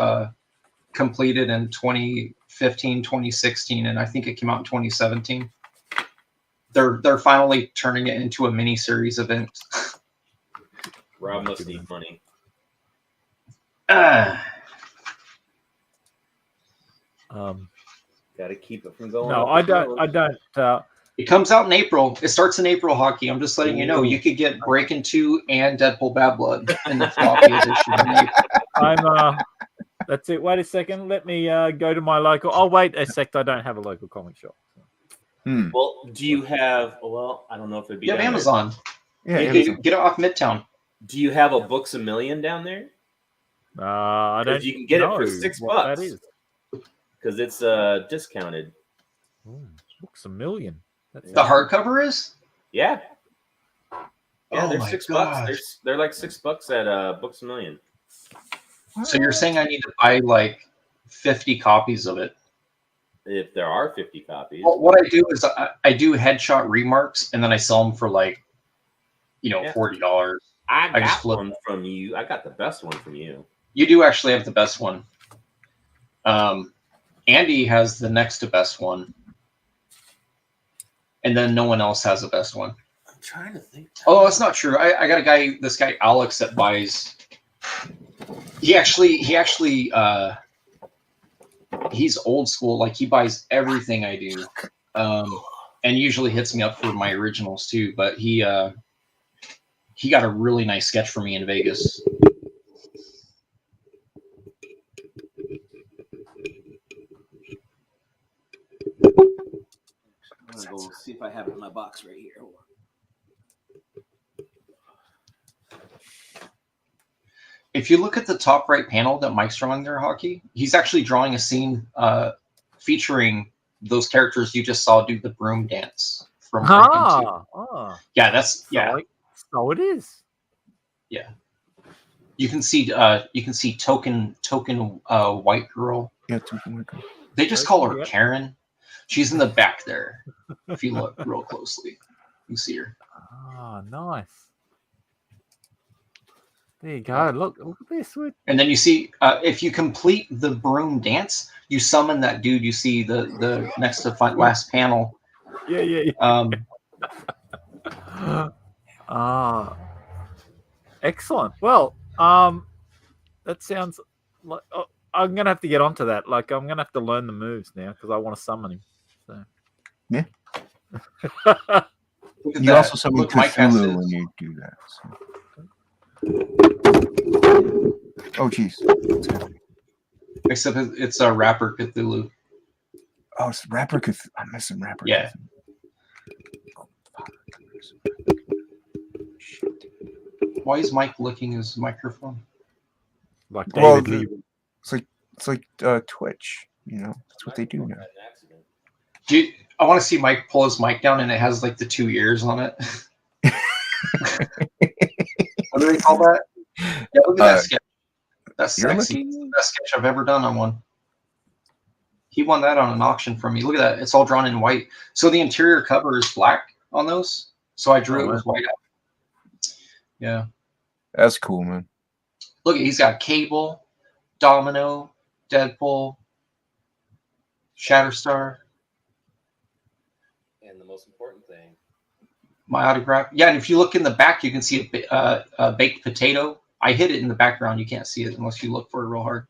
completed in 2015, 2016, and I think it came out in 2017. They're finally turning it into a mini series event. Rob must need money. Got to keep it from going. No, up I the don't. road. I don't. It comes out in April. It starts in April, Hockey. I'm just letting you know. You could get Breaking 2 and Deadpool Bad Blood in the floppy edition. in April. I'm. That's it. Wait a second. Let me go to my local. Oh, wait a sec. I don't have a local comic shop. Well, do you have? Well, I don't know if it'd be. You have down there. Amazon. Yeah. You Amazon. can get it off Midtown. Do you have a Books a Million down there? I 'Cause don't. you can get it for know $6 what that is. because it's discounted. Ooh, Books a Million. That's The hardcover is? Yeah. Yeah, Oh they're my $6. gosh. They're like $6 at Books a Million. So you're saying I need to buy like 50 copies of it? If there are 50 copies. Well, what I do is I do headshot remarks and then I sell them for like, Yeah. $40. I I just got flip- one from you. I got the best one from you. You do actually have the best one. Andy has the next to best one. And then no one else has the best one. I'm trying to think. Oh, that's not true. I got this guy Alex that buys. He actually he's old school. Like he buys everything I do. and usually hits me up for my originals too. But he got a really nice sketch for me in Vegas. I'm gonna go see if I have it in my box right here. Hold on. If you look at the top right panel that Mike's drawing there, Hockey, he's actually drawing a scene featuring those characters you just saw do the broom dance from Breaking 2. Yeah, that's So it is. Yeah. You can see token white girl. Yeah, Token White Girl. They just call her Yeah. Karen. She's in the back there. If you look real closely, you see her. Ah, nice. There you go. Look at this. And then you see if you complete the broom dance, you summon that dude. You see the next to last panel. Yeah. Excellent. Well, that sounds like I'm gonna have to get onto that. Like, I'm gonna have to learn the moves now because I want to summon him. So. Yeah. Look at You that. also summon Look, Mike has Cthulhu his. when you do that. So. Oh, jeez. Except it's a rapper Cthulhu. Oh, it's Rapper Cthulhu. I'm missing Rapper Yeah. Cthulhu. Oh, fuck. Why is Mike licking his microphone? Like Well, David Lee. It's like Twitch. You know, that's what they do now. I want to see Mike pull his mic down and it has like the 2 ears on it. What do they call that? Yeah, look at that sketch. That's you're sexy. looking- It's the best sketch I've ever done on one. He won that on an auction from me. Look at that. It's all drawn in white. So the interior cover is black on those. So I drew it with white out. Yeah. That's cool, man. Look, he's got Cable, Domino, Deadpool, Shatterstar. And the most important thing. My autograph. Yeah, and if you look in the back, you can see a baked potato. I hid it in the background. You can't see it unless you look for it real hard.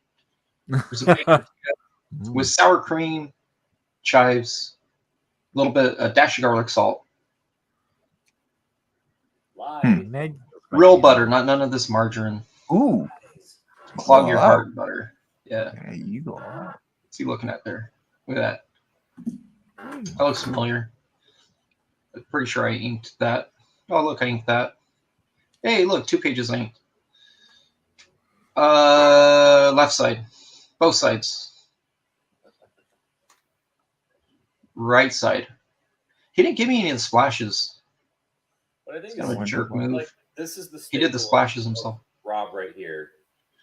There's a baked potato with sour cream, chives, a little bit, a dash of garlic salt. Live. Real butter, not none of this margarine. Ooh. Clog your wow. heart butter. Yeah. Hey, you go. What's he looking at there? Look at that. That looks familiar. I'm pretty sure I inked that. Oh, look, I inked that. Hey, look, 2 pages inked. Left side. Both sides. Right side. He didn't give me any of the splashes. But I think It's kind of a jerk move. like this is the He did the staple splashes of himself. Rob right here.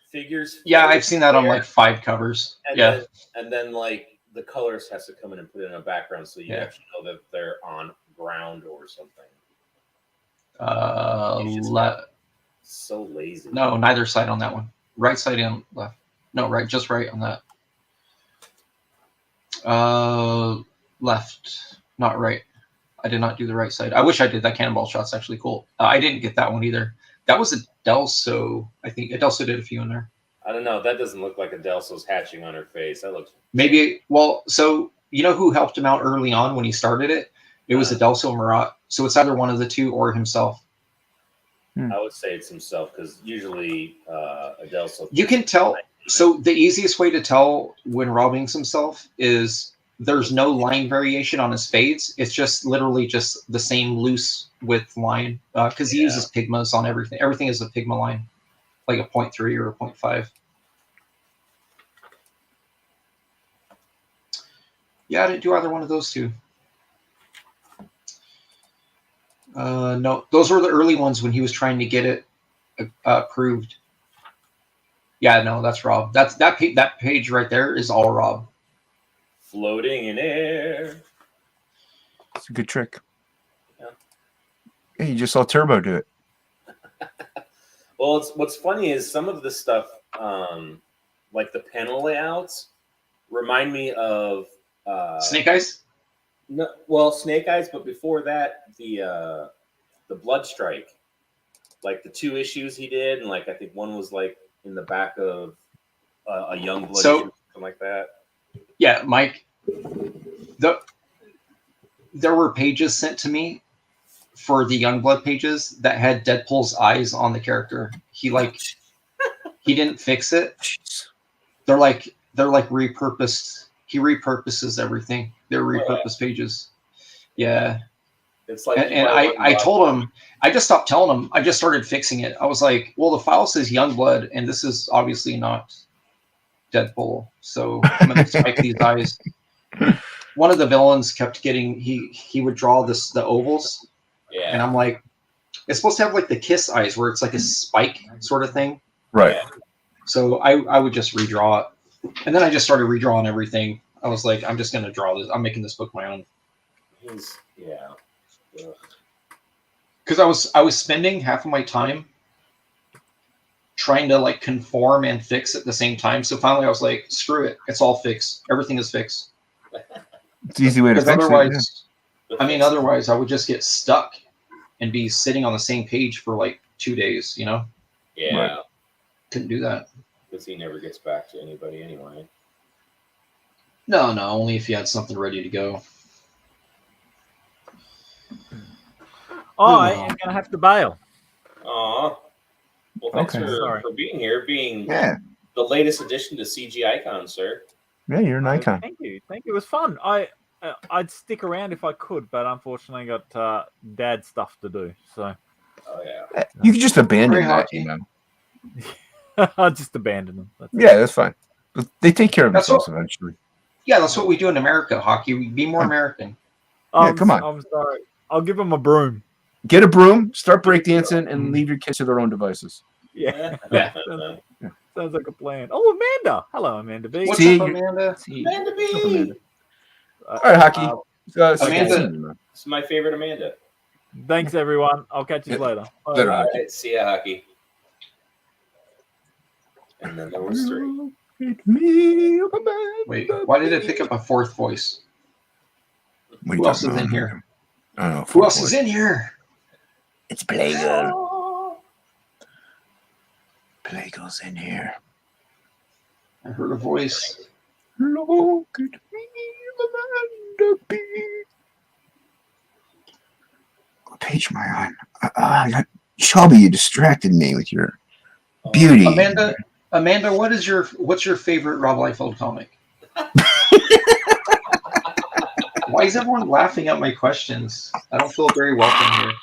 Figures. Yeah, I've seen that on there, like 5 covers. and Yeah. Then, and then like the colorist has to come in and put it in a background so you Yeah. actually know that they're on ground or something. So lazy. No, neither side on that one. Right side and left. No, right, just right on that. Left, not right. I did not do the right side. I wish I did. That cannonball shot's actually cool. I didn't get that one either. That was Adelso. I think Adelso did a few in there. I don't know. That doesn't look like Adelso's hatching on her face. That looks Maybe, well, so you know who helped him out early on when he started it? It was Adelso Murat. So it's either one of the two or himself. I would say it's himself because usually Adelso. You can tell. So the easiest way to tell when Rob inks himself is there's no line variation on his fades. It's just literally just the same loose width line because he uses Pigmas on everything. Everything is a Pigma line, like a 0.3 or a 0.5. Yeah, I didn't do either one of those two. No, those were the early ones when he was trying to get it approved. Yeah, no, that's Rob. That page right there is all Rob. Floating in air. It's a good trick. Yeah. Yeah, you just saw Turbo do it. Well, what's funny is some of the stuff, like the panel layouts, remind me of Snake Eyes. No, well, Snake Eyes, but before that, the Blood Strike, like the 2 issues he did, and like I think one was like in the back of a Young Blood, So- issue, something like that. Yeah, Mike. there were pages sent to me for the Youngblood pages that had Deadpool's eyes on the character. He didn't fix it. Jeez. They're like repurposed. He repurposes everything. They're repurposed pages. Yeah. It's like, And I told him, I just stopped telling him. I just started fixing it. I was like, well, the file says Youngblood, and this is obviously not Deadpool. So I'm going to spike these eyes. One of the villains kept getting, he would draw the ovals. yeah, And I'm like, it's supposed to have like the kiss eyes where it's like a spike sort of thing. Right. Yeah. So I would just redraw it. And then I just started redrawing everything. I was like, I'm just going to draw this. I'm making this book my own. yeah. Ugh. Because I was spending half of my time trying to like conform and fix at the same time. So finally I was like, screw it. It's all fixed. Everything is fixed. It's an easy way to Because fix otherwise, it. otherwise I would just get stuck and be sitting on the same page for like 2 days, you know? Yeah, Right. Couldn't do that. because he never gets back to anybody anyway. No, only if you had something ready to go. Oh, I am gonna have to bail. Aw. Well, thanks Okay. for being here, being Yeah. the latest addition to CG Icon, sir. Yeah, you're an icon. Thank you. It was fun. I'd stick around if I could, but unfortunately, I got dad stuff to do. So Oh, yeah. You can just abandon Very that, hockey. you know. I just abandoned them. That's it. Yeah, that's fine. But they take care of That's themselves eventually. Yeah, that's what we do in America, hockey. We be more American. Yeah, come on. I'm sorry. I'll give them a broom. Get a broom, start breakdancing, and leave your kids to their own devices. Yeah. Yeah. Sounds like a plan. Oh, Amanda. Hello, Amanda B. What's See, up, you're- Amanda? Amanda B! All right, hockey. Amanda- It's my favorite Amanda. Thanks, everyone. I'll catch you Yeah. later. Bye. Later. All right, see ya, hockey. And then there was 3. Wait, why did it pick up a fourth voice? What are you Who else talking is in about? here? I don't know. Who else is in here? It's Plague. Plague's in here. I heard a voice. Look at me, Amanda B. What page am I on? Shelby, you distracted me with your beauty. Amanda, what's your favorite Rob Liefeld comic? Why is everyone laughing at my questions? I don't feel very welcome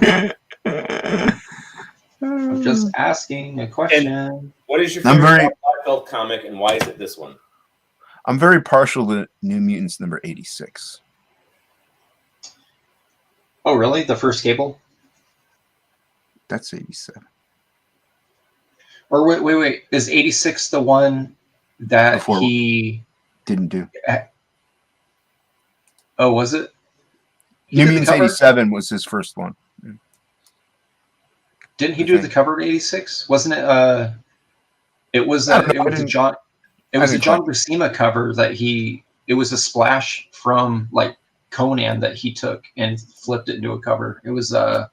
here. I'm just asking a question. What is your I'm favorite very- Liefeld comic, and why is it this one? I'm very partial to New Mutants number 86. Oh, really? The first Cable? That's 87. Or wait. Is 86 the one that Before- he... Didn't do. Oh, was it? He New did the Mutants cover? 87 was his first one. Didn't he I do the think. cover in 86? Wasn't it? It was I don't know, it I was a didn't- John. It I was a didn't John quite- Buscema cover that he. It was a splash from like Conan that he took and flipped it into a cover. It was the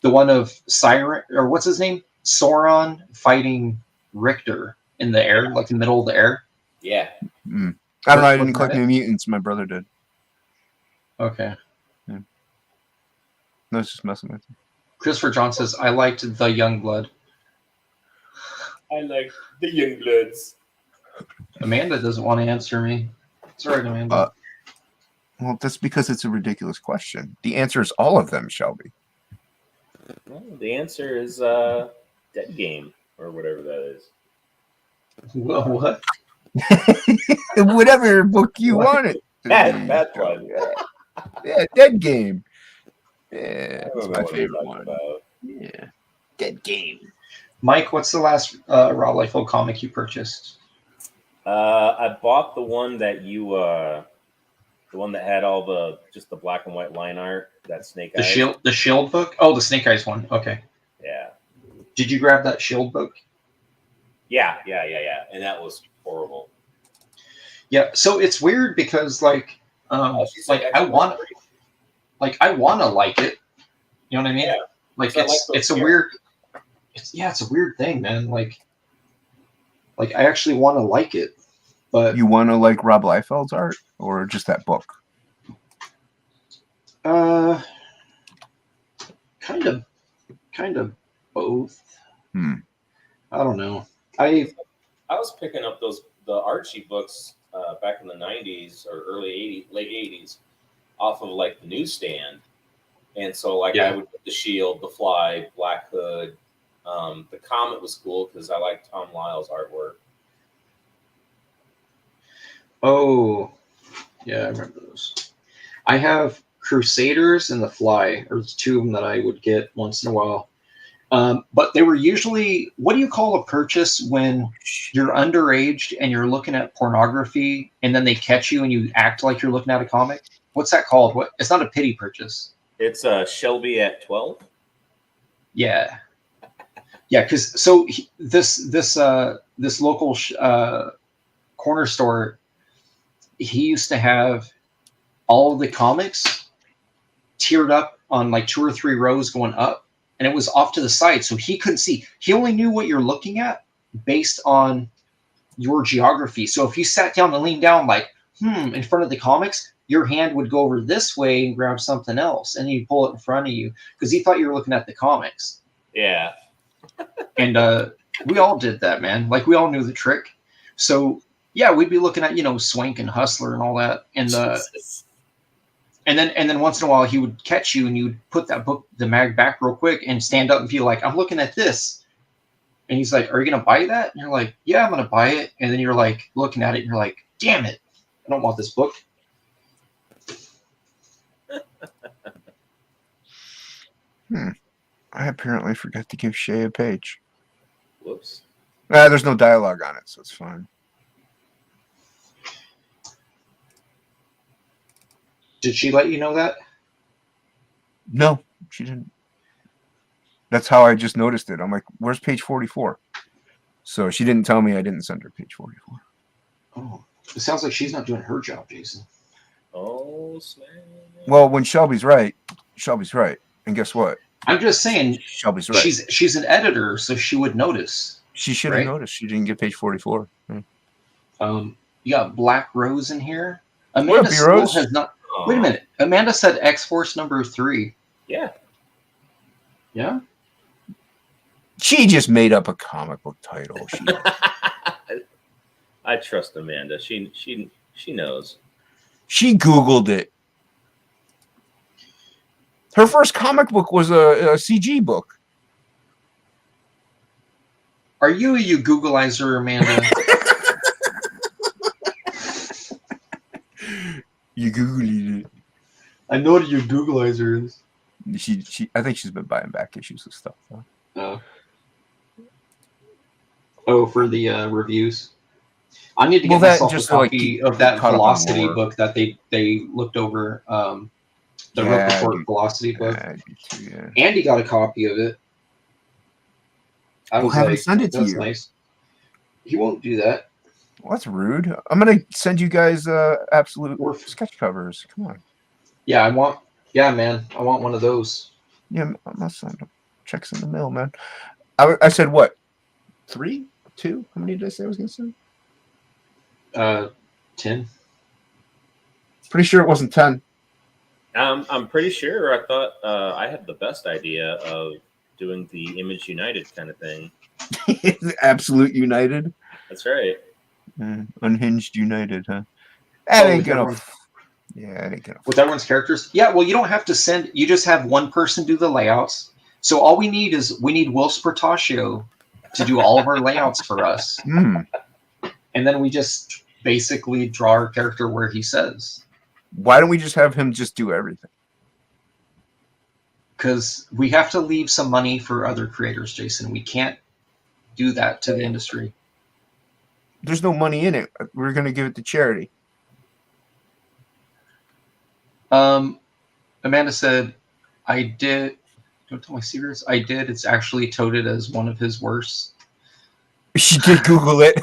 one of Siren, or what's his name? Sauron fighting Richter in the air, like in the middle of the air. Yeah. I don't know. I Wasn't didn't collect that it? New Mutants. My brother did. Okay. No, it's just messing with you. Christopher John says, "I liked the Youngblood." I like the Youngbloods. Amanda doesn't want to answer me. It's all right, Amanda. Well, that's because it's a ridiculous question. The answer is all of them, Shelby. Well, the answer is Dead Game, or whatever that is. Well, what? Whatever book you want it. to That be, one. Yeah, Dead Game. I Yeah, don't that's know my what we're favorite talking one. about. Yeah, Dead Game. Mike, what's the last Rob Liefeld comic you purchased? I bought the one that you, the one that had all just the black and white line art. That Snake The Eyes. the Shield book? Oh, the Snake Eyes one. Okay. Yeah. Did you grab that Shield book? Yeah. And that was horrible. Yeah. So it's weird because like I want to like it. You know what I mean? Yeah. Like I like those it's a characters. weird. It's a weird thing, man. Like I actually want to like it, but You want to like Rob Liefeld's art or just that book? Kind of both. Hmm. I don't know. I was picking up the Archie books back in the 90s or early 80s, late 80s off of like the newsstand. And so like Yeah. I would get the Shield, the Fly, Black Hood. The Comet was cool because I liked Tom Lyle's artwork. Oh, yeah, I remember those. I have Crusaders and the Fly, or two of them that I would get once in a while. But they were usually, what do you call a purchase when you're underage and you're looking at pornography and then they catch you and you act like you're looking at a comic? What's that called? What? It's not a pity purchase. It's Shelby at 12. Yeah. Yeah, because this local corner store, he used to have all of the comics tiered up on like 2 or 3 rows going up, and it was off to the side, so he couldn't see. He only knew what you're looking at based on your geography. So if you sat down and leaned down like, in front of the comics, your hand would go over this way and grab something else, and he'd pull it in front of you because he thought you were looking at the comics. Yeah. And we all did that, man. Like, we all knew the trick. So yeah, we'd be looking at, Swank and Hustler and all that, and then once in a while he would catch you and you'd put the mag back real quick and stand up and be like, I'm looking at this. And he's like, are you gonna buy that? And you're like, yeah, I'm gonna buy it. And then you're like looking at it and you're like, damn it, I don't want this book. I apparently forgot to give Shay a page. Whoops. There's no dialogue on it, so it's fine. Did she let you know that? No, she didn't. That's how I just noticed it. I'm like, where's page 44? So she didn't tell me. I didn't send her page 44. Oh, it sounds like she's not doing her job, Jason. Oh, snap. Well, when Shelby's right, Shelby's right. And guess what? I'm just saying, Shelby's right. she's an editor, so she would notice. She should have right? noticed. She didn't get page 44. You got Black Rose in here. What Amanda up, Sewell B-Rose? has not. Wait a minute. Amanda said X-Force number 3. Yeah. Yeah. She just made up a comic book title. I trust Amanda. She knows. She Googled it. Her first comic book was a CG book. Are you a Googleizer, Amanda? You Googled it. I know what your Googleizer is. She I think she's been buying back issues of stuff. Though. Oh, for the reviews. I need to get Well, myself a just to, like, copy of that caught up on Velocity lore. book that they looked over. The Yeah, Rook Report dude. Velocity book. Yeah, I do too, yeah. Andy got a copy of it. I was have him like, send it to that's you. nice. He won't do that. Well, that's rude. I'm gonna send you guys absolute Or- sketch covers. Come on. Yeah, man. I want one of those. Yeah, I must send them. Checks in the mail, man. I said what? 3? 2? How many did I say I was gonna send? 10. Pretty sure it wasn't 10. I'm pretty sure. I thought I had the best idea of doing the Image United kind of thing. Absolute United. That's right. Unhinged United, huh? That ain't with gonna. everyone- Yeah, it ain't gonna. With everyone's characters? Yeah, well, you don't have to send. You just have one person do the layouts. So all we need Will Spertaccio to do all of our layouts for us. Hmm. And then we just basically draw our character where he says. Why don't we just have him just do everything? Because we have to leave some money for other creators, Jason. We can't do that to the industry. There's no money in it. We're gonna give it to charity. Amanda said, I did. Don't tell my secrets. I did. It's actually touted as one of his worst. She did Google it.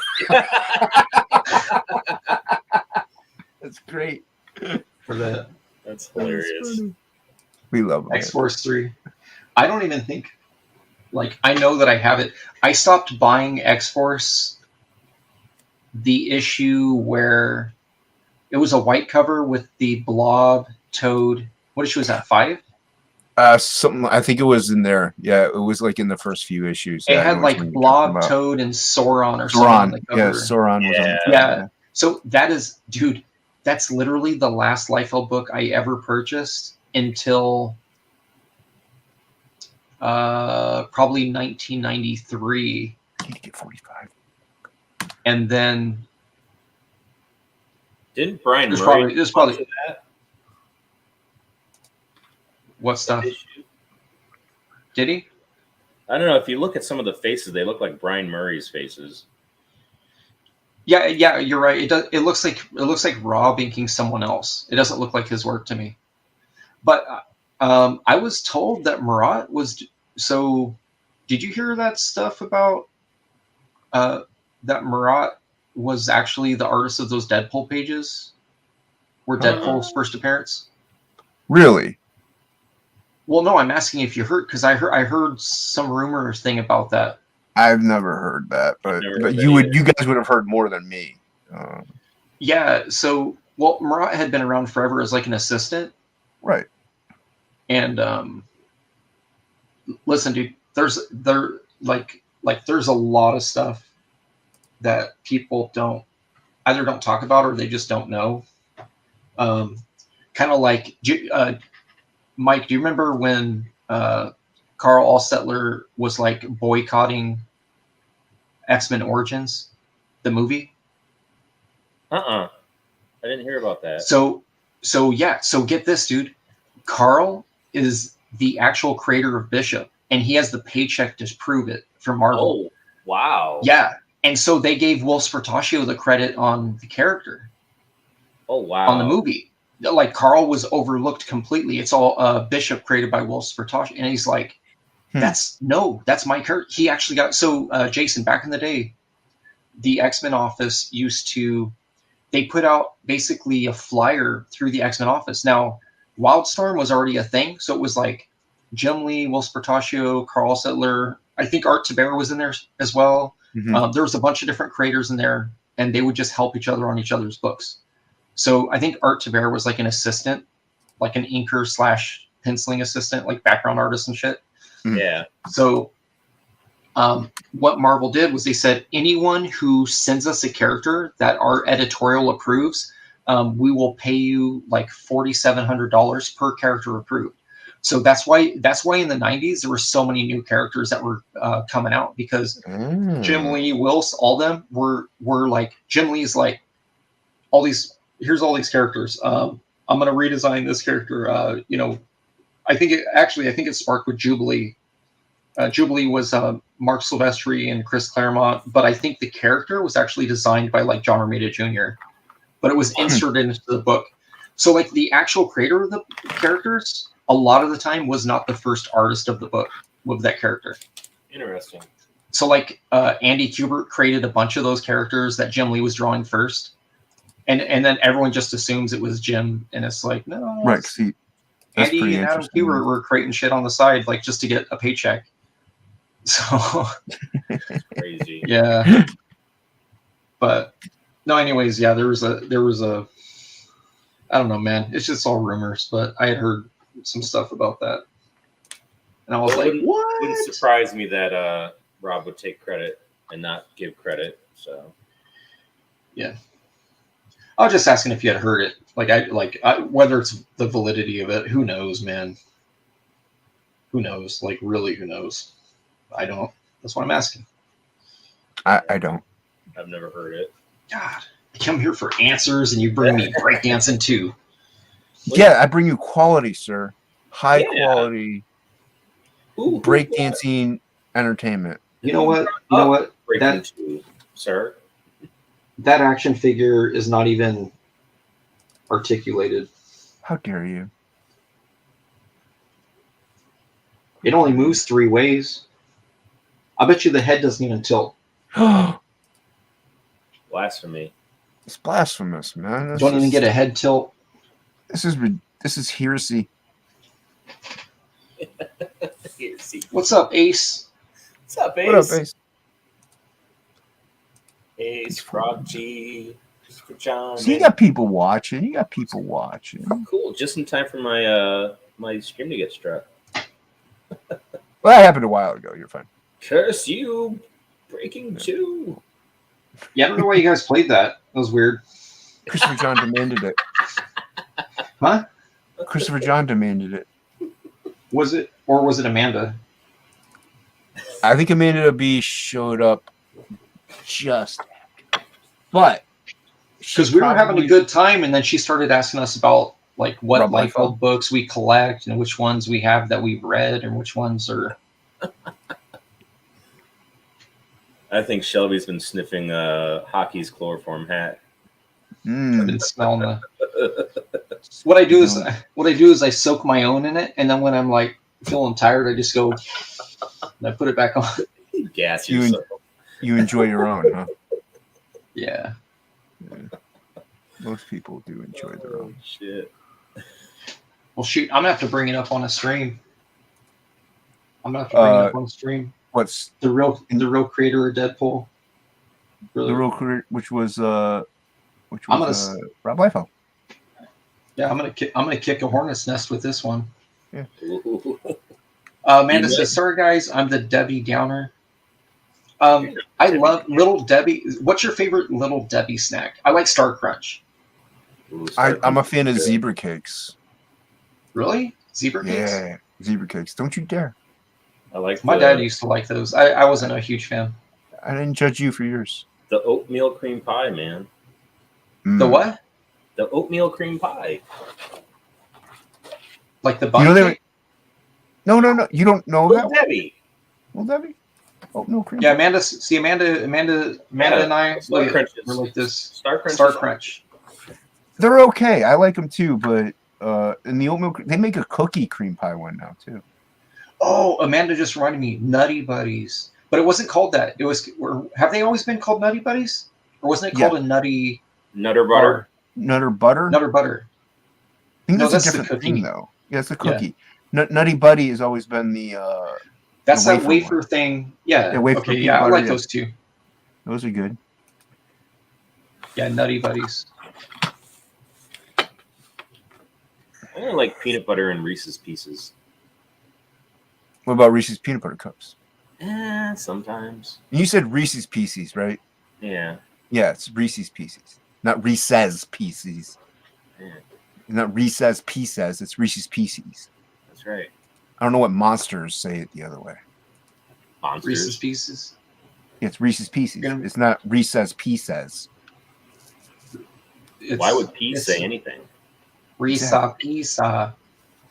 That's great. For the That's hilarious. We love him. X-Force 3. I don't even think, I know that I have it. I stopped buying X-Force the issue where it was a white cover with the Blob, Toad, What issue was that? 5? Something. I think it was in there. Yeah, it was like in the first few issues. It Yeah, I had know which like one you're talking Blob, about. Toad, and Sauron or something on Sauron. the Yeah, cover. Sauron was on the cover. Yeah. So that is, dude, that's literally the last Liefeld book I ever purchased until probably 1993. You need to get 45. And then Didn't Brian there's Murray? probably that what stuff? issue? Did he? I don't know. If you look at some of the faces, they look like Brian Murray's faces. Yeah, you're right. It does. It looks like Rob inking someone else. It doesn't look like his work to me. But I was told that Marat was. So, did you hear that stuff about that Marat was actually the artist of those Deadpool pages? Were Deadpool's first appearance? Really? Well, no. I'm asking if you heard, because I heard some rumors thing about that. I've never heard that, but Never heard that you guys would have heard more than me. Yeah. So, well, Marat had been around forever as like an assistant. Right. And listen, dude, there's a lot of stuff that people don't talk about or they just don't know. Kind of like Mike. Do you remember when Carl Allstetler was like boycotting X-Men Origins, the movie? I didn't hear about that. So yeah. So get this, dude. Carl is the actual creator of Bishop, and he has the paycheck to prove it from Marvel. Oh, wow. Yeah, and so they gave Will Spartaccio the credit on the character. Oh, wow. On the movie. Like, Carl was overlooked completely. It's all Bishop created by Will Spartaccio, and he's like, that's my character. He actually got Jason, back in the day, the X-Men office they put out basically a flyer through the X-Men office. Now, Wildstorm was already a thing, so it was like Jim Lee, Will Spartaccio, Carl Settler. I think Art Taber was in there as well. Mm-hmm. There was a bunch of different creators in there, and they would just help each other on each other's books. So I think Art Taber was like an assistant, like an inker / penciling assistant, like background artist and shit. Yeah. So what Marvel did was they said, anyone who sends us a character that our editorial approves, we will pay you like $4,700 per character approved. So that's why in the 90s there were so many new characters that were coming out, because Jim Lee, Wills, all them were like, Jim Lee's like, here's all these characters. I'm gonna redesign this character. I think it sparked with Jubilee. Jubilee was Mark Silvestri and Chris Claremont, but I think the character was actually designed by like John Romita Jr., but it was inserted into the book. So like the actual creator of the characters, a lot of the time was not the first artist of the book with that character. Interesting. So like Andy Kubert created a bunch of those characters that Jim Lee was drawing first. And then everyone just assumes it was Jim, and it's like, no. Right. See, that's Andy pretty and Adam interesting. Kubert were creating shit on the side, like just to get a paycheck. So Crazy. yeah. But no, anyways, yeah, there was a I don't know, man. It's just all rumors, but I had heard some stuff about that. And I was like, what? Wouldn't surprise me that Rob would take credit and not give credit. So yeah. I was just asking if you had heard it. Whether it's the validity of it, who knows, man? Who knows? Like, really, who knows? I don't. That's what I'm asking. I don't. I've never heard it. God, I come here for answers, and you bring me breakdancing too. Yeah, I bring you quality, sir. High Yeah. quality breakdancing entertainment. You know what? You know what? Breaking to, sir. That action figure is not even articulated. How dare you? It only moves 3 ways. I bet you the head doesn't even tilt. Blasphemy. It's blasphemous, man. Don't even get a head tilt. This is heresy. What's up, Ace? What's up, Ace? What up, Ace? Ace, Frog G. Christopher John. So you man. got people watching. You got people watching. Cool. Just in time for my my stream to get struck. Well, that happened a while ago. You're fine. Curse you! Breaking 2. Yeah, I don't know why you guys played that. That was weird. Christopher John demanded it. Huh? Christopher John demanded it. Was it, or was it Amanda? I think Amanda B showed up just after. But Because we were having a good time, and then she started asking us about like what Rob Liefeld Liefeld? books we collect and which ones we have that we've read and which ones are. I think Shelby's been sniffing hockey's chloroform hat. I've been smelling the. What I do is I soak my own in it, and then when I'm like feeling tired, I just go and I put it back on. Gas You- yourself. You enjoy your own, huh? Yeah. Most people do enjoy their own. Shit. Well, shoot, I'm gonna have to bring it up on a stream. I'm gonna have to bring it up on a stream. What's The real creator of Deadpool. the real career? Which was I'm gonna Rob Liefeld. Yeah, I'm gonna kick a hornet's nest with this one. Ooh. Amanda You says, "Sorry guys, I'm the Debbie Downer." I love Little Debbie. What's your favorite Little Debbie snack? I like Star Crunch. Ooh, I'm a fan of good. zebra cakes. Really? Zebra cakes? Yeah, zebra cakes. Don't you dare. I like My the, dad used to like those. I wasn't a huge fan. I didn't judge you for yours. the oatmeal cream pie, man. The what? The oatmeal cream pie. Like the You bunny know they cake? No. You don't know Little that? Debbie. Well, Debbie. Oh no, cream. Yeah, Amanda and I Star we're Crunches. like this. Star Crunch. Star Crunch. They're okay. I like them too, but in the oatmeal, they make a cookie cream pie one now too. Oh, Amanda just reminded me, Nutty Buddies. But it wasn't called that. It was. Have they always been called Nutty Buddies, or wasn't it called a Nutty Nutter butter. Nutter butter. Nutter Butter? I think No, that's a that's the different cookie. thing though. Yeah, it's a cookie. Nutty Buddy has always been the. That's The that wafer wafer thing. Yeah. Yeah, wafer okay. peanut Yeah, I butter, like yeah. those two. Those are good. Yeah, Nutty Buddies. I don't like peanut butter and Reese's Pieces. What about Reese's peanut butter cups? Sometimes. You said Reese's Pieces, right? Yeah. Yeah, it's Reese's Pieces, not Reese's Pieces. Yeah. Not Reese's Pieces. It's Reese's Pieces. That's right. I don't know what monsters say it the other way. Monsters. Reese's Pieces. It's Reese's Pieces. Yeah. It's not Reese's Pieces. It's, Why would P it's say anything? Risa Pisa.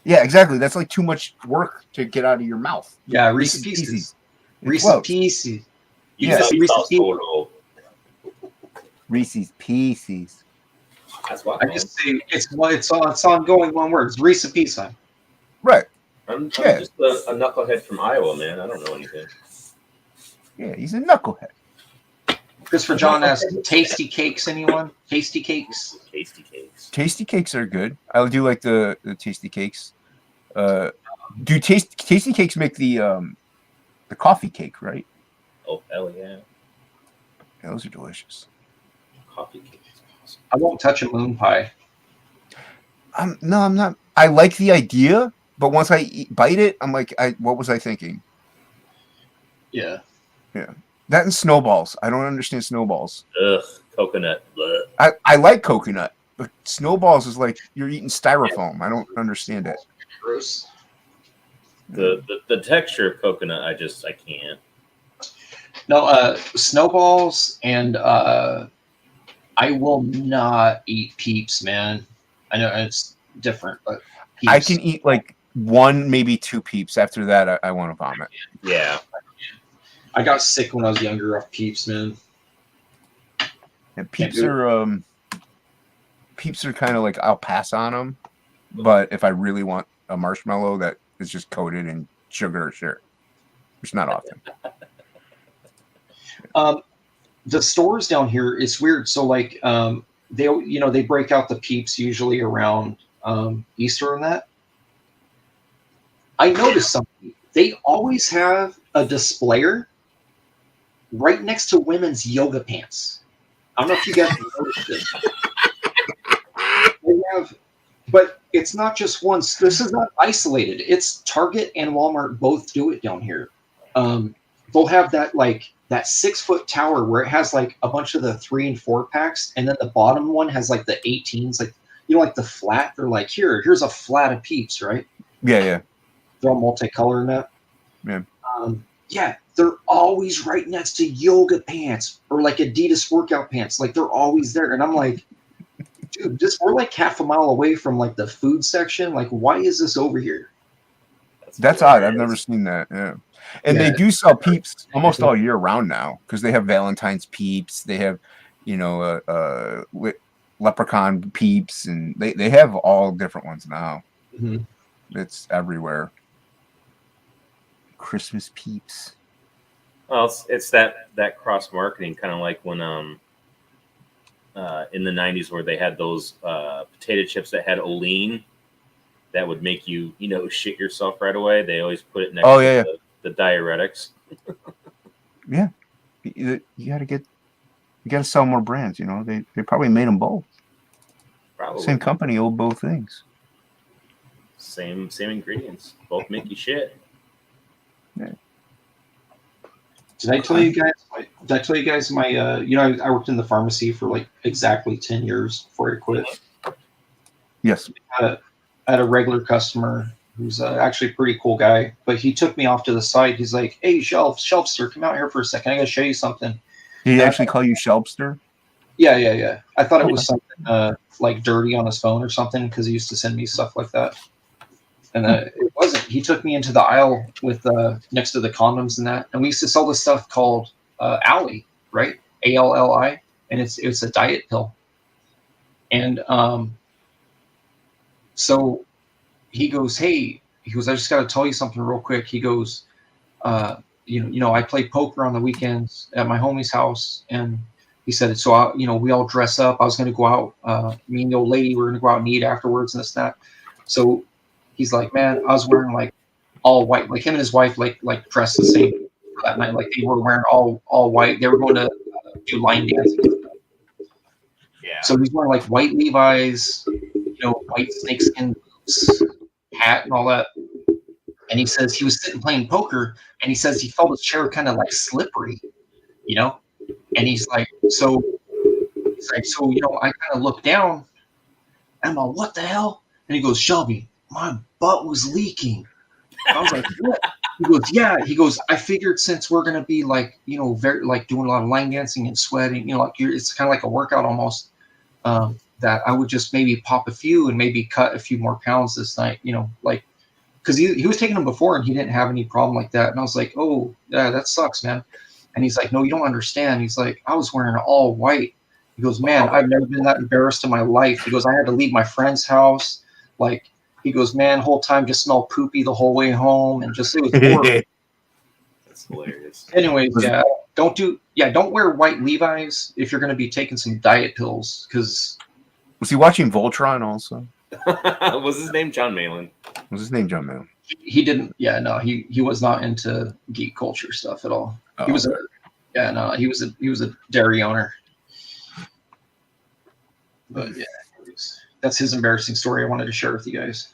Yeah, exactly. That's like too much work to get out of your mouth. Yeah, Reese's Pieces. It Reese's floats. Pieces. Yeah. Reese's Reese's Pieces. Reese's Pieces. That's what I just say it's ongoing one word. It's Reese's Pizza. Right. I'm Yeah. just a knucklehead from Iowa, man. I don't know anything. Yeah, he's a knucklehead. Christopher John asked, "Tasty cakes, anyone? Tasty cakes?" Tasty cakes. Tasty cakes are good. I do like the tasty cakes. Do tasty cakes make the coffee cake, right? Oh, hell yeah. Yeah, those are delicious. Coffee cake is awesome. I won't touch a moon pie. No, I'm not. I like the idea, but once I bite it, I'm like, what was I thinking? Yeah. That and snowballs. I don't understand snowballs. Ugh, coconut. Blech. I like coconut, but snowballs is like you're eating styrofoam. I don't understand it. Gross. The texture of coconut, I can't. No, snowballs and I will not eat Peeps, man. I know it's different, but Peeps. I can eat like one, maybe two Peeps. After that, I want to vomit. Yeah. I got sick when I was younger off Peeps, man. And Peeps do are kind of like I'll pass on them, but if I really want a marshmallow that is just coated in sugar, sure, which not often. The stores down here, it's weird. So like they break out the Peeps usually around Easter and that. I noticed something. They always have a displayer right next to women's yoga pants. I don't know if you guys have noticed this. They have, but it's not just once. This is not isolated. It's Target and Walmart both do it down here. They'll have that like that 6-foot tower where it has like a bunch of the 3 and 4 packs, and then the bottom one has like the 18s, like like the flat. They're like, here's a flat of Peeps, right? Yeah. They're all multicolor in that. Yeah. Yeah, they're always right next to yoga pants or like Adidas workout pants. Like they're always there. And I'm like, dude, we're like half a mile away from like the food section. Like, why is this over here? That's odd. I've never seen that. Yeah. And they do sell Peeps almost all year round now because they have Valentine's Peeps. They have, Leprechaun Peeps, and they have all different ones now. Mm-hmm. It's everywhere. Christmas Peeps. Well, it's that cross marketing, kind of like when in the 90s where they had those potato chips that had Olean that would make you shit yourself right away. They always put it next to the diuretics. Yeah, you gotta sell more brands. They probably made them both. Probably. Same company, old both things. Same ingredients. Both make you shit. Yeah. Did I tell you guys my I worked in the pharmacy for like exactly 10 years before I quit. Yes. I had a regular customer who's actually a pretty cool guy, but he took me off to the side. He's like, "Hey, Shelfster, come out here for a second. I gotta show you something." Did he actually call you Shelfster? Yeah. I thought it was something like dirty on his phone or something because he used to send me stuff like that. And it wasn't. He took me into the aisle with next to the condoms and that. And we used to sell this stuff called Alli, right? ALLI. And it's a diet pill. And so he goes, "Hey," he goes, "I just got to tell you something real quick." He goes, I play poker on the weekends at my homie's house. And he said, "So, we all dress up. I was going to go out. Me and the old lady, we're going to go out and eat afterwards and this and that." So he's like, "Man, I was wearing like all white." Like him and his wife, like dressed the same that night. Like they were wearing all white. They were going to do line dancing. Yeah. So he's wearing like white Levi's, white snakeskin boots, hat, and all that. And he says he was sitting playing poker, and he says he felt his chair kind of like slippery, And he's like, so I kind of looked down, and I'm like, "What the hell?" And he goes, "Shelby, my butt was leaking." I was like, "What?" He goes, "Yeah." He goes, "I figured since we're gonna be like, very like doing a lot of line dancing and sweating, it's kind of like a workout almost. That I would just maybe pop a few and maybe cut a few more pounds this night, because he was taking them before and he didn't have any problem like that." And I was like, "Oh, yeah, that sucks, man." And he's like, "No, you don't understand." He's like, "I was wearing all white." He goes, "Man, I've never been that embarrassed in my life." He goes, "I had to leave my friend's house. Like," he goes, "Man, whole time just smelled poopy the whole way home, and just it was horrible." That's hilarious. Anyways, don't wear white Levi's if you're going to be taking some diet pills. Because was he watching Voltron also? Was his name John Malin? Was his name John Malin? he didn't. Yeah, no, he was not into geek culture stuff at all. Oh, he was he was a dairy owner. But yeah, that's his embarrassing story I wanted to share with you guys.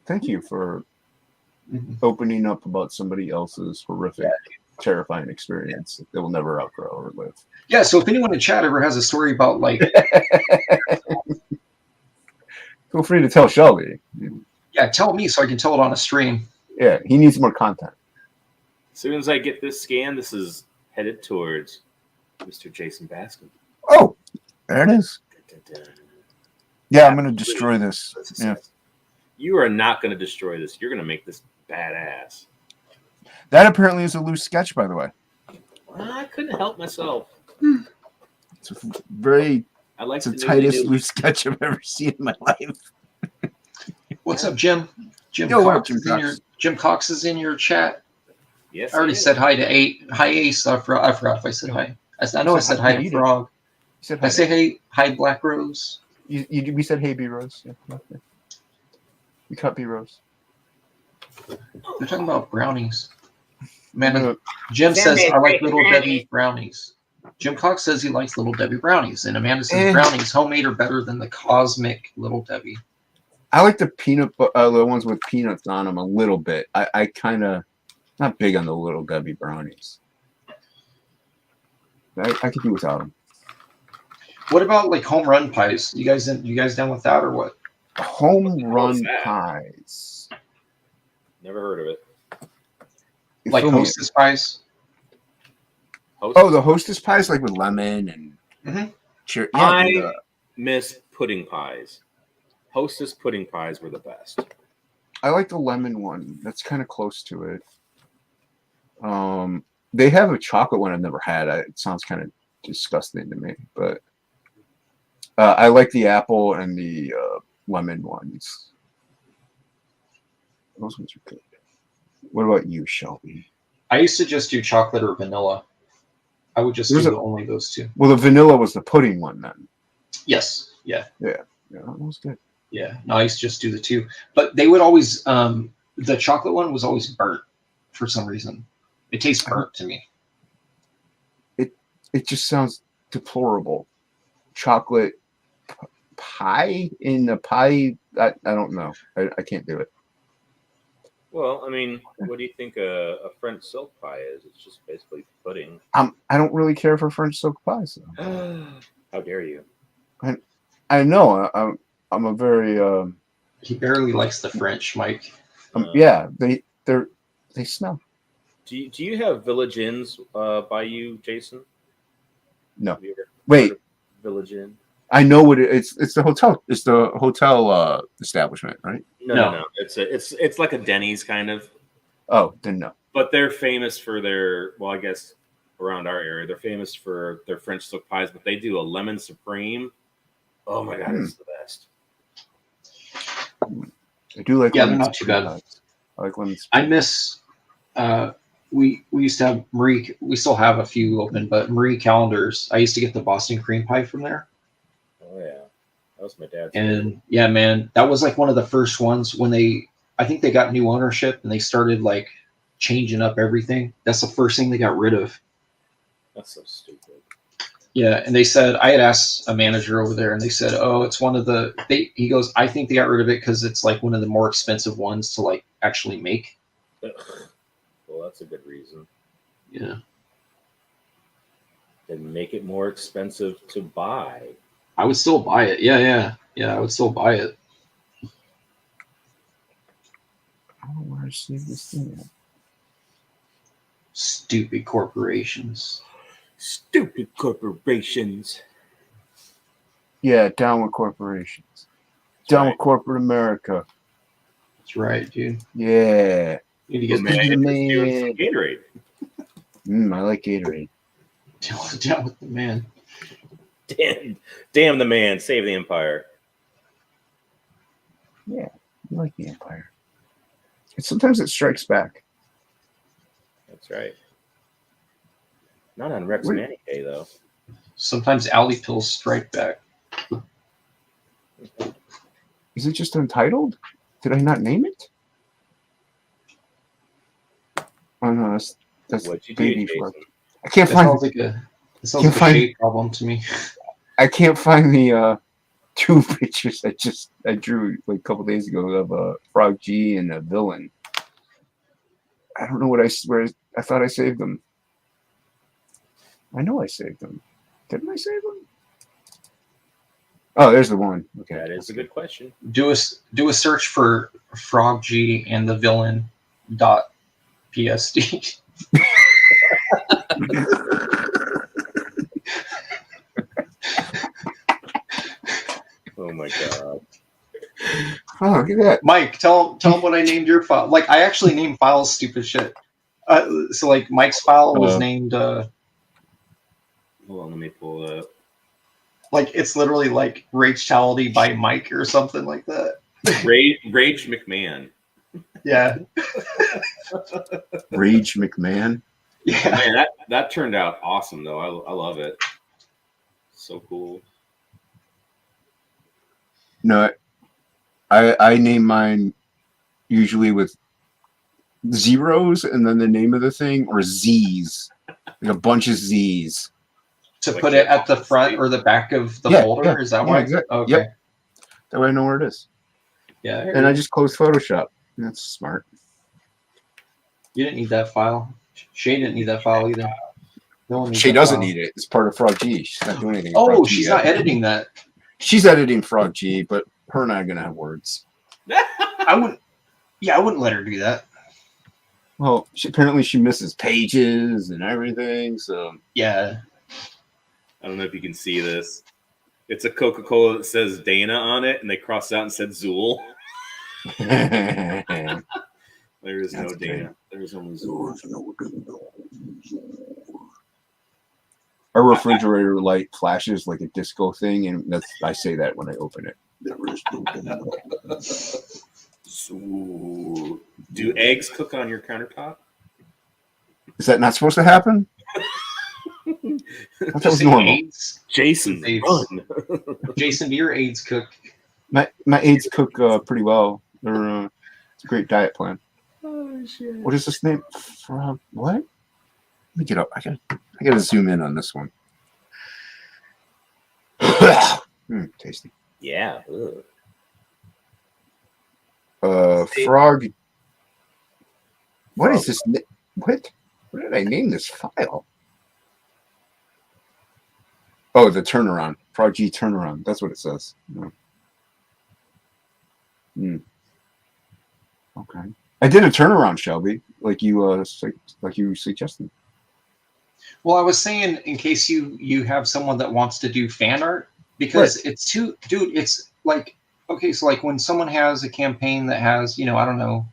Thank you for opening up about somebody else's horrific, terrifying experience that they'll never outgrow or live. Yeah, so if anyone in chat ever has a story about like feel free to tell Shelby. Yeah, tell me so I can tell it on a stream. Yeah, he needs more content. As soon as I get this scan, this is headed towards Mr. Jason Bascom. Oh, there it is. Yeah, I'm going to destroy this. Yeah. You are not going to destroy this. You're going to make this badass. That apparently is a loose sketch, by the way. I couldn't help myself. It's a very... It's the tightest loose sketch I've ever seen in my life. What's up, Jim? Jim Cox is in your chat. Yes, I already said hi to Ace. I forgot if I said hi. I know I said hi to Frog. I say hi, Black Rose. We said hey, B Rose. Yeah. We cut B Rose. They're talking about brownies. Man, Jim says I like Little Debbie brownies. Jim Cox says he likes Little Debbie brownies, and Amanda says Eh. brownies homemade are better than the cosmic Little Debbie. I like the the ones with peanuts on them a little bit. I kind of not big on the Little Debbie brownies. I could do without them. What about like home run pies? You guys down with that or what? Home What the hell run is that? pies. Never heard of it. You Like feel me? Hostess pies? Oh, the Hostess pies, like with lemon and Mhm. Yeah, I dude, miss pudding pies. Hostess pudding pies were the best. I like the lemon one. That's kind of close to it. They have a chocolate one I've never had. It sounds kind of disgusting to me, but I like the apple and the lemon ones. Those ones are good. What about you, Shelby? I used to just do chocolate or vanilla. I would just There's do only those two. Well, the vanilla was the pudding one then. Yes. Yeah. Yeah, that was good. Yeah. No, I used to just do the two. But they would always the chocolate one was always burnt for some reason. It tastes burnt to me. It just sounds deplorable. Chocolate pie in the pie. I don't know. I can't do it. Well, I mean, what do you think a French silk pie is? It's just basically pudding. I don't really care for French silk pies. Though. How dare you? I know. I'm a very He barely likes the French, Mike. yeah. They smell. Do you have Village Inns by you, Jason? No. Have you ever Wait. heard of Village Inn? I know what it's the hotel. It's the hotel establishment, right? No. It's like a Denny's kind of. Oh, then no. But they're famous for their, well, I guess around our area, they're famous for their French silk pies, but they do a lemon supreme. Oh my God, it's the best. I do like. Yeah, lemon they're not too supreme bad. pies. I like lemon. I miss we used to have Marie, we still have a few open, but Marie Callender's. I used to get the Boston cream pie from there. Oh yeah, that was my dad's. And yeah, man, that was like one of the first ones when I think they got new ownership and they started like changing up everything. That's the first thing they got rid of. That's so stupid. Yeah, and they said, I had asked a manager over there and they said, oh, it's one of the, he goes, I think they got rid of it because it's like one of the more expensive ones to like actually make. Ugh. Well, that's a good reason. Yeah. And make it more expensive to buy. I would still buy it. Yeah, I would still buy it. I don't know where I saved this thing at. Stupid corporations. Stupid corporations. Yeah, down with corporations. Down right. with corporate America. That's right, dude. Yeah. You need to Man, get it's doing some Gatorade. I like Gatorade. down with the man. Damn the man, save the empire. Yeah, I like the Empire. And sometimes it strikes back. That's right. Not on Rex Wait. Manny though. Sometimes alley pills strike back. Is it just Untitled? Did I not name it? Oh no, that's What'd you baby do, fuck. Jason? I can't That find. sounds like a Can't find- shade problem to me. I can't find the two pictures I drew like a couple days ago of Frog G and a villain. I don't know where I thought I saved them. I know I saved them. Didn't I save them? Oh, there's the one. Okay, That is a good question. Do a search for Frog G and the villain .psd. Oh my God. Oh, look at that. Mike, tell him what I named your file. Like I actually named files stupid shit. So like Mike's file was named Hold on, let me pull it up. like it's literally like Ragetality by Mike or something like that. Rage McMahon. Yeah. Rage McMahon. Yeah. Man, that turned out awesome though. I love it. So cool. No, I name mine usually with zeros and then the name of the thing or Z's, like a bunch of Z's. To Like put your it at the front sleeve. or the back of the Yeah, folder? yeah, Is that yeah, why? exactly. Okay. Yep. That way I know where it is. Yeah. And I just closed Photoshop. That's smart. You didn't need that file. Shay didn't need that file either. No one needs She that doesn't file. need it. It's part of Frog G. She's not doing anything. in Oh, Frog G she's yet. not editing that. She's editing Frog G, but her and I are gonna have words. I wouldn't. Yeah, I wouldn't let her do that. Well, apparently she misses pages and everything. So Yeah. I don't know if you can see this. It's a Coca-Cola that says Dana on it, and they crossed out and said Zool. There is no That's Dana. great. There is only Zool. Our refrigerator light flashes like a disco thing, and I say that when I open it. Zool. Do eggs cook on your countertop? Is that not supposed to happen? I thought that was Say normal. AIDS. Jason, Eggs. run. Jason, do your AIDS cook? My aides cook pretty well. It's a great diet plan. Oh, shit. What is this name? Frog? What? Let me get up. I gotta zoom in on this one. Tasty. Yeah. Ugh. Frog. What is this? What did I name this file? Oh, the turnaround. Frog G turnaround. That's what it says. Yeah. Okay. I did a turnaround, Shelby, like you suggested. Well, I was saying in case you have someone that wants to do fan art, because it's too, dude. It's like, okay, so like when someone has a campaign that has, I don't know,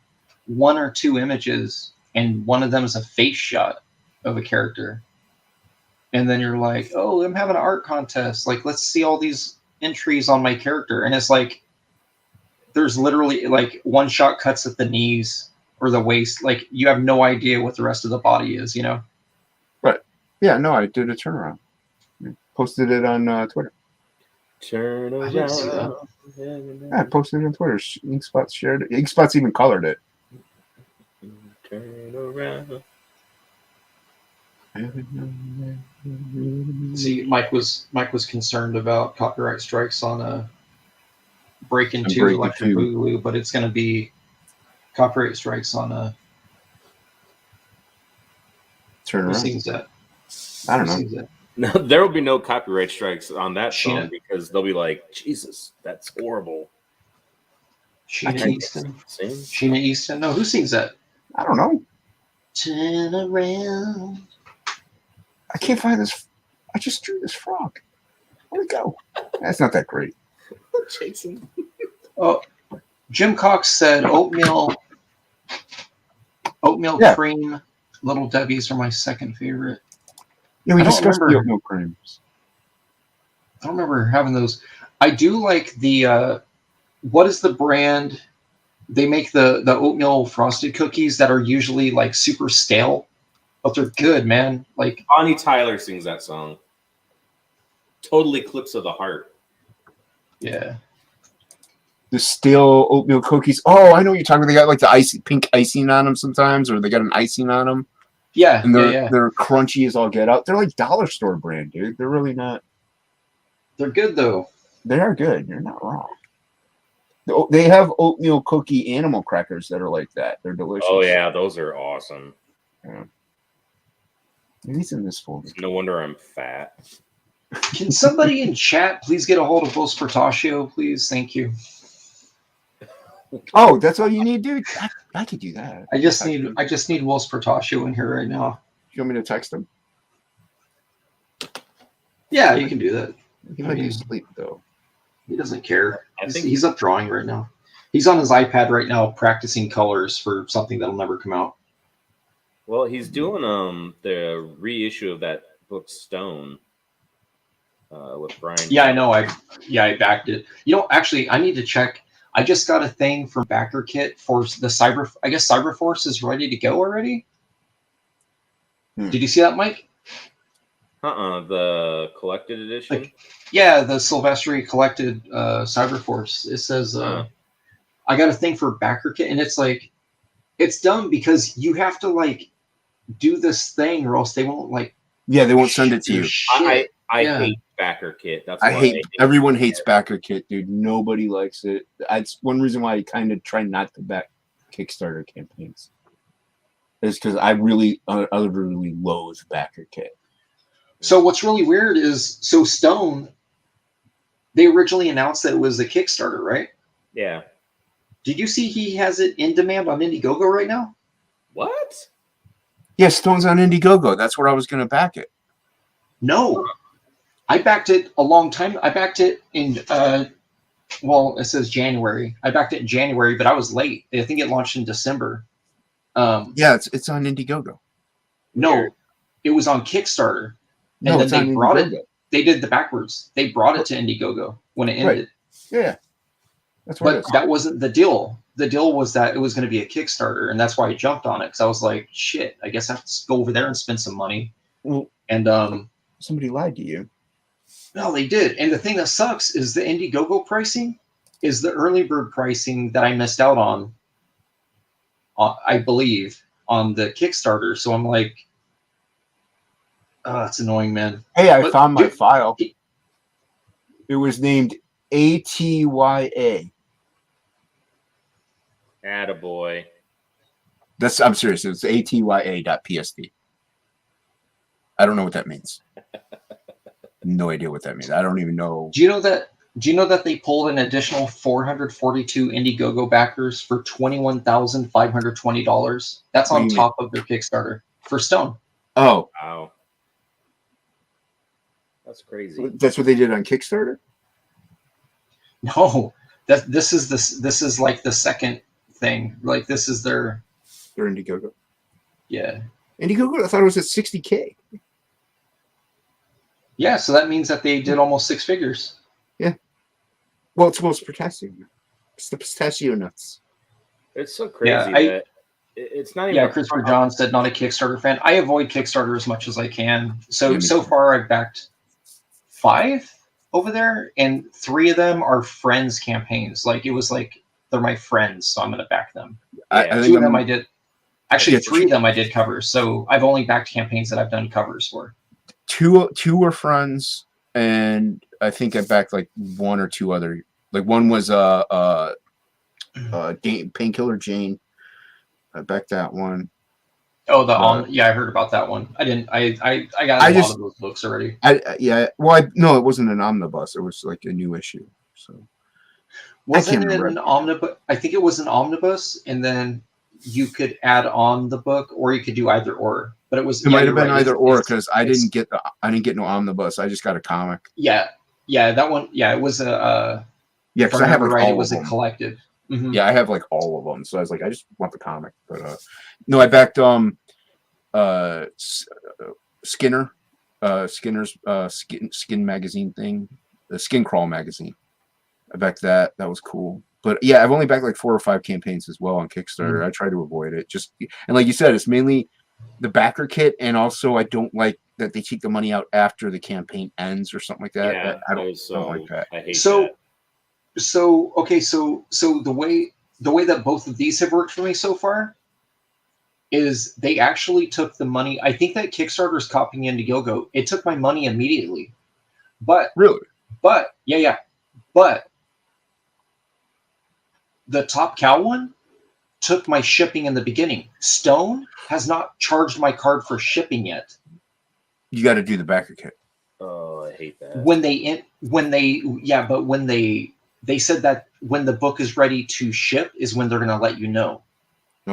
1 or 2 images, and one of them is a face shot of a character, and then you're like, oh, I'm having an art contest. Like, let's see all these entries on my character, and it's like, there's literally like one shot cuts at the knees or the waist. Like, you have no idea what the rest of the body is, Right. Yeah, no, I did a turnaround. Posted it on Twitter. Turn I didn't see that. Yeah, I posted it on Twitter. Inkspot shared it. Inkspot's even colored it. Turn around. See, Mike was concerned about copyright strikes on Breaking And 2 Breaking Electric 2. Boogaloo, but it's going to be copyright strikes on Turn who around. sings that? I don't Who know. sings that? No, there will be no copyright strikes on that song Sheena. because they'll be like, Jesus, that's horrible. Sheena can't Easton. Sing? Sheena Easton. No, who sings that? I don't know. Turn around. I can't find this. I just drew this frog. Where'd it go? That's not that great. Jason. Oh, Jim Cox said oatmeal Yeah. cream. Little Debbie's are my second favorite. Yeah, we I don't discussed the remember. oatmeal creams. I don't remember having those. I do like the what is the brand? They make the oatmeal frosted cookies that are usually like super stale, but they're good, man. Like, Bonnie Tyler sings that song. Total Eclipse of the Heart. yeah. The stale oatmeal cookies. Oh, I know what you're talking about. They got like the pink icing on them sometimes, or they got an icing on them. Yeah, And yeah. they're crunchy as all get out. They're like dollar store brand, dude. They're really not. They're good though. They are good. You're not wrong. They have oatmeal cookie animal crackers that are like that. They're delicious. Oh, yeah, those are awesome. Yeah. Maybe it's in this folder. No wonder I'm fat. Can somebody in chat please get a hold of Will Sportaccio, please? Thank you. Oh, that's all you need, dude. I could do that. I just need Will Sportaccio in here right now. You want me to text him? Yeah, you can do that. He might be asleep though. He doesn't care. I think- He's up drawing right now. He's on his iPad right now practicing colors for something that'll never come out. Well, he's doing the reissue of that book Stone with Brian. Yeah, I know. I backed it. Actually, I need to check. I just got a thing from Backer Kit for the Cyber. I guess Cyberforce is ready to go already. Did you see that, Mike? The collected edition. Yeah, the Silvestri collected Cyberforce. It says I got a thing for Backer Kit, and it's like it's dumb because you have to like do this thing or else they won't like. Yeah, they won't send it to you. I I Yeah. hate backer kit. That's I why hate everyone hates backer kit, dude. Nobody likes it. That's one reason why I kind of try not to back Kickstarter campaigns. Is because I really utterly loathe backer kit. So what's really weird is Stone. They originally announced that it was a Kickstarter, right? Yeah. Did you see he has it in demand on Indiegogo right now? What? Yeah, Stone's on Indiegogo. That's where I was going to back it. No, I backed it a long time. I backed it in well, it says January. I backed it in January, but I was late. I think it launched in December. Yeah, it's on Indiegogo. No, Weird. it was on Kickstarter, No, and then it's on they brought Indiegogo. it. They did the backwards. They brought it to Indiegogo when it ended. Yeah, that's what it But is. that wasn't the deal. The deal was that it was going to be a Kickstarter, and that's why I jumped on it. Because I was like, shit, I guess I have to go over there and spend some money. Well, And somebody lied to you. no, they did. And the thing that sucks is the Indiegogo pricing is the early bird pricing that I missed out on, I believe, on the Kickstarter. So I'm like, oh, it's annoying, man. Hey, I But found my dude, file. It was named ATYA. Attaboy. I'm serious. It's ATYA.psd. I don't know what that means. No idea what that means. I don't even know. Do you know that they pulled an additional 442 Indiegogo backers for $21,520? That's What do on you top of their Kickstarter for Stone. Oh, Wow. That's crazy. that's what they did on Kickstarter? No, this is like the second thing. Like this is their Or Indiegogo. yeah. Indiegogo, I thought it was at 60K. Yeah, so that means that they did almost six figures. Well, it's most potassium. It's the pistachio nuts. It's so crazy Yeah, that it's not even. Yeah, Christopher John said not a Kickstarter fan. I avoid Kickstarter as much as I can. So Yeah, me so too. far I've backed 5 over there, and 3 of them are friends campaigns. Like it was like they're my friends, so I'm gonna back them. I Yeah. 2 think of them I'm, I did. Actually, Yeah, 3 of them I did covers. So I've only backed campaigns that I've done covers for. two were friends, and I think I backed like 1 or 2 other. Like one was Painkiller Jane. I backed that one. Oh, But- I heard about that one. I didn't. I got I a just- lot of those books already. No, it wasn't an omnibus. It was like a new issue. So Wasn't it remember. an omnibus? I think it was an omnibus, and then you could add on the book, or you could do either or. But it was it might have you're been right. either or It's- because I didn't get no omnibus. I just got a comic. Yeah, that one. Yeah, it was a. Yeah, If because I I have remember like right, it all was of a them. collective. Mhm. Yeah, I have like all of them. So I was like, I just want the comic. But no, I backed Skinner's skin magazine thing, the Skin Crawl magazine. I backed that. That was cool. But yeah, I've only backed like 4 or 5 campaigns as well on Kickstarter. I try to avoid it. And like you said, it's mainly the backer kit, and also I don't like that they take the money out after the campaign ends or something like that. Yeah, I don't like that. I hate So, that. so okay, so the way that both of these have worked for me so far is they actually took the money. I think that Kickstarter's copying Indiegogo. It took my money immediately, but Really? but the Top Cow one took my shipping in the beginning. Stone has not charged my card for shipping yet. You got to do the backer kit. Oh, I hate that. When they said that when the book is ready to ship is when they're going to let you know.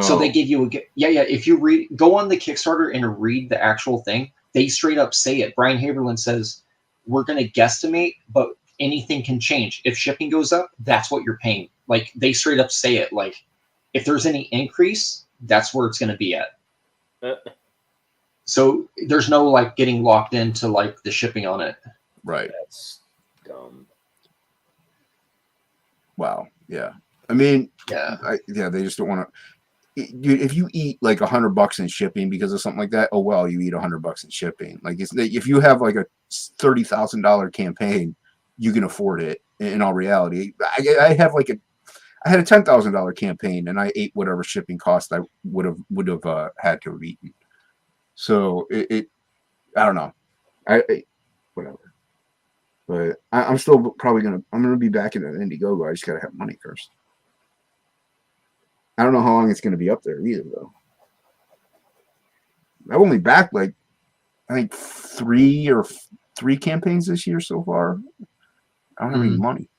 So they give you if you go on the Kickstarter and read the actual thing, they straight up say it. Brian Haberlin says, we're going to guesstimate, but anything can change. If shipping goes up, that's what you're paying. Like they straight up say it. Like if there's any increase, that's where it's going to be at. So there's no like getting locked into like the shipping on it. Right. That's dumb. Wow. Yeah. I mean, Yeah. They just don't want to. If you eat like $100 in shipping because of something like that, oh well, you eat $100 in shipping. Like if you have like a $30,000 campaign, you can afford it. In all reality, I had a $10,000 campaign and I ate whatever shipping cost I would have had to have eaten. So I don't know. Whatever. But I'm still probably I'm gonna be back in Indiegogo. I just gotta have money first. I don't know how long it's gonna be up there either, though. I've only backed like I think three campaigns this year so far. I don't have any money.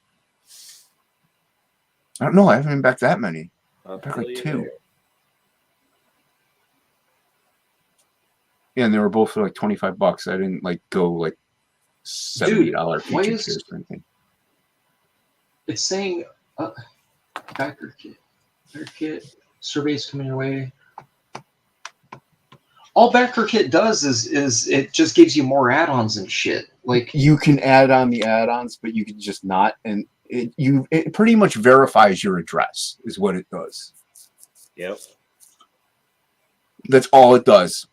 I don't know. I haven't been back that many. I'll Back tell like you 2. there. Yeah, and they were both for like $25. I didn't like go like $70 why feature is- tiers or anything. It's saying backer kit surveys coming your way. All backer kit does is it just gives you more add-ons and shit. Like You can add on the add-ons, but you can just not, and it pretty much verifies your address is what it does. Yep. That's all it does.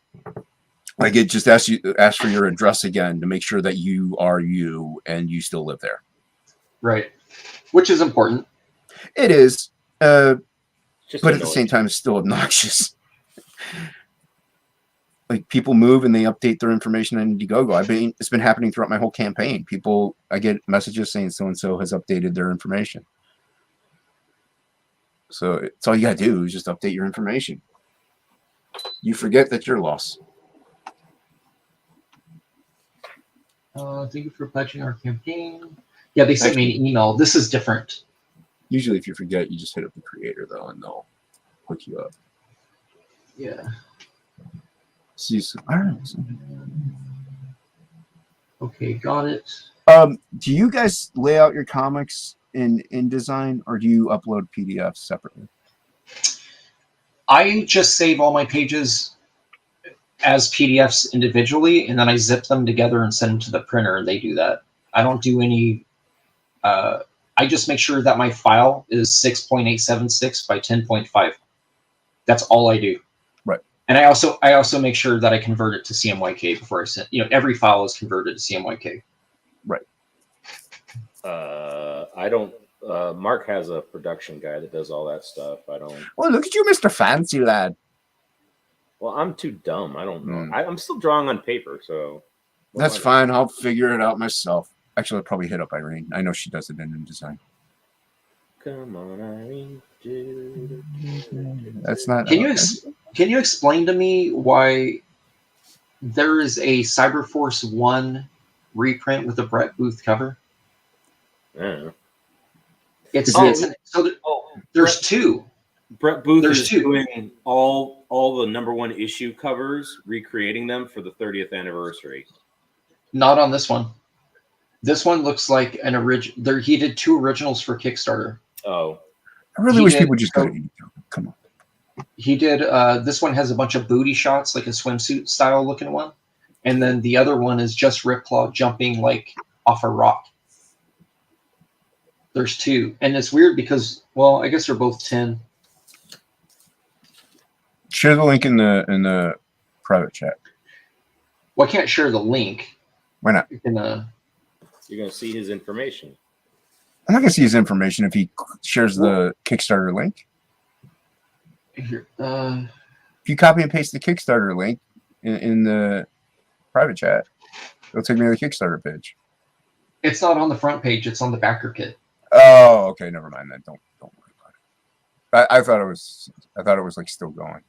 Like it just asks for your address again to make sure that you are you and you still live there. right, which is important. It is, Just but at the same time, it's still obnoxious. Like people move and they update their information on Indiegogo. It's been happening throughout my whole campaign. I get messages saying so and so has updated their information. So it's all you gotta do is just update your information. You forget that you're lost. Thank you for pledging our campaign. Yeah, they sent me an email. This is different. Usually, if you forget, you just hit up the creator though, and they'll hook you up. Yeah. See, I don't know. Okay, got it. Do you guys lay out your comics in InDesign, or do you upload PDFs separately? I just save all my pages as PDFs individually, and then I zip them together and send them to the printer, and they do that. I don't do any. I just make sure that my file is 6.876 by 10.5. That's all I do. Right. And I also make sure that I convert it to CMYK before I send. Every file is converted to CMYK. Right. I don't. Mark has a production guy that does all that stuff. I don't. Well, look at you, Mr. Fancy Lad. Well, I'm too dumb. I don't know. I'm still drawing on paper, so. That's fine. I'll figure it out myself. Actually, I'll probably hit up Irene. I know she does it in InDesign. Come on, Irene. That's not. Can you explain to me why there is a Cyberforce 1 reprint with a Brett Booth cover? Yeah. There's Brett, 2. Brett Booth There's is 2. doing all the #1 issue covers, recreating them for the 30th anniversary. Not on this one. This one looks like an original. He did 2 originals for Kickstarter. Oh. I really wish people would just go to Indiegogo. Come on. He did. This one has a bunch of booty shots, like a swimsuit style looking one, and then the other one is just Ripclaw jumping like off a rock. There's 2, and it's weird because, well, I guess they're both 10. Share the link in the private chat. Well, I can't share the link. Why not? You can, You're going to see his information. I'm not gonna see his information if he shares the Kickstarter link. here, If you copy and paste the Kickstarter link in the private chat, it'll take me to the Kickstarter page. it's not on the front page. It's on the backer kit. Oh, okay, never mind then. Don't worry about it. I thought it was like still going.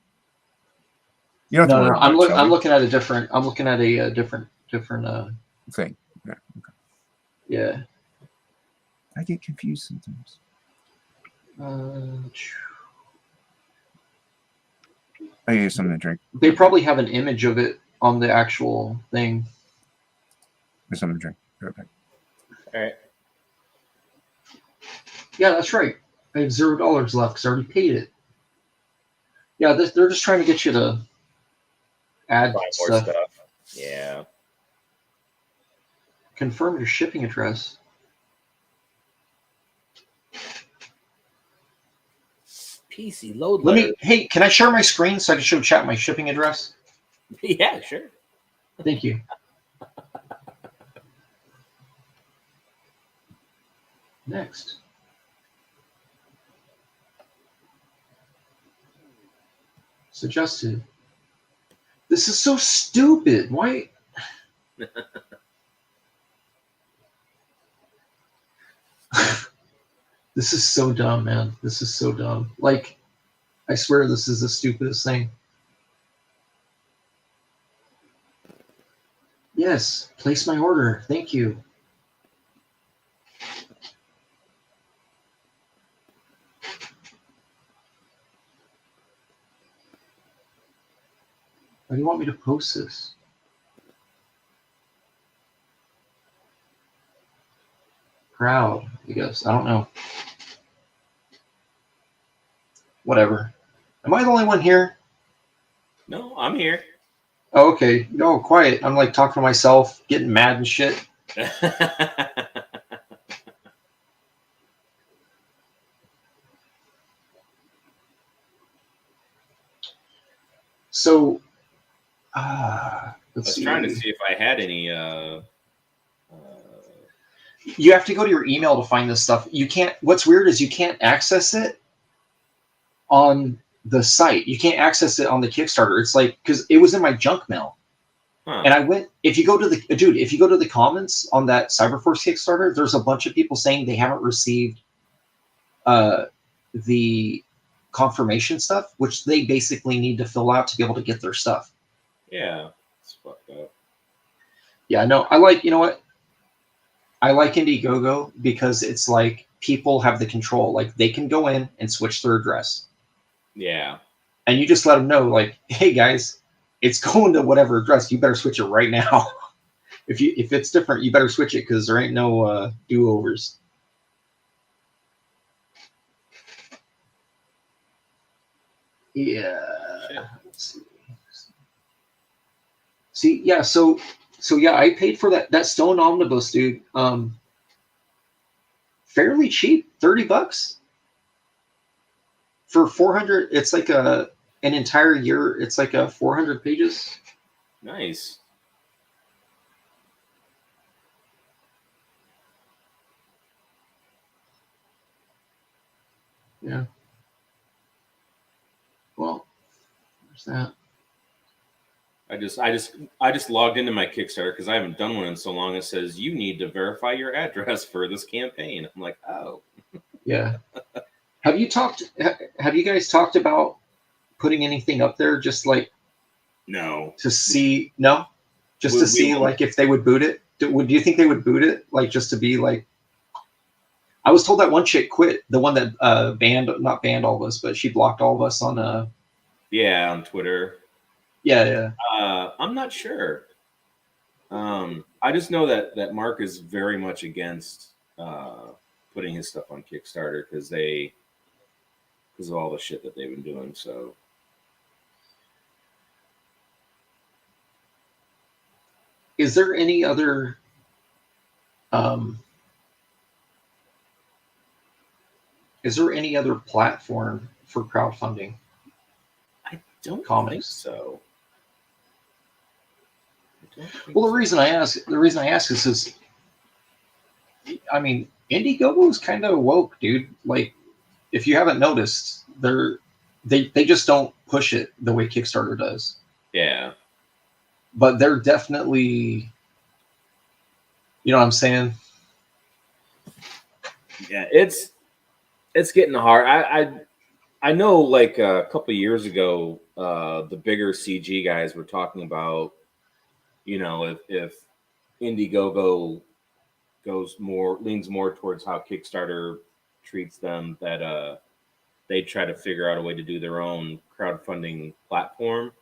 You don't have to worry about it, I'm looking at a different. I'm looking at a different thing. Yeah. Okay. Yeah. I get confused sometimes. I need something to drink. They probably have an image of it on the actual thing. There's something to drink. Be right back. All right. Yeah, that's right. I have $0 left because I already paid it. Yeah, they're just trying to get you to add Buy more stuff. stuff. Yeah. Confirm your shipping address. PC load letter. Hey, can I share my screen so I can show chat my shipping address? Yeah, sure. Thank you. Next. Suggested. This is so stupid. Why? This is so dumb, man. This is so dumb. Like, I swear this is the stupidest thing. Yes, place my order. Thank you. Why do you want me to post this? Crowd, I guess. I don't know. Whatever. Am I the only one here? No, I'm here. Oh, okay. No, quiet. I'm like talking to myself, getting mad and shit. So, I let's was see. trying to see if I had any. You have to go to your email to find this stuff. You can't. What's weird is you can't access it on the site. You can't access it on the Kickstarter. It's like because it was in my junk mail, and I went. If you go to the comments on that Cyberforce Kickstarter, there's a bunch of people saying they haven't received the confirmation stuff, which they basically need to fill out to be able to get their stuff. Yeah, it's fucked up. Yeah, no, I like. You know what? I like Indiegogo because it's like people have the control. Like they can go in and switch their address. Yeah. And you just let them know, like, hey guys, it's going to whatever address. You better switch it right now. If it's different, you better switch it because there ain't no do-overs. Yeah. Let's see. See, yeah, so yeah, I paid for that Stone Omnibus, dude. Fairly cheap, $30 for 400. It's like an entire year. It's like 400 pages. Nice. Yeah. Well, there's that. I just logged into my Kickstarter because I haven't done one in so long. It says you need to verify your address for this campaign. I'm like, oh. Yeah. Have you guys talked about putting anything up there just like No. to see? No? Just We to see won't. like if they would boot it? Do you think they would boot it? Like just to be like, I was told that one chick quit, the one that not banned all of us, but she blocked all of us on Yeah, on Twitter. yeah. I'm not sure. I just know that Mark is very much against putting his stuff on Kickstarter because of all the shit that they've been doing. So Is there any other platform for crowdfunding? I don't Comics. think so. Well, the reason I ask is I mean, Indiegogo is kind of woke, dude. Like, if you haven't noticed, they just don't push it the way Kickstarter does. Yeah. But they're definitely, you know what I'm saying? Yeah, it's getting hard. I know like a couple of years ago, the bigger CG guys were talking about, you know, if Indiegogo leans more towards how Kickstarter treats them, that they try to figure out a way to do their own crowdfunding platform.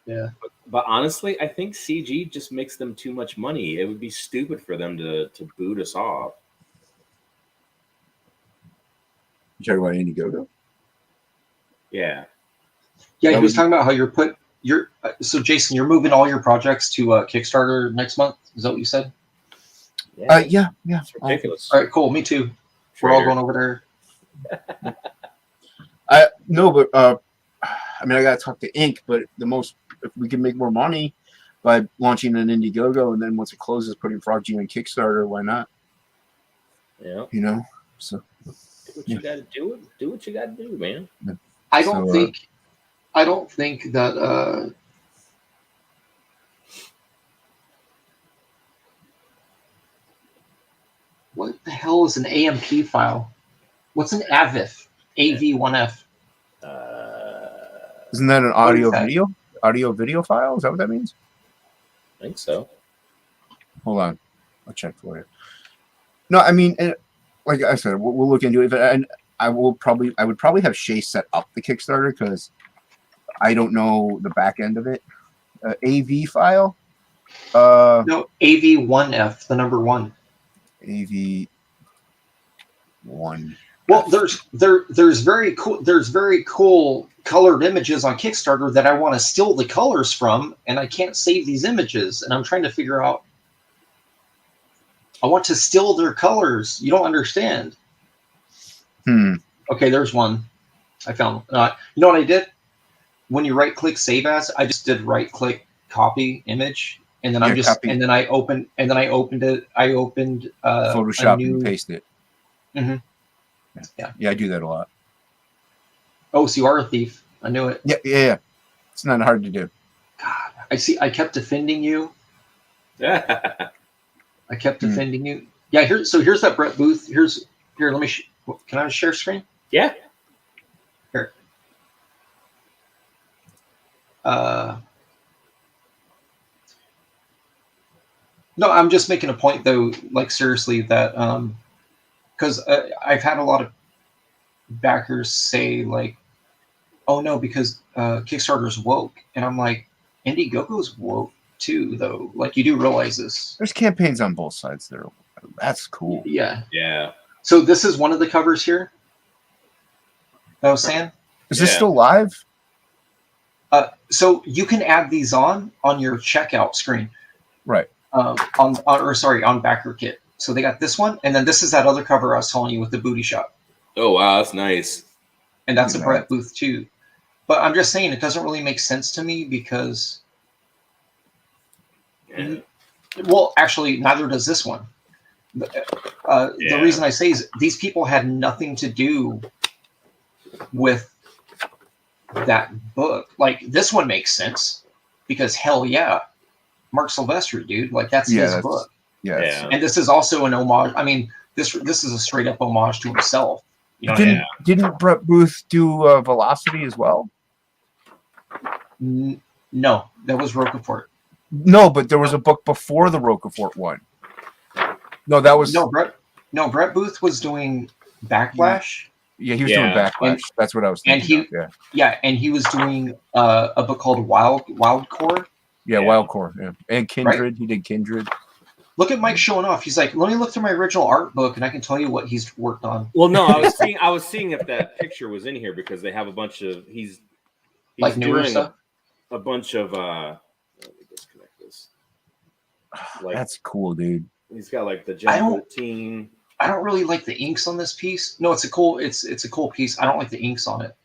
Yeah. But honestly, I think CG just makes them too much money. It would be stupid for them to boot us off. You talking about Indiegogo? Yeah. Yeah, he was talking about how so Jason, you're moving all your projects to Kickstarter next month. Is that what you said? Yeah. It's ridiculous. All right, cool. Me too. We're all going over there. No, but I mean, I gotta talk to Inc. But if we can make more money by launching an Indiegogo, and then once it closes, putting Frog G on Kickstarter, why not? Yeah. You know, so Do what you got to do. Do what you got to do, man. I don't think that What the hell is an AMP file? What's an AVIF? AV1F. Isn't that an What is audio that? video file? Is that what that means? I think so. Hold on, I'll check for you. No, I mean, like I said, we'll look into it. And I would probably have Shay set up the Kickstarter because I don't know the back end of it. AV file. No, AV1F, the number 1. AV1. Well, there's very cool colored images on Kickstarter that I want to steal the colors from, and I can't save these images, and I'm trying to figure out. I want to steal their colors. You don't understand. Okay, there's one. I found. You know what I did? When you right-click Save As, I just did right-click Copy Image, and then I opened it. I opened Photoshop and paste it. Mm-hmm. Yeah, I do that a lot. Oh, so you are a thief. I knew it. Yeah. It's not hard to do. God, I see. I kept defending you. I kept defending you. Yeah, here's that Brett Booth. Here, let me. Can I share screen? Yeah. Here. No, I'm just making a point though. Like seriously, that because I've had a lot of backers say like, "Oh no," because Kickstarter's woke, and I'm like, Indiegogo's woke too, though. Like, you do realize this. There's campaigns on both sides there. That's cool. Yeah. Yeah. So this is one of the covers here. That I was saying. Is this still live? So you can add these on your checkout screen. Right. On Backer Kit. So they got this one, and then this is that other cover I was telling you with the booty shot. Oh wow, that's nice. And that's a Brett Booth too. But I'm just saying it doesn't really make sense to me because. Yeah. Well, actually, neither does this one. The reason I say is these people had nothing to do with that book. Like, this one makes sense because hell yeah, Mark Silvestri, dude. Like, that's his book. Yeah. And this is also an homage. I mean, this is a straight up homage to himself. You know, didn't Brett Booth do Velocity as well? No, that was Roquefort. No, but there was a book before the Roquefort one. No, that was Brett Booth was doing Backlash. Yeah, he was doing Backlash. That's what I was thinking. And he was doing a book called Wildcore. Yeah, Wildcore. Yeah, and Kindred. Right? He did Kindred. Look at Mike showing off. He's like, let me look through my original art book, and I can tell you what he's worked on. Well, no, I was seeing if that picture was in here because they have a bunch of he's like newer doing stuff. A bunch of Let me disconnect this. Like, that's cool, dude. He's got like the Gen 13. I don't really like the inks on this piece. No, it's a cool piece. I don't like the inks on it.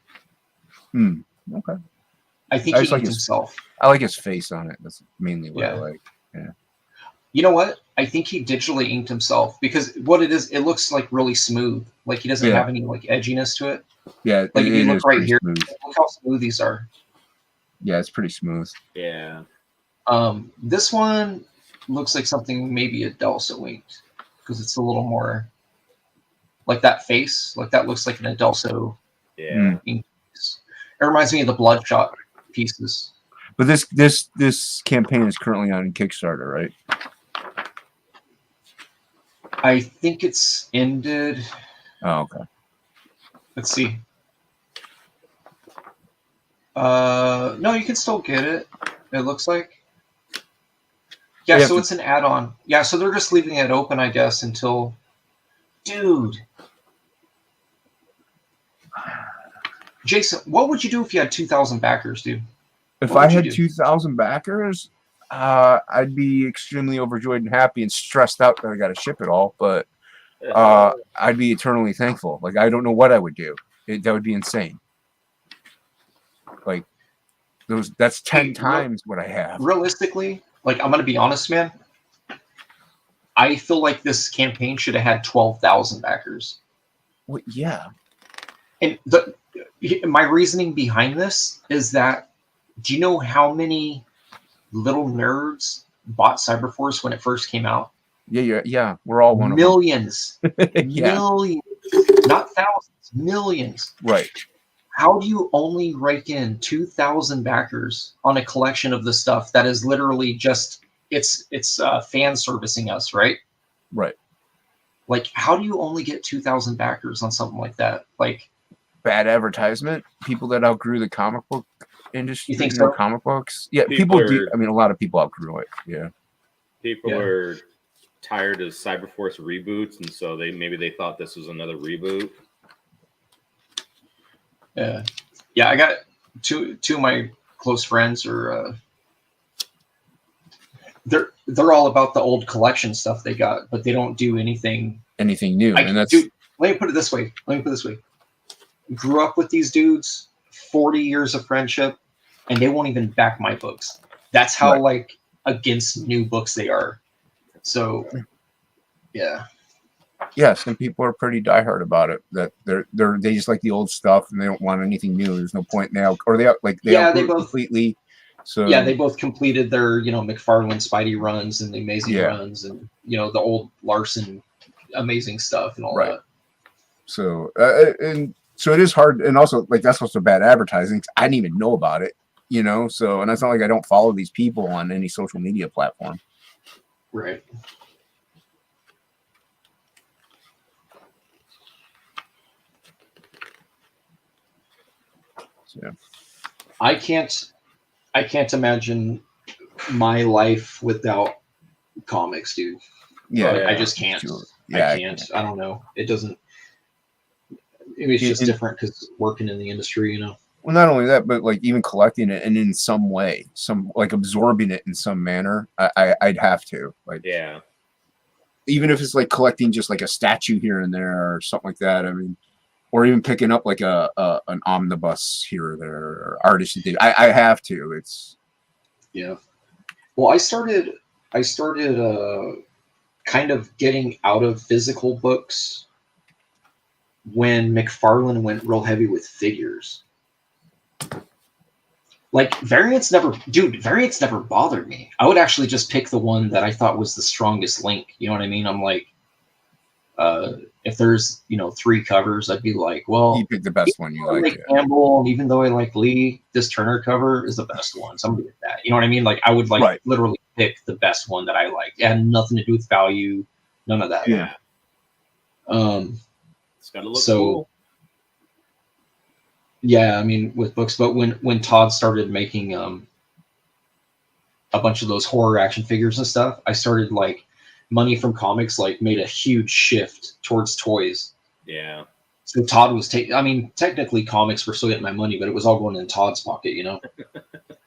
Okay. I think he inked himself. I like his face on it. That's mainly what I like. Yeah. You know what? I think he digitally inked himself because what it is, it looks like really smooth. Like he doesn't have any like edginess to it. Yeah. Like if you look right here, look how smooth these are. Yeah, it's pretty smooth. Yeah. This one looks like something maybe Adelso inked because it's a little more like that face. Like that looks like an Adelso ink piece. It reminds me of the Bloodshot pieces. But this campaign is currently on Kickstarter, right? I think it's ended. Oh, okay. Let's see. No, you can still get it. It looks like. Yeah, so it's an add-on. Yeah, so they're just leaving it open, I guess, until. Dude. Jason, what would you do if you had 2,000 backers, dude? If I had 2,000 backers, I'd be extremely overjoyed and happy and stressed out that I got to ship it all. But I'd be eternally thankful. Like, I don't know what I would do. That would be insane. Like, that's 10 times what I have. Realistically, like, I'm going to be honest, man. I feel like this campaign should have had 12,000 backers. Well, yeah. And my reasoning behind this is that, do you know how many little nerds bought Cyberforce when it first came out? Yeah. We're all one Millions, of them. Yeah, millions, not thousands, millions. right. How do you only rake in 2,000 backers on a collection of the stuff that is literally just it's fan servicing us, right? Right. Like, how do you only get 2,000 backers on something like that? Like, Bad advertisement. People that outgrew the comic book industry, You think so? comic books. Yeah, People people do. are- I mean, a lot of people outgrew it. Yeah. People Yeah. are tired of Cyberforce reboots, and so they thought this was another reboot. yeah, I got two of my close friends are they're all about the old collection stuff they got, but they don't do anything. Anything new, and that's Dude, let me put it this way. Grew up with these dudes, 40 years of friendship, and they won't even back my books. That's how Right. like against new books they are. So yeah. some people are pretty diehard about it. That they just like the old stuff and they don't want anything new. There's no point now, or they outgrew it both completely. So yeah, they both completed their, McFarlane Spidey runs and the Amazing runs and the old Larson Amazing stuff and all Right. that. So and so it is hard, and also like that's also bad advertising. 'Cause I didn't even know about it, So and it's not like I don't follow these people on any social media platform. Right. So yeah. I can't imagine my life without comics, dude. Yeah, I just can't. sure. Yeah, I can't. I don't know. It doesn't. It's just different because working in the industry, Well, not only that, but like even collecting it and in some way, some like absorbing it in some manner, I'd have to like Yeah. even if it's like collecting just like a statue here and there or something like that. I mean, or even picking up like an omnibus here or there or artist. I have to. It's Yeah. Well, I started kind of getting out of physical books when McFarlane went real heavy with figures. Like variants never bothered me. I would actually just pick the one that I thought was the strongest link. You know what I mean? I'm like, if there's 3 covers, I'd be like, well, you pick the best one you I like. Campbell, and even though I like Lee, this Turner cover is the best one. So I'm gonna get that. You know what I mean? Like I would Right. literally pick the best one that I like. It had nothing to do with value, none of that. Yeah. It's got to look So- cool. Yeah, I mean with books, but when Todd started making a bunch of those horror action figures and stuff, I started like money from comics like made a huge shift towards toys. Yeah. So Todd was technically comics were still getting my money, but it was all going in Todd's pocket,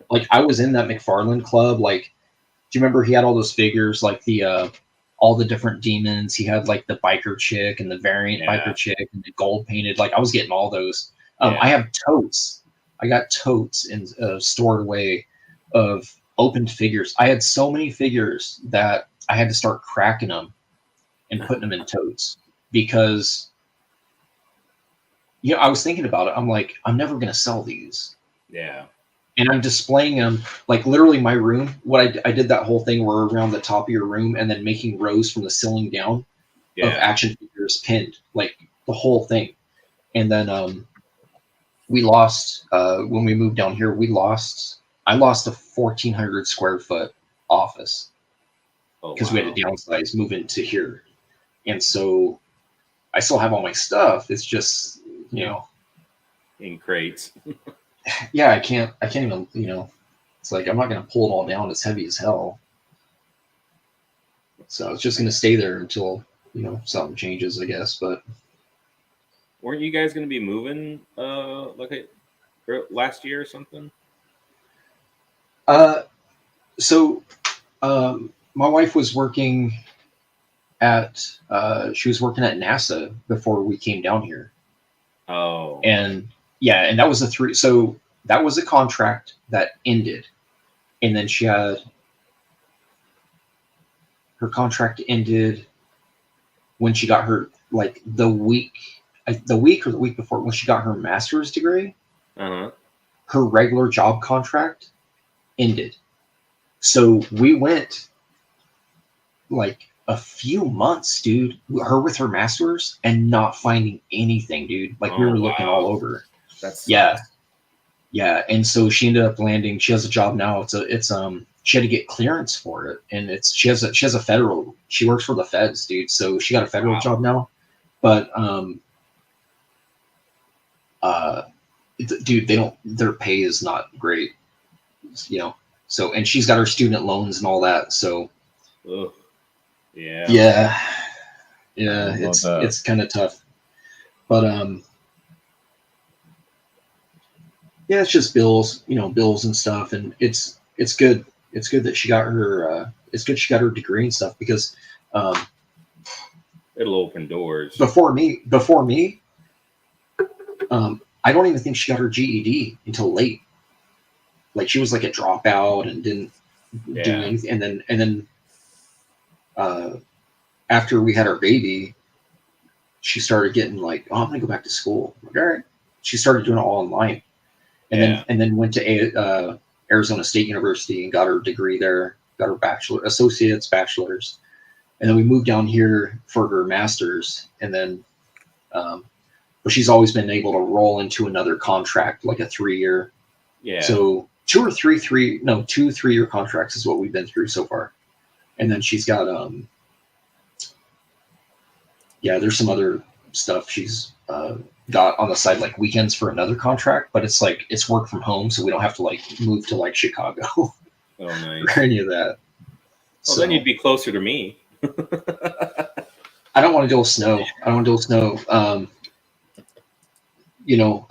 Like I was in that McFarlane club. Like, do you remember he had all those figures, like the all the different demons? He had like the biker chick and the variant biker chick and the gold painted. Like I was getting all those. I have totes. I got totes and stored away of opened figures. I had so many figures that I had to start cracking them and putting them in totes because I was thinking about it. I'm like, I'm never gonna sell these. Yeah. And I'm displaying them like literally my room. What I did that whole thing where around the top of your room and then making rows from the ceiling down of action figures pinned, like the whole thing. And then we lost when we moved down here. I lost a 1,400 square foot office because we had to downsize, move into here, and so I still have all my stuff. It's just in crates. yeah, I can't even it's like I'm not gonna pull it all down. It's heavy as hell. So it's just gonna stay there until something changes, I guess. But Weren't you guys going to be moving last year or something? So my wife was working at NASA before we came down here. Oh. And that was that was a contract that ended. And then her contract ended when she got her, like the week or the week before, when she got her master's degree. Uh-huh. Her regular job contract ended. So we went like a few months, dude. Her with her masters and not finding anything, dude. Like we Oh, were looking wow. all over. That's Yeah. Yeah, and so she ended up landing. She has a job now. It's she had to get clearance for it, and she has a federal. She works for the feds, dude. So she got a federal Wow. job now. But dude, their pay is not great, you know. So, and she's got her student loans and all that. So Ugh. Yeah. yeah, I love that. it's kind of tough. But yeah, it's just bills, bills and stuff, and it's good. It's good that she got her. It's good she got her degree and stuff because It'll open doors. before me, I don't even think she got her GED until late. Like she was like a dropout and didn't do anything, and then after we had our baby, she started getting like, oh, I'm gonna go back to school. I'm like, all right. She started doing it all online, and then went to Arizona State University and got her degree there. Got her associates, bachelor's, and then we moved down here for her master's, and then. But she's always been able to roll into another contract, like a 3-year. Yeah. So 2 or 3 3-year contracts is what we've been through so far. And then she's got there's some other stuff she's got on the side, like weekends for another contract, but it's like it's work from home, so we don't have to like move to like Chicago Oh, nice. or any of that. Well, then you'd be closer to me. I don't want to deal with snow. I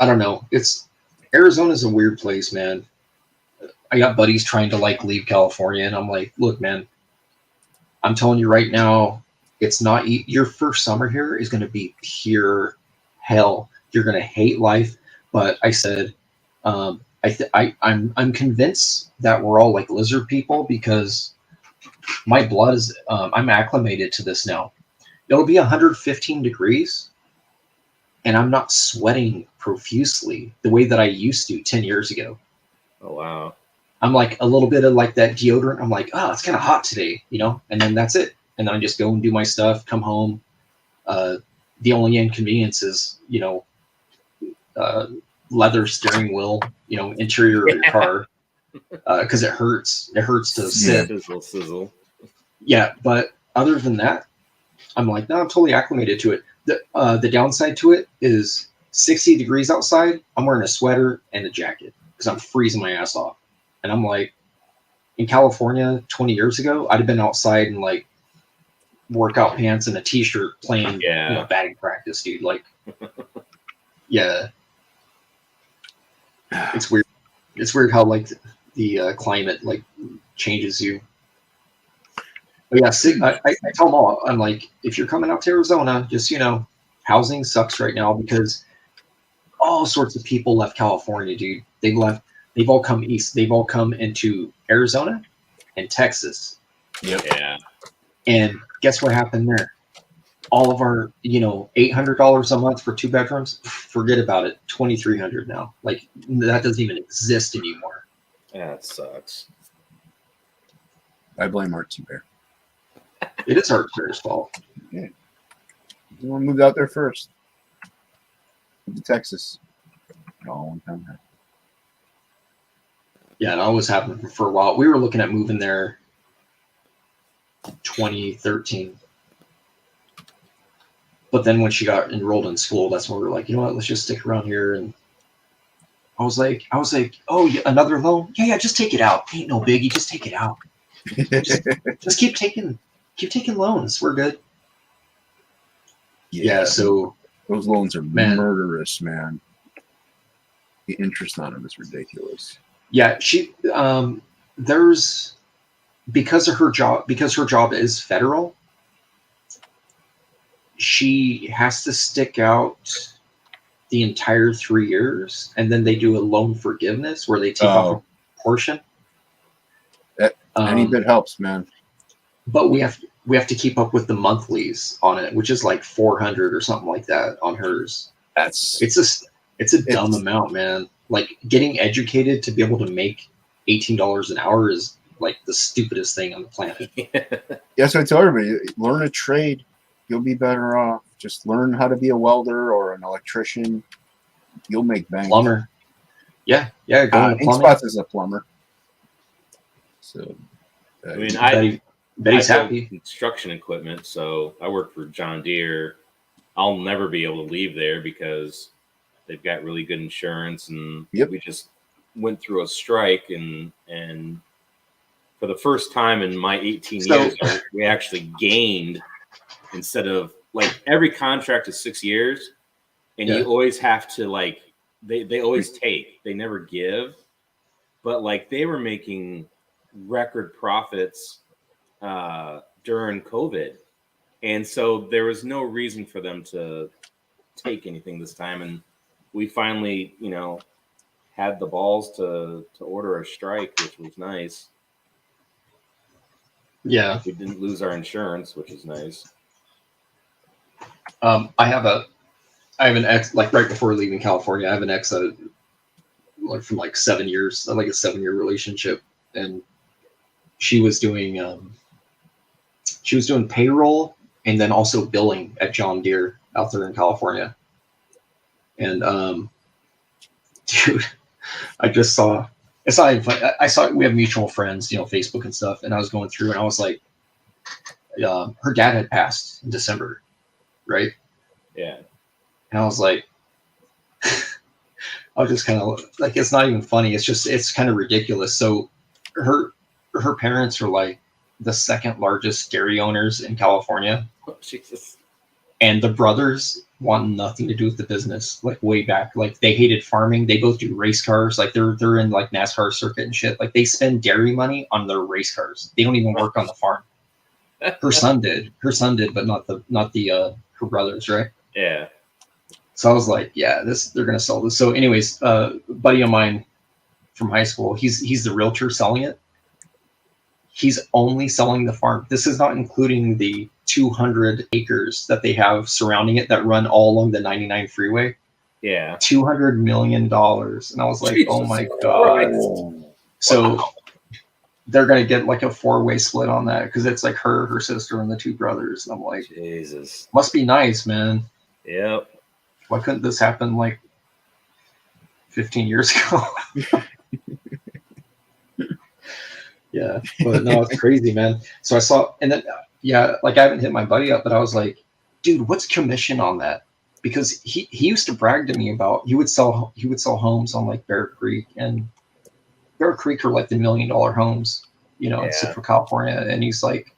don't know. Arizona's a weird place, man. I got buddies trying to like leave California, and I'm like, look, man, I'm telling you right now, it's not your first summer here is going to be pure hell. You're going to hate life. But I said, I'm convinced that we're all like lizard people because my blood is, I'm acclimated to this now. It'll be 115 degrees. And I'm not sweating profusely the way that I used to 10 years ago. Oh, wow. I'm like a little bit of like that deodorant. I'm like, oh, it's kind of hot today, and then that's it. And then I just go and do my stuff, come home. The only inconvenience is, leather steering wheel, interior of your car, because it hurts. It hurts to sit. Sizzle. Yeah, but other than that, I'm like, no, I'm totally acclimated to it. The downside to it is 60 degrees outside. I'm wearing a sweater and a jacket because I'm freezing my ass off. And I'm like, in California 20 years ago, I'd have been outside in like workout pants and a t-shirt playing batting practice, dude. Like, yeah, it's weird. It's weird how like the climate like changes you. But yeah, I tell them all, I'm like, if you're coming out to Arizona, just, housing sucks right now because all sorts of people left California, dude. They've all come east. They've all come into Arizona and Texas. Yep. Yeah. And guess what happened there? All of our, $800 a month for 2 bedrooms, forget about it. $2,300 now. Like that doesn't even exist anymore. That sucks. I blame Art Bear. It is Art Bear's fault. Yeah. Everyone moved out there first. Moved to Texas. All one time. Yeah, and I was happening for a while. We were looking at moving there 2013. But then when she got enrolled in school, that's when we were like, you know what, let's just stick around here. And I was like, oh, yeah, another loan? Yeah, just take it out. Ain't no biggie, just take it out. just keep taking loans. We're good. Yeah, so those loans are murderous, man. The interest on them is ridiculous. Yeah, she there's because her job is federal, she has to stick out the entire 3 years, and then they do a loan forgiveness where they take off a portion. Any bit helps, man. But we have to keep up with the monthlies on it, which is like 400 or something like that on hers. It's a dumb amount, man. Like getting educated to be able to make $18 an hour is like the stupidest thing on the planet. Yes, I tell everybody, learn a trade. You'll be better off. Just learn how to be a welder or an electrician. You'll make bank. Plumber. Yeah, go into Ink plumbing. Spots is a plumber. So, I mean, Bet he's I build happy. construction equipment, so I work for John Deere. I'll never be able to leave there because they've got really good insurance, and Yep. we just went through a strike, and for the first time in my 18 So- years, we actually gained instead of like every contract is 6 years, and Yeah. you always have to like they always take, they never give, but like they were making record profits during COVID. And so there was no reason for them to take anything this time. And we finally, had the balls to order a strike, which was nice. Yeah. We didn't lose our insurance, which is nice. I have an ex, like right before leaving California, I have an ex that like from like 7 years, like a 7-year relationship. And she was doing payroll and then also billing at John Deere out there in California. And dude, I just saw, it's not even funny. I saw, we have mutual friends, Facebook and stuff. And I was going through and I was like, her dad had passed in December, right? Yeah. And I was like, I was just kind of like, it's not even funny. It's kind of ridiculous. So her parents are like the second largest dairy owners in California. Oh, Jesus. And the brothers want nothing to do with the business, like way back. Like they hated farming. They both do race cars. Like they're in like NASCAR circuit and shit. Like they spend dairy money on their race cars. They don't even work on the farm. Her son did, but not the her brothers, right? Yeah. So I was like, yeah, they're gonna sell this. So anyways, a buddy of mine from high school, he's the realtor selling it. He's only selling the farm. This is not including the 200 acres that they have surrounding it that run all along the 99 freeway. Yeah. $200 million. And I was like, Jesus oh my God. Christ. So they're going to get like a 4-way split on that because it's like her sister, and the 2 brothers. And I'm like, Jesus. must be nice, man. Yep. Why couldn't this happen like 15 years ago? Yeah, but no, it's crazy, man. So I saw, and then like I haven't hit my buddy up, but I was like, dude, what's commission on that? Because he used to brag to me about he would sell homes on like Bear Creek, and Bear Creek are like the $1 million homes, in Central California. And he's like,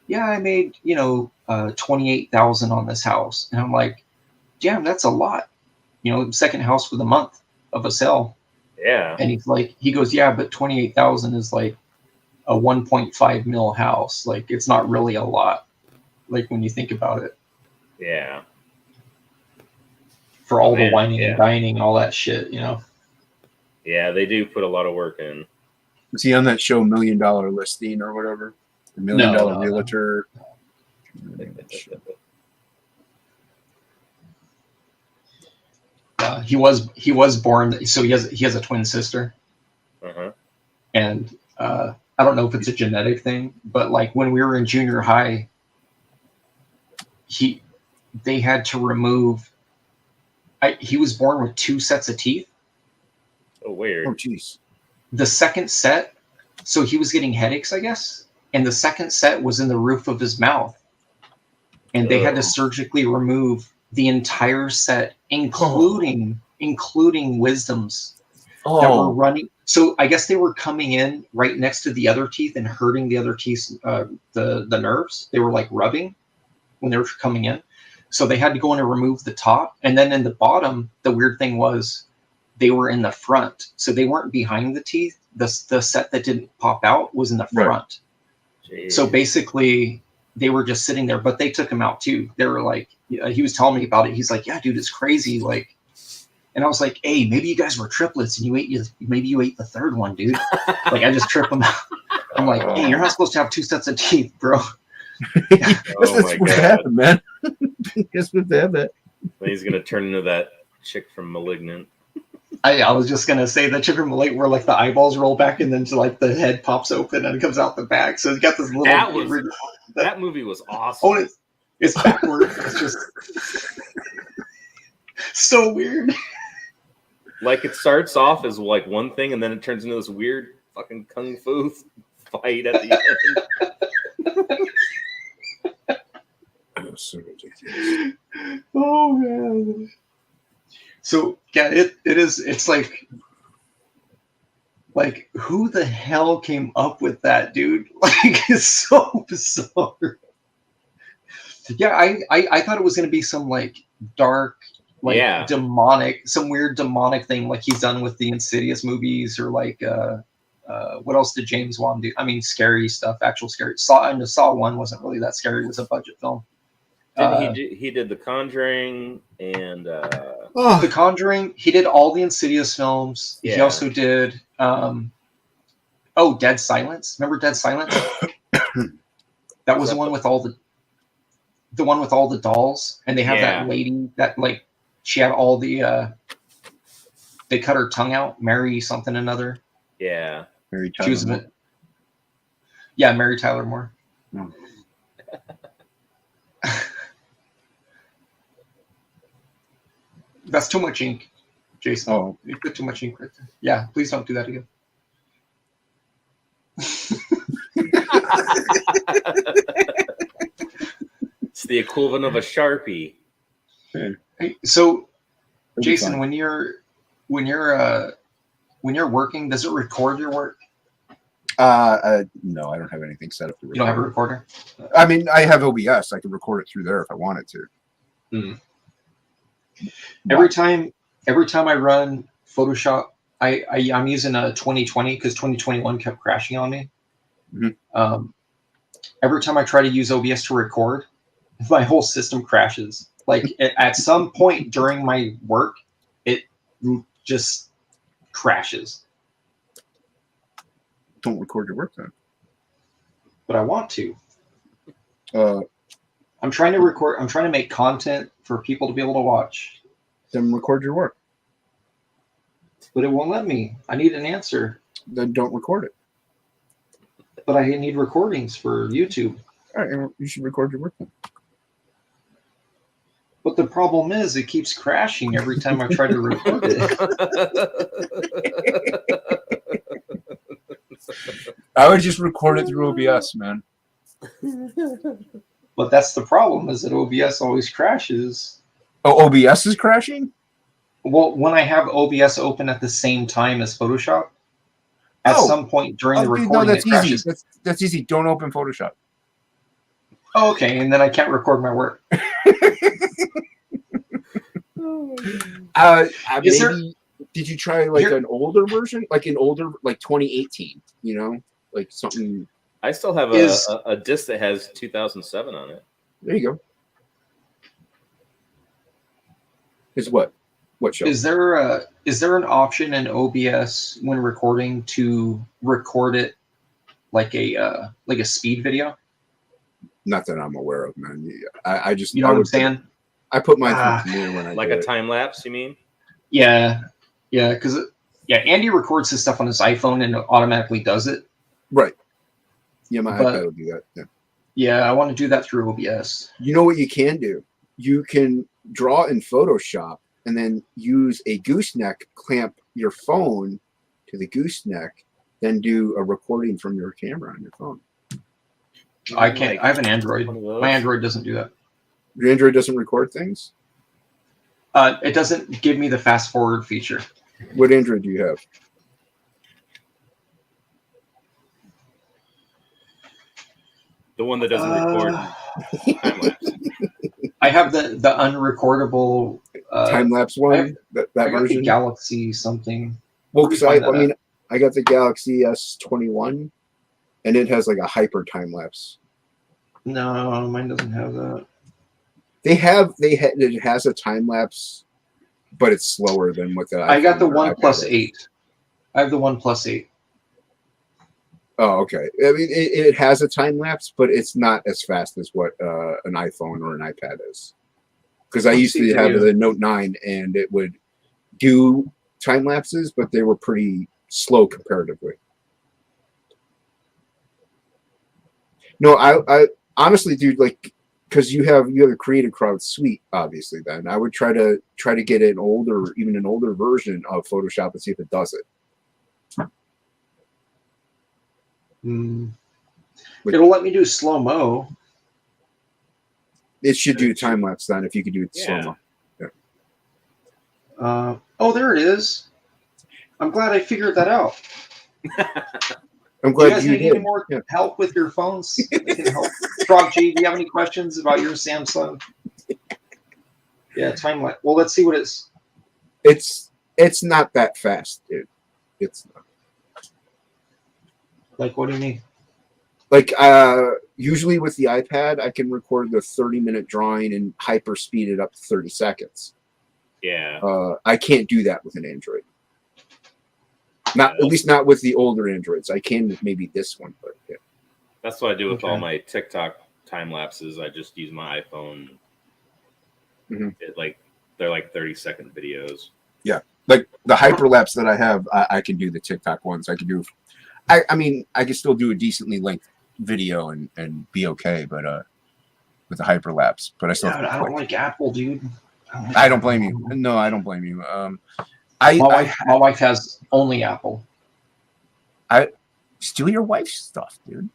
yeah, I made 28,000 on this house, and I'm like, damn, that's a lot. Second house for the month of a sale. Yeah. And he goes, yeah, but 28,000 is like a 1.5 mil house. Like it's not really a lot. Like when you think about it, Yeah. for all the Man, whining and dining and all that shit, Yeah, they do put a lot of work in. Was he on that show $1 Million Listing or whatever? The $1 Million No. Realtor. He was born. So he has a twin sister, Uh-huh. and I don't know if it's a genetic thing, but like when we were in junior high, they had to remove. He was born with 2 sets of teeth. Oh, weird. Oh, jeez. The second set, so he was getting headaches, I guess, and the second set was in the roof of his mouth, and they had to surgically remove the entire set, including wisdoms that were running. So I guess they were coming in right next to the other teeth and hurting the other teeth, the nerves. They were like rubbing when they were coming in. So they had to go in and remove the top. And then in the bottom, the weird thing was they were in the front. So they weren't behind the teeth. The set that didn't pop out was in the front. Jeez. So basically they were just sitting there, but they took him out too. They were like, he was telling me about it. He's like, yeah, dude, it's crazy. Like, and I was like, hey, maybe you guys were triplets and maybe you ate the third one, dude. Like I just trip them out. I'm like, hey, you're not supposed to have 2 sets of teeth, bro. That's Oh my supposed to God. happen, man. You're supposed to have that. He's going to turn into that chick from Malignant. I was just gonna say that Chipper Malate where like the eyeballs roll back and then like the head pops open and it comes out the back. So it's got this little. That movie was awesome. Oh, it's backward. It's just so weird. Like it starts off as like one thing, and then it turns into this weird fucking kung fu fight at the end. Oh, so ridiculous. Oh man. So yeah, it is. It's like who the hell came up with that, dude? Like it's so bizarre. Yeah, I thought it was gonna be some like dark, like demonic, some weird demonic thing like he's done with the Insidious movies or like what else did James Wan do? I mean, scary stuff, actual scary. Saw 1 wasn't really that scary. It was a budget film. He did The Conjuring and The Conjuring. He did all the Insidious films. Yeah. He also did Dead Silence. Remember Dead Silence? That was the one with all the dolls, and they have that lady that like she had all the they cut her tongue out. Mary something another. Yeah, Mary Tyler Moore. Yeah, Mary Tyler Moore. Oh. That's too much ink, Jason. Oh, you put too much ink right there. Yeah, please don't do that again. It's the equivalent of a Sharpie. Hey, so, Jason, when you're working, does it record your work? No, I don't have anything set up to record. You don't have a recorder? I mean, I have OBS. I can record it through there if I wanted to. Mm. Every time I run Photoshop, I'm using a 2020 because 2021 kept crashing on me. Mm-hmm. Every time I try to use OBS to record, my whole system crashes. Like at some point during my work, it just crashes. Don't record your work then. But I want to. I'm trying to record. I'm trying to make content for people to be able to watch. Then record your work. But it won't let me. I need an answer. Then don't record it. But I need recordings for YouTube. All right, you should record your work then. But the problem is it keeps crashing every time I try to record it. I would just record it through OBS, man. But that's the problem, is that OBS always crashes. Oh, OBS is crashing? Well, when I have OBS open at the same time as Photoshop, at some point during the recording, no, that's it crashes. easy. That's easy. Don't open Photoshop. Oh, okay, and then I can't record my work. Did you try like an older version, like 2018? You know, like something. I still have a disc that has 2007 on it. There you go. Is what show? Is there an option in OBS when recording to record it like a speed video? Not that I'm aware of, man. I just, you know what I'm saying? I put mine through when I like a time lapse. You mean? Yeah, because Andy records his stuff on his iPhone and it automatically does it. Right. Yeah, my iPad will do that. Yeah, I want to do that through OBS. You know what you can do? You can draw in Photoshop and then use a gooseneck, clamp your phone to the gooseneck, then do a recording from your camera on your phone. I can't. I have an Android. My Android doesn't do that. Your Android doesn't record things? It doesn't give me the fast forward feature. What Android do you have? The one that doesn't record time lapse. I have the unrecordable time lapse one. That version. The Galaxy something. Well, because I got the Galaxy S21, and it has like a hyper time lapse. No, mine doesn't have that. It has a time lapse, but it's slower than what the. I got the OnePlus 8. I have the OnePlus 8. Oh, okay. I mean, it has a time lapse, but it's not as fast as what an iPhone or an iPad is. Because I used to have the Note 9, and it would do time lapses, but they were pretty slow comparatively. No, I honestly, dude, like, because you have a Creative Crowd suite, obviously. Then I would try to get even an older version of Photoshop and see if it does it. It'll let me do slow mo. It should do time lapse then if you could do it slow mo. Oh, there it is. I'm glad I figured that out. I'm Do you glad guys you need any did. more help with your phones? I can help. Frog G, do you have any questions about your Samsung? Yeah, time lapse. Well, let's see what it's. It's not that fast, dude. It's not. Like, what do you mean? Like, usually with the iPad, I can record the 30-minute drawing and hyper speed it up to 30 seconds. Yeah. I can't do that with an Android. At least not with the older Androids. I can with maybe this one, but yeah. That's what I do with all my TikTok time lapses. I just use my iPhone. They're like 30-second videos. Yeah, like the hyperlapse that I have, I can do the TikTok ones. I can do. I mean, I can still do a decently length video and be okay, but with the hyperlapse. But I still. Yeah, I don't like Apple, dude. I don't blame you. No, I don't blame you. My wife has only Apple. Steal your wife's stuff, dude.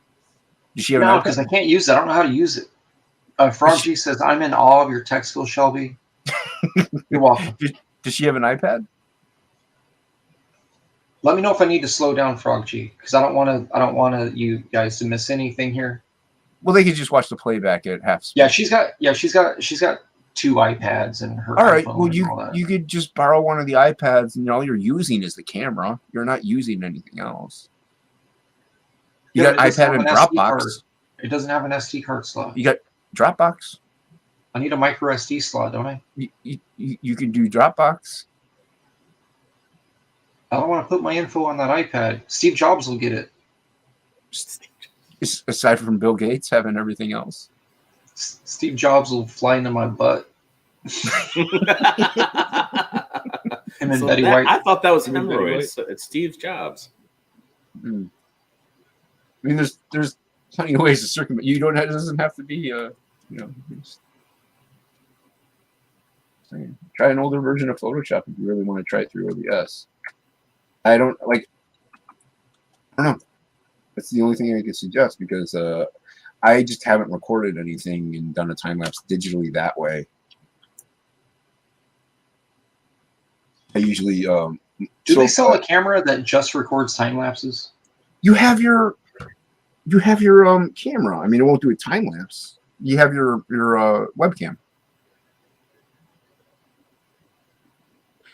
Does she have No, an iPad? because I can't use it. I don't know how to use it. Frog G says, I'm in awe of your tech skills, Shelby. You're welcome. Does she have an iPad? Let me know if I need to slow down, Frog G, because I don't want to you guys to miss anything here. Well, they could just watch the playback at half speed. Yeah, she's got 2 iPads and her. All right. iPhone Well, and all you could just borrow one of the iPads, and all you're using is the camera. You're not using anything else. You got iPad and Dropbox. It doesn't have an SD card slot. You got Dropbox. I need a micro SD slot, don't I? You can do Dropbox. I don't want to put my info on that iPad. Steve Jobs will get it. Aside from Bill Gates having everything else. Steve Jobs will fly into my butt. Him and Betty White. I thought that was hemorrhoids. So it's Steve Jobs. I mean, there's plenty of ways to circumvent. It doesn't have to be try an older version of Photoshop if you really want to try it through OBS. I don't know. That's the only thing I could suggest because I just haven't recorded anything and done a time lapse digitally that way. I usually do they sell a camera that just records time lapses? You have your camera. I mean, it won't do a time lapse. You have your webcam.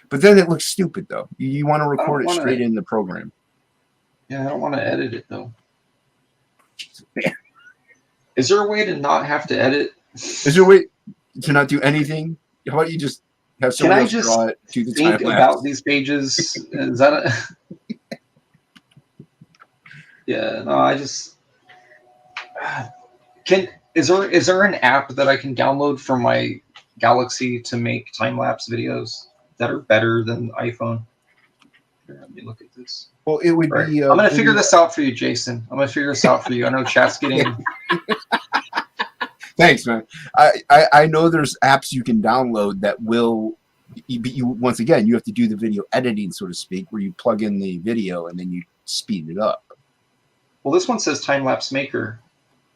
But then it looks stupid though. You want to record it straight in the program. Yeah, I don't want to edit it though. Is there a way to not have to edit? Is there a way to not do anything? How about you just have someone else draw it, do the think time lapse? About these pages? Is that a... Yeah, no, I just is there an app that I can download from my Galaxy to make time-lapse videos that are better than the iPhone? Here, let me look at this. Well, it would be. I'm going to figure this out for you, Jason. I'm going to figure this out for you. I know chat's getting. Thanks, man. I know there's apps you can download that will. You once again, you have to do the video editing, so to speak, where you plug in the video and then you speed it up. Well, this one says time lapse maker.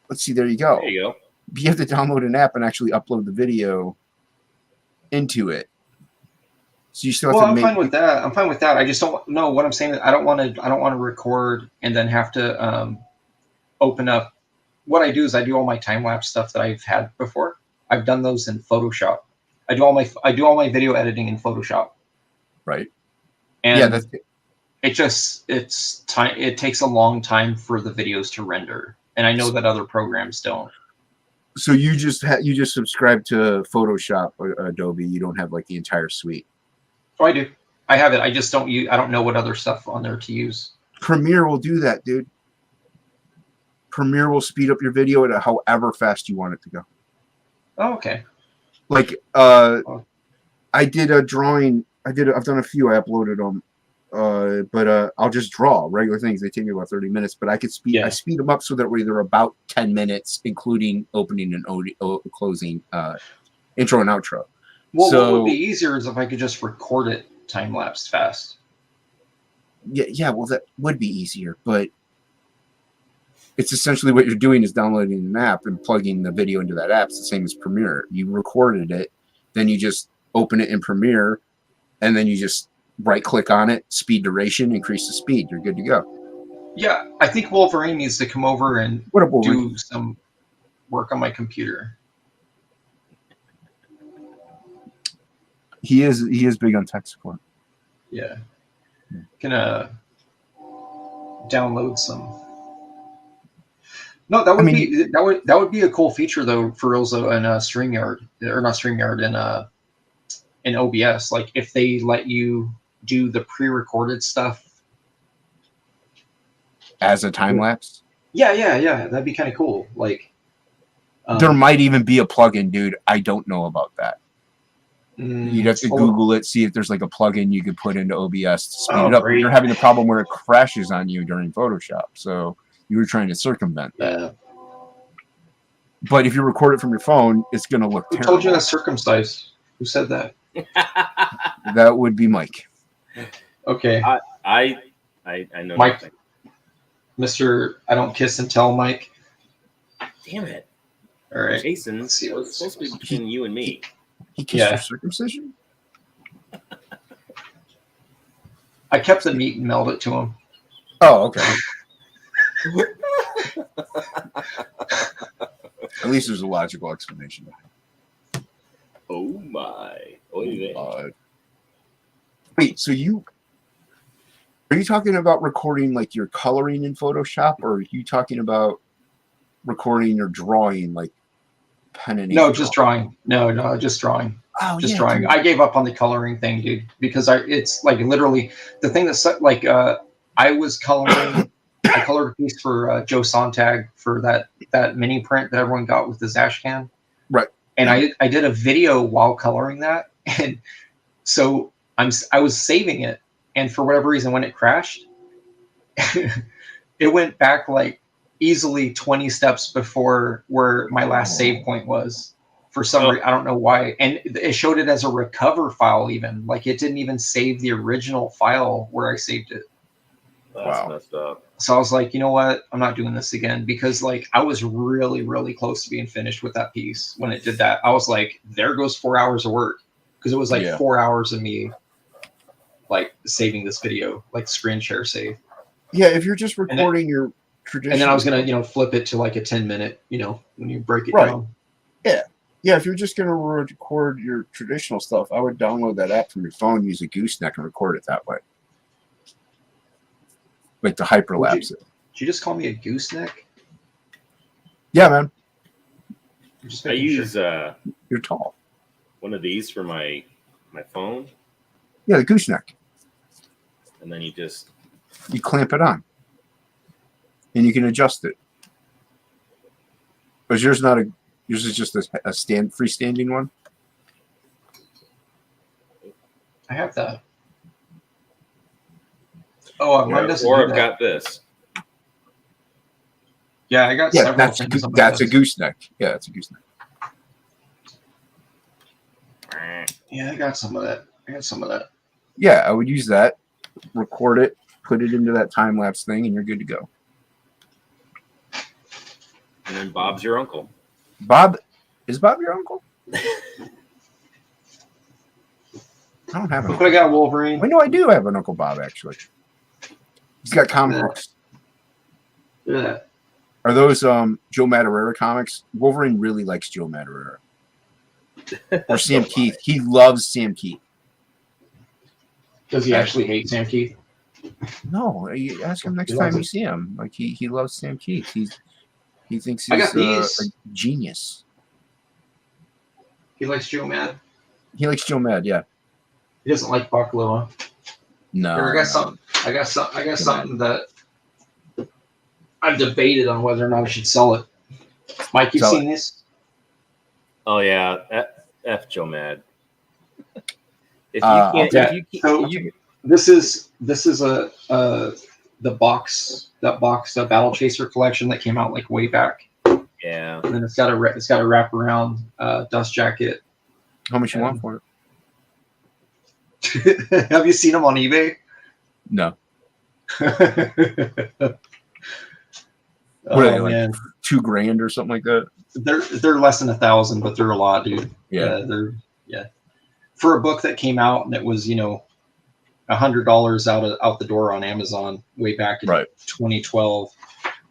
Let's see. There you go. There you go. You have to download an app and actually upload the video into it. So you still have to I'm fine with that. I'm fine with that. I just don't know what I'm saying. I don't want to record and then have to open up. What I do is I do all my time lapse stuff that I've had before. I've done those in Photoshop. I do all my video editing in Photoshop. Right. And yeah, that's it takes a long time for the videos to render, and I know that other programs don't. So you just subscribe to Photoshop or Adobe. You don't have like the entire suite. Oh, I do. I have it. I just don't use. I don't know what other stuff on there to use. Premiere will do that, dude. Premiere will speed up your video at however fast you want it to go. Oh, okay. Like I did a drawing. I've done a few. I uploaded them, but I'll just draw regular things. They take me about 30 minutes, but I speed them up so that they're about 10 minutes, including opening and closing, intro and outro. Well, So, what would be easier is if I could just record it time lapse fast. Yeah. Well, that would be easier, but it's essentially what you're doing is downloading an app and plugging the video into that app. It's the same as Premiere. You recorded it, then you just open it in Premiere, and then you just right-click on it, speed duration, increase the speed. You're good to go. Yeah, I think Wolverine needs to come over and What up, Wolverine? do some work on my computer. He is big on tech support. Yeah. Gonna download some. No, that would be a cool feature though for reals though in StreamYard, or not StreamYard, in OBS. Like if they let you do the pre-recorded stuff As a time lapse? Yeah, that'd be kind of cool. Like there might even be a plugin, dude. I don't know about that. You'd have to Google it, see if there's like a plugin you could put into OBS to speed it up. Great. You're having a problem where it crashes on you during Photoshop, so you were trying to circumvent that. Yeah. But if you record it from your phone, it's going to look Who terrible. told you that's circumcised? Who said that? That would be Mike. Okay. I know Mike. nothing. Mr. I don't kiss and tell Mike. Damn it. All right. Jason, Let's see it was supposed to be between you and me. He kissed your circumcision? I kept the meat and mailed it to him. Oh, okay. At least there's a logical explanation. Oh my. Wait, so are you talking about recording like your coloring in Photoshop, or are you talking about recording or drawing like pen and ink? No, just drawing. No, just drawing. Oh, Just yeah, drawing. dude. I gave up on the coloring thing, dude, because it's like literally the thing that's like I was coloring. I colored a piece for Joe Sontag for that mini print that everyone got with the Zash can. Right. And I did a video while coloring that, and so I was saving it, and for whatever reason, when it crashed, it went back like easily 20 steps before where my last save point was. For some reason, I don't know why, and it showed it as a recover file. Even like it didn't even save the original file where I saved it. That's messed up. So I was like, you know what? I'm not doing this again, because like I was really, really close to being finished with that piece when it did that. I was like, there goes 4 hours of work, because it was like 4 hours of me like saving this video, like screen share save. Yeah, if you're just recording your traditional, and then I was gonna flip it to like a 10-minute, when you break it Right. down. Yeah, if you're just gonna record your traditional stuff, I would download that app from your phone, use a gooseneck, and record it that way. Like to hyperlapse it. Did you just call me a gooseneck? Yeah, man. I use You're tall. one of these for my phone, Yeah, the gooseneck. and then You clamp it on, and you can adjust it. But yours is just a freestanding one. I have that. Oh, mine doesn't. or do I've that. got this. Yeah, I got Yeah, several that's things on my that's a desk. gooseneck. Yeah, that's a gooseneck. Yeah, I got some of that. Yeah, I would use that, record it, put it into that time lapse thing, and you're good to go. And then Bob's your uncle. Is Bob your uncle? I don't have an Look what I got, Wolverine. I know I do have an Uncle Bob, actually. He's got comic books. Look at that. Are those Joe Madureira comics? Wolverine really likes Joe Madureira. Or Sam Keith. He loves Sam Keith. Does he actually hate Sam Keith? No, you ask him next He time loves you it. see him. Like he loves Sam Keith. He thinks I he's got these. a genius. He likes Joe Mad. He likes Joe Mad, yeah. He doesn't like Bucklow. Huh? No. Here, I got something that I've debated on whether or not I should sell it. Mike, you've Sell seen this? Oh yeah, F Joe Mad. If you can't, Yeah. if you, So you this is a the box that Battle Chaser collection that came out like way back, yeah, and then it's got a wrap around dust jacket. How much you want for it? Have you seen them on eBay? No. Oh What are they, like man, $2,000 or something like that? they're less than 1,000, but they're a lot, dude. Yeah. They're for a book that came out and it was $100 out the door on Amazon way back in 2012.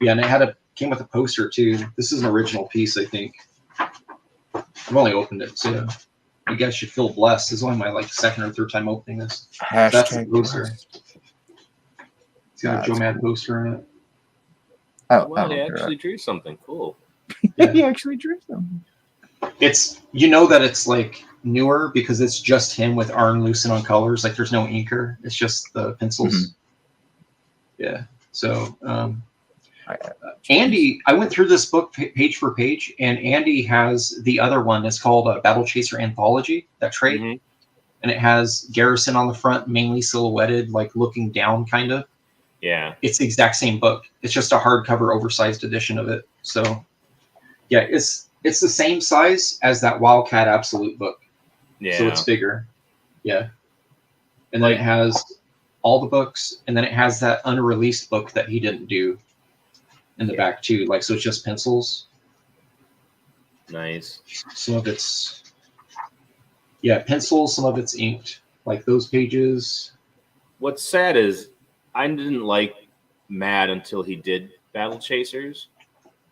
Yeah, and it came with a poster too. This is an original piece, I think. I've only opened it, so you guys should feel blessed. This is only my second or third time opening this. That's the poster. It's got a Joe Mad poster in it. well, they actually drew something cool. Yeah. He actually drew something. It's that it's like newer because it's just him with Arn Lucen on colors. Like there's no inker. It's just the pencils. Mm-hmm. Yeah. So Andy, I went through this book page for page, and Andy has the other one. It's called Battle Chaser Anthology, that trade. Mm-hmm. And it has Garrison on the front, mainly silhouetted, like looking down kind of. Yeah. It's the exact same book. It's just a hardcover oversized edition of it. So yeah, it's the same size as that Wildcat Absolute book. Yeah. So it's bigger. Yeah. And then it has all the books, and then it has that unreleased book that he didn't do in the back too. So it's just pencils. Nice. Some of it's pencils, some of it's inked. Like those pages. What's sad is I didn't like Mad until he did Battle Chasers,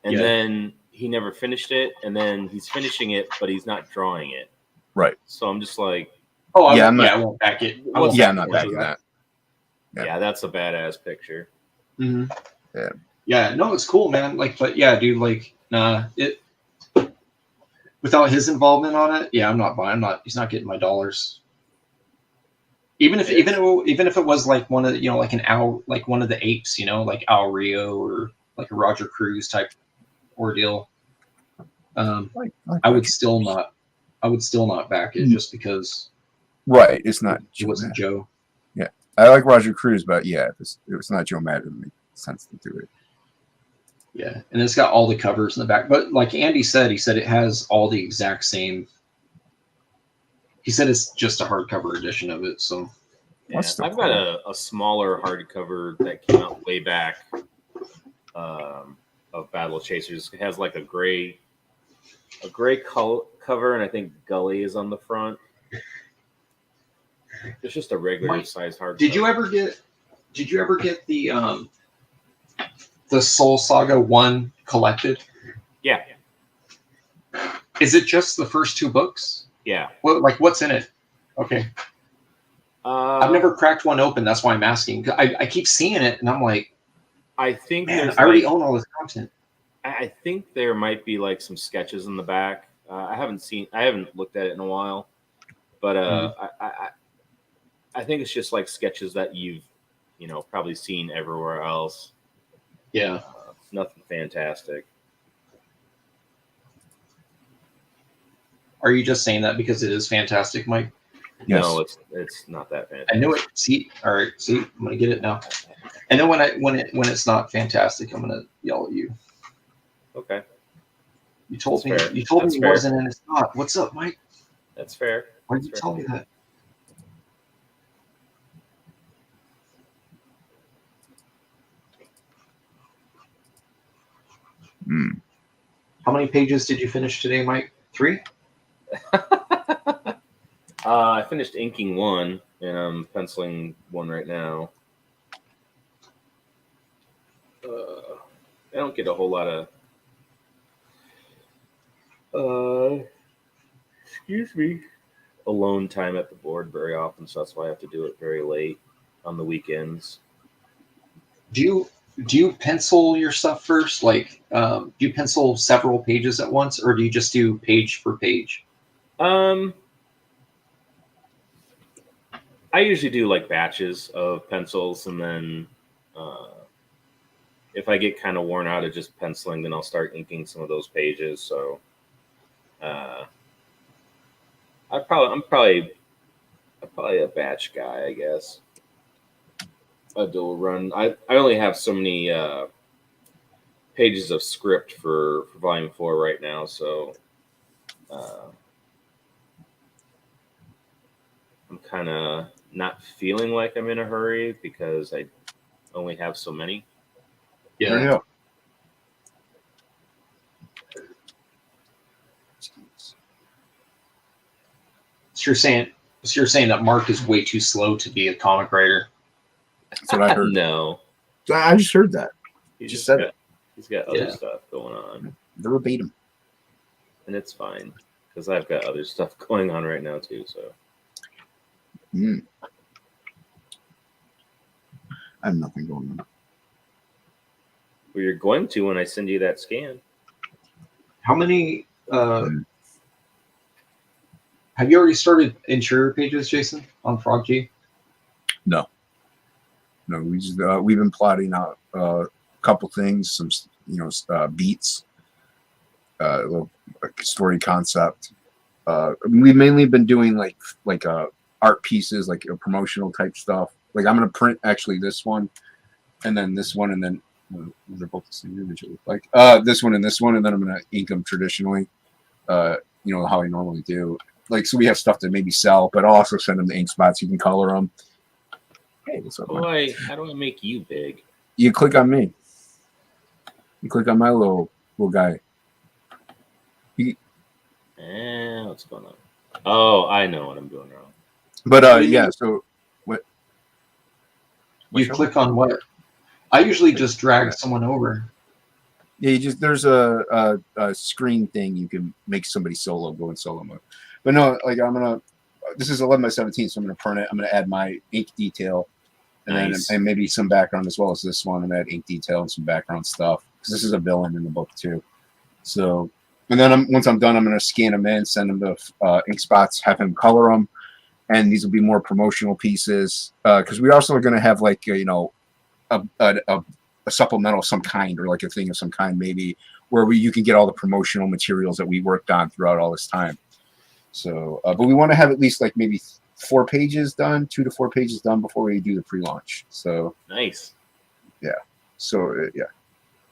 and then he never finished it, and then he's finishing it, but he's not drawing it. Right. So I'm just like, I won't back it. I'm not backing that. Yeah, that's a badass picture. Mm-hmm. Yeah. Yeah, no, it's cool, man. But yeah, dude, it without his involvement on it, I'm not buying. He's not getting my dollars. Even if it was like one of like an owl, like one of the apes, like Al Rio or like a Roger Cruz type ordeal. I would still not back it just because. Right, it's not. It wasn't Joe. Yeah, I like Roger Cruz, but if it's not Joe Mad, it would make sense to do it. Yeah, and it's got all the covers in the back. But like Andy said, it has all the exact same. He said it's just a hardcover edition of it. So yeah, I've got a smaller hardcover that came out way back of Battle Chasers. It has like a gray cover, and I think Gully is on the front. It's just a regular size hardcover. Did you ever get the Soul Saga 1 collected? Yeah. Is it just the first 2 books? Yeah. Well, what's in it? Okay. I've never cracked one open. That's why I'm asking. I keep seeing it, and I'm like, I think man, I already own all this content. I think there might be some sketches in the back. I haven't looked at it in a while, but I think it's just sketches that you've probably seen everywhere else. Yeah. Nothing fantastic. Are you just saying that because it is fantastic, Mike? Yes. No, it's not that fantastic. I knew it. See, all right. See, I'm gonna get it now. And then when it's not fantastic, I'm gonna yell at you. Okay. You told me. Fair. You told That's me it fair. wasn't, and it's not. What's up, Mike? That's fair. Why did you tell me that? How many pages did you finish today, Mike? 3? I finished inking 1, and I'm penciling 1 right now. I don't get a whole lot of alone time at the board very often, so that's why I have to do it very late on the weekends. Do you pencil your stuff first? Do you pencil several pages at once, or do you just do page for page? I usually do batches of pencils, and then if I get kind of worn out of just penciling, then I'll start inking some of those pages. So I'm probably Probably a batch guy, I guess. A dual run. I only have so many pages of script for volume 4 right now, so I'm kind of not feeling like I'm in a hurry because I only have so many. Hurry up. So you're saying that Mark is way too slow to be a comic writer. That's what I heard. No, I just heard that. he Just just said got, he's got other Yeah. stuff going on, Verbatim. and it's fine because I've got other stuff going on right now too. So I have nothing going on. well, you're going to when I send you that scan. How many? Have you already started interior pages, Jason, on Frog G? No, we just we've been plotting out a couple things, some beats, a little story concept. We've mainly been doing like art pieces, like promotional type stuff. Like I'm gonna print actually this one, and then this one, and then they're both the same image. It look like this one, and then I'm gonna ink them traditionally. How I normally do. Like, so we have stuff to maybe sell, but I'll also send them the ink spots. You can color them. Hey, what's up, man? How do I make you big? You click on me. You click on my little guy. What's going on? Oh, I know what I'm doing wrong. But yeah. So what? You click on what? I usually just drag someone over. Yeah, there's a screen thing you can make somebody solo go in solo mode. But no, like this is 11/17, so I'm gonna print it. I'm gonna add my ink detail, and Nice. then and maybe some background as well as this one. I'm gonna add ink detail and some background stuff because this is a villain in the book too. So, and then once I'm done, I'm gonna scan them in, send them to ink spots, have him color them, and these will be more promotional pieces because we're also gonna have like a supplemental of some kind or like a thing of some kind maybe where you can get all the promotional materials that we worked on throughout all this time. So, but we want to have at least like maybe 4 pages done, 2 to 4 pages done before we do the pre-launch. So Nice. yeah. So yeah,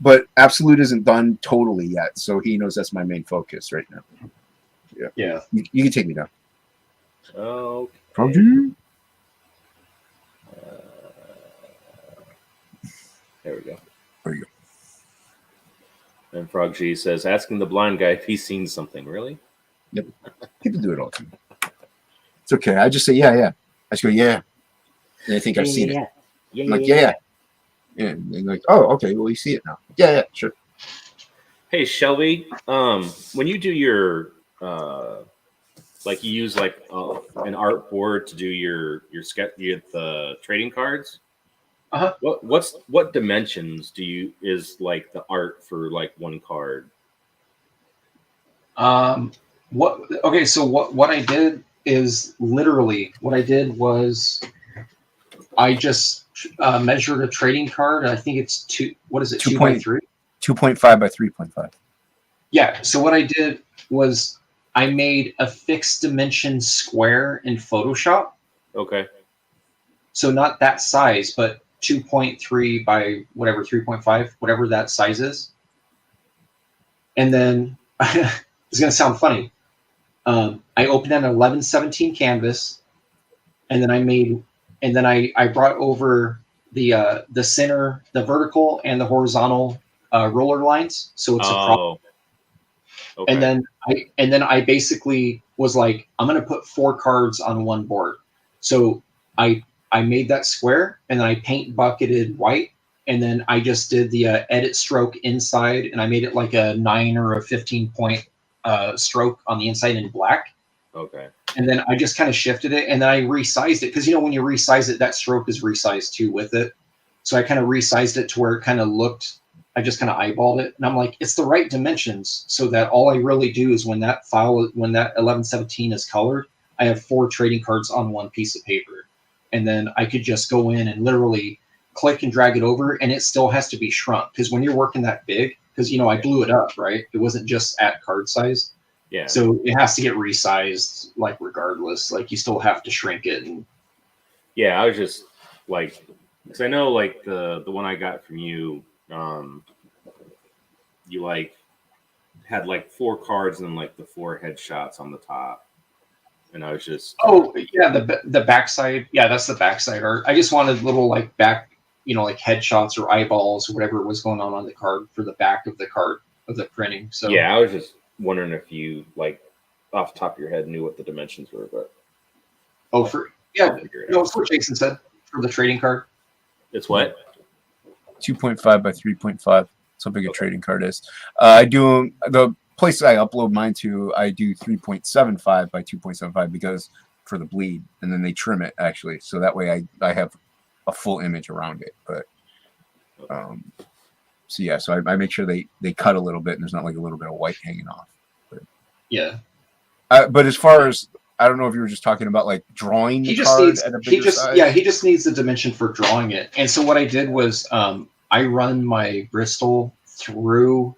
but Absolute isn't done totally yet. So he knows that's my main focus right now. Yeah. You can take me down. Okay. There we go. There you go. And Frog G says, asking the blind guy if he's seen something. Really? Yep. People do it all the time. It's okay. I just say, yeah. I just go, yeah. And they think I've seen it. Yeah. I'm like, yeah. And they're like, oh, okay. Well, you see it now. Yeah, sure. Hey, Shelby, when you do your, like you use like an art board to do your sketch, the trading cards. Uh-huh. What dimensions is like the art for like one card? So what I did is literally what I did was I just measured a trading card. I think it's 2 by 3? 2.5 by 3.5. Yeah. So what I did was I made a fixed dimension square in Photoshop. Okay. So not that size, but 2.3 by whatever, 3.5, whatever that size is. And then it's going to sound funny. I opened an 11/17 canvas, and then I brought over the center, the vertical and the horizontal roller lines, so it's a cross. Okay. And then I basically was like, I'm going to put 4 cards on one board. So I made that square, and then I paint bucketed white, and then I just did the edit stroke inside, and I made it like a 9 or a 15 point stroke on the inside in black. Okay. And then I just kind of shifted it, and then I resized it because when you resize it, that stroke is resized too with it. So I kind of resized it to where it kind of looked. I just kind of eyeballed it, and I'm like, it's the right dimensions, so that all I really do is when that 11/17 is colored, I have 4 trading cards on one piece of paper, and then I could just go in and literally click and drag it over, and it still has to be shrunk because when you're working that big, because I blew it up, right? It wasn't just at card size. Yeah. So it has to get resized, like regardless. Like you still have to shrink it. And Yeah, I was just like, because I know like the one I got from you, you like had like 4 cards and like the 4 headshots on the top, and I was just the backside. Yeah, that's the backside art. I just wanted little like back, like headshots or eyeballs or whatever was going on the card for the back of the card of the printing. So yeah, I was just wondering if you like off the top of your head knew what the dimensions were, but I'll figure it no, out. it's what Jason said for the trading card. It's what? 2.5 by 3.5. That's how big a trading card is. I do the place I upload mine to. I do 3.75 by 2.75 because for the bleed, and then they trim it actually, so that way I have a full image around it. But so yeah, so I make sure they cut a little bit, and there's not like a little bit of white hanging off. But, Yeah. But as far as I don't know if you were just talking about like drawing the card at a bigger size. He just needs the dimension for drawing it. And so what I did was I run my Bristol through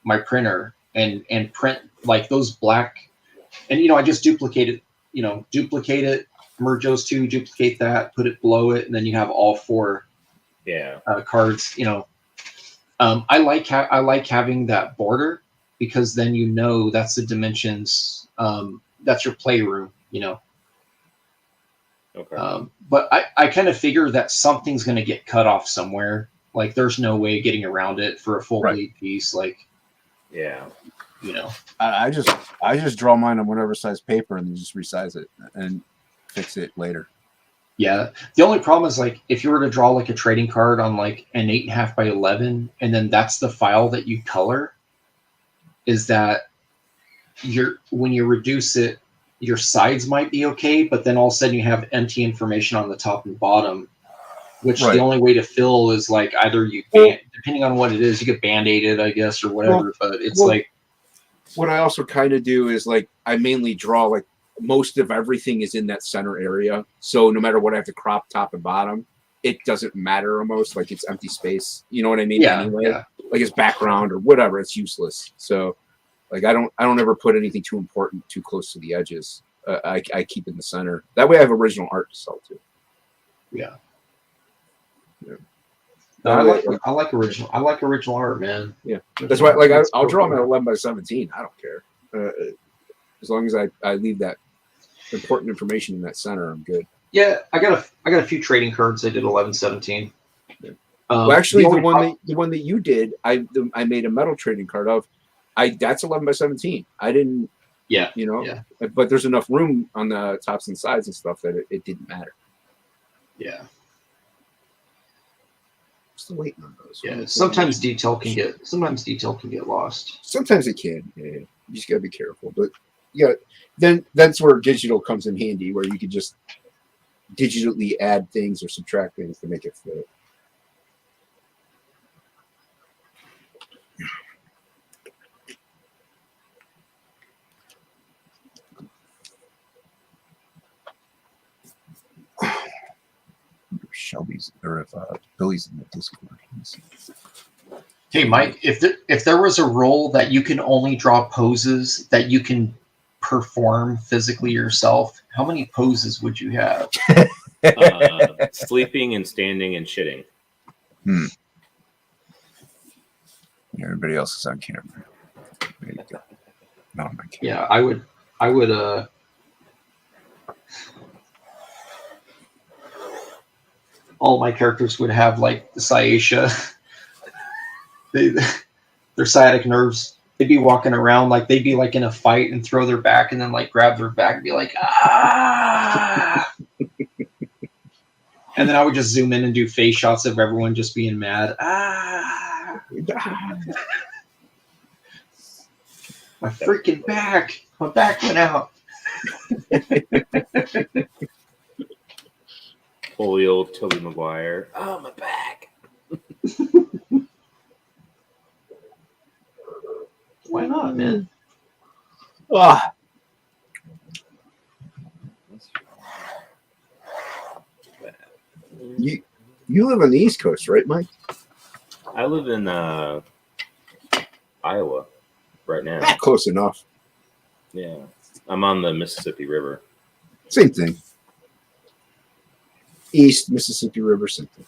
my printer and print like those black, and I just duplicate it, merge those two, duplicate that, put it below it, and then you have all 4 cards. I like having that border because then that's the dimensions. That's your playroom. Okay. But I kind of figure that something's going to get cut off somewhere. Like there's no way getting around it for a full bleed piece. Like, yeah, I just draw mine on whatever size paper and then just resize it and fix it later. Yeah. The only problem is like if you were to draw like a trading card on like an 8.5 by 11, and then that's the file that you color, is that when you reduce it, your sides might be okay, but then all of a sudden you have empty information on the top and bottom, which the only way to fill is like either depending on what it is, you get Band-Aid it, I guess, or whatever. But it's like what I also kind of do is like I mainly draw like most of everything is in that center area. So no matter what I have to crop top and bottom, it doesn't matter almost. Like it's empty space. You know what I mean? Yeah. Anyway, Yeah. like it's background or whatever. It's useless. So like I don't ever put anything too important too close to the edges. I keep in the center. That way I have original art to sell too. Yeah. Yeah. No, I like original art, man. Yeah, that's why. Like I'll draw them at 11 by 17. I don't care, as long as I leave that important information in that center. I'm good. Yeah, I got a few trading cards. I did 11-17. Yeah. Well, actually, the one that you did, I made a metal trading card of. That's 11 by 17. I didn't. Yeah. Yeah. But there's enough room on the tops and sides and stuff that it didn't matter. Yeah. Still waiting on those. Yeah. Sometimes detail can get lost. Sometimes it can. Yeah. You just gotta be careful. But yeah, then that's where digital comes in handy, where you can just digitally add things or subtract things to make it fit. Shelby's or if Billy's in the Discord. Hey, Mike, if there was a role that you can only draw poses that you can perform physically yourself, how many poses would you have? Sleeping and standing and shitting. Everybody else is on camera. There you go. Not on my camera. Yeah, I would. All my characters would have like the sciatia. Their sciatic nerves. They'd be walking around like they'd be like in a fight and throw their back and then like grab their back and be like ah. And then I would just zoom in and do face shots of everyone just being mad. Ah. My freaking back. My back went out. Holy old Tobey Maguire. Oh, my back. Why not, man? Ah. You live on the East Coast, right, Mike? I live in Iowa. right now. Close enough. Yeah, I'm on the Mississippi River. Same thing. East Mississippi River, same thing.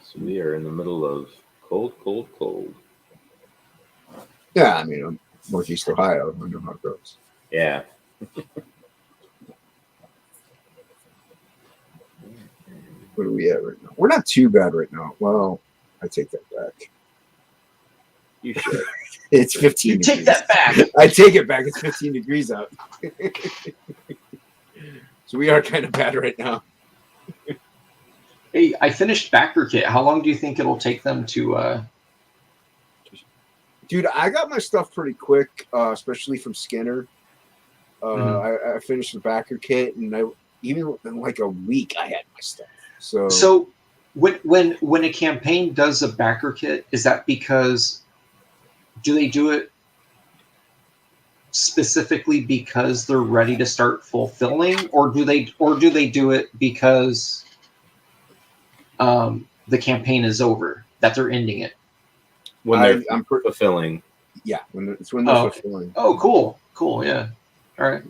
So we are in the middle of cold, cold, cold. Yeah, I mean, I'm Northeast Ohio. I know how it goes. Yeah. What are we at right now? We're not too bad right now. Well, I take that back. You should. It's 15 You degrees. take that back. I take it back. It's 15 degrees out. So we are kind of bad right now. Hey, I finished Backer Kit. How long do you think it'll take them to? Dude, I got my stuff pretty quick, especially from Skinner. I finished the backer kit, and even in like a week, I had my stuff. So when a campaign does a backer kit, is that because do they do it specifically because they're ready to start fulfilling, or do they do it because the campaign is over, that they're ending it? When I'm fulfilling. Yeah, it's when they're fulfilling. Oh, cool, yeah. All right.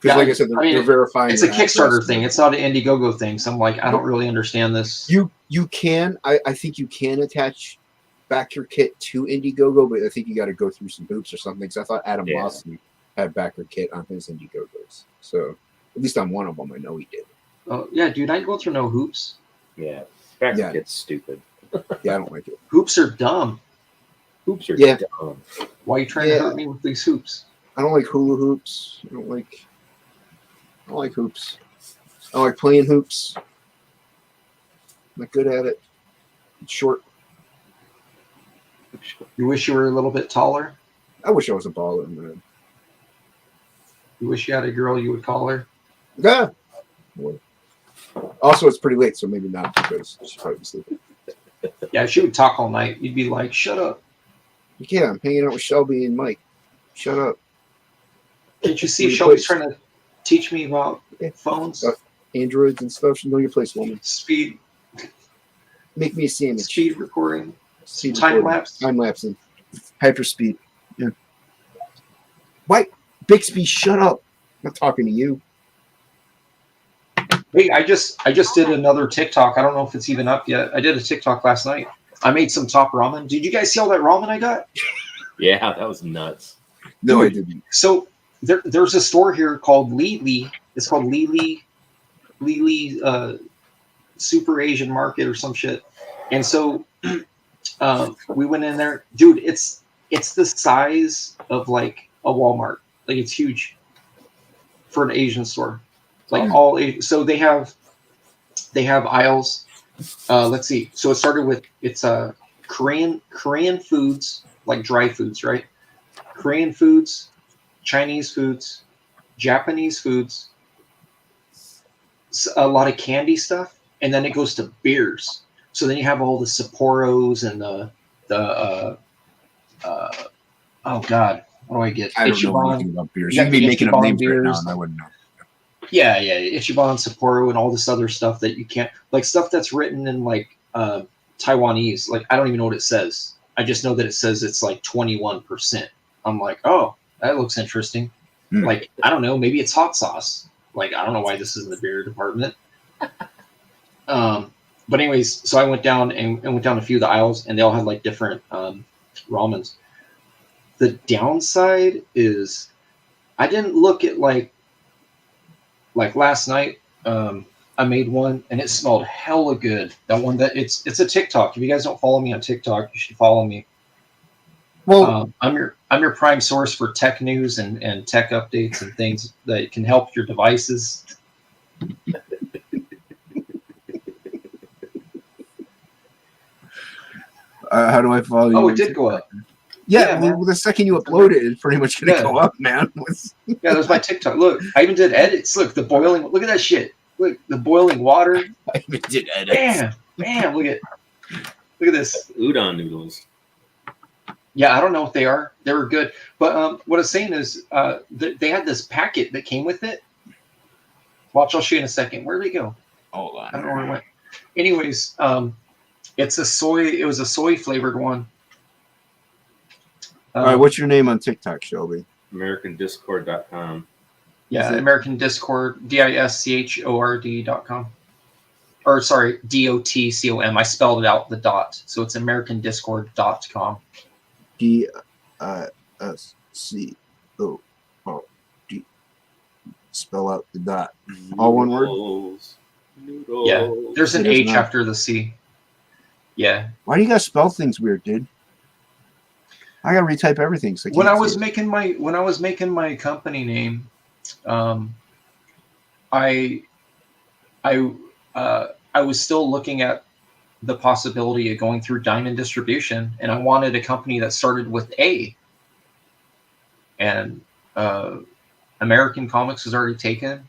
Because like I said, they're verifying. It's a Kickstarter thing. It's not an Indiegogo thing. So I'm like, I don't really understand this. You can, I think you can attach backer kit to Indiegogo, but I think you got to go through some hoops or something. Because I thought Adam Lawson had backer kit on his Indiegogos. So at least on one of them, I know he did. Oh yeah, dude, I go through no hoops. Yeah, backer kit's stupid. Yeah, I don't like it. Hoops are dumb. Hoops are dumb. Why are you trying to hurt me with these hoops? I don't like hula hoops. I don't like hoops. I don't like playing hoops. I'm not good at it. It's short. You wish you were a little bit taller? I wish I was a baller, man. You wish you had a girl you would call her? Yeah. Also, it's pretty late, so maybe not, because she's probably sleeping. Yeah, if she would talk all night, you'd be like, shut up. Yeah, I'm hanging out with Shelby and Mike. Shut up. Can't you see Shelby's trying to teach me about phones? Androids and stuff. Know your place, woman. Speed. Make me a sandwich. Speed recording. Speed time recording. lapse. Time lapsing. Hyperspeed. Yeah. Why? Bixby, shut up. I'm not talking to you. Hey, I just did another TikTok. I don't know if it's even up yet. I did a TikTok last night. I made some top ramen. Did you guys see all that ramen I got? Yeah, that was nuts. No, I didn't. So there's a store here called Lili. It's called Lili Super Asian Market or some shit. And so we went in there. Dude, it's the size of like a Walmart. Like it's huge for an Asian store. Like so they have aisles. Let's see. So it started with Korean foods, like dry foods, right? Korean foods, Chinese foods, Japanese foods, a lot of candy stuff, and then it goes to beers. So then you have all the Sapporos and the oh god, what do I get? I don't know anything about beers. You'd be making up names right now, and I wouldn't know. Yeah, Ichiban, Sapporo, and all this other stuff that you can't, like stuff that's written in like Taiwanese. Like I don't even know what it says. I just know that it says it's like 21%. I'm like, oh, that looks interesting. Like I don't know, maybe it's hot sauce. Like I don't know why this is in the beer department. But anyways, so I went down a few of the aisles, and they all had like different ramens. The downside is I didn't look at like last night, I made one and it smelled hella good. That one it's a TikTok. If you guys don't follow me on TikTok, you should follow me. Well, I'm your prime source for tech news and tech updates and things that can help your devices. How do I follow you? Oh, it did go up. Yeah, well, the second you upload it, it's pretty much going to go up, man. Yeah, there's my TikTok. Look, I even did edits. Look, the boiling. Look at that shit. Look, the boiling water. I even did edits. Bam! Look at this. Udon noodles. Yeah, I don't know what they are. They were good, but what I was saying is, they had this packet that came with it. Watch, I'll show you in a second. Where did it go? Hold on. I don't know where it went. Anyways, It's a soy. It was a soy flavored one. All right, what's your name on TikTok, Shelby? AmericanDiscord.com. Yeah, Is it- American Discord, DISCHORD.com. Or sorry, DOTCOM. I spelled it out the dot, so it's AmericanDiscord.com. DISCORD. Spell out the dot. All one word? Noodles. Yeah, there's an It is H not. after the C. Yeah. Why do you guys spell things weird, dude? I gotta retype everything. So When I can't was see it. making my company name, I was still looking at the possibility of going through Diamond Distribution, and I wanted a company that started with A. And American Comics was already taken,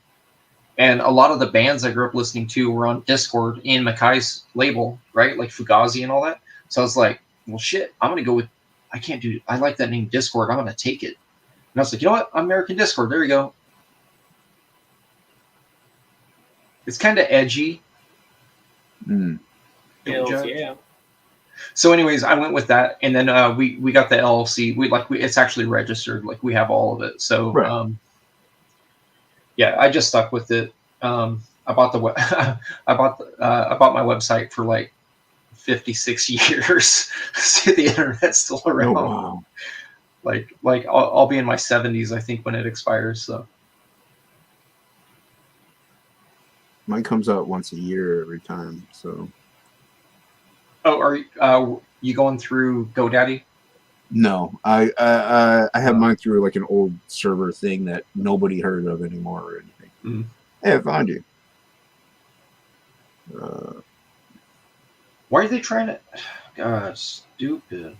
and a lot of the bands I grew up listening to were on Discord in Makai's label, right? Like Fugazi and all that. So I was like, well, shit, I'm gonna go with. I like that name Discord. I'm gonna take it. And I was like, you know what? American Discord. There you go. It's kind of edgy. Mm. Hells yeah. So, anyways, I went with that, and then we got the LLC. It's actually registered. Like we have all of it. So, Right. yeah, I just stuck with it. I bought I bought my website for like 56 years. See, the internet's still Oh, around. wow. Like I'll be in my 70s, I think, when it expires. So. Mine comes out once a year every time. So Oh, are you going through GoDaddy? no, I have mine through like an old server thing that nobody heard of anymore or anything. Mm. Hey, I found you. Why are they trying to? God, stupid.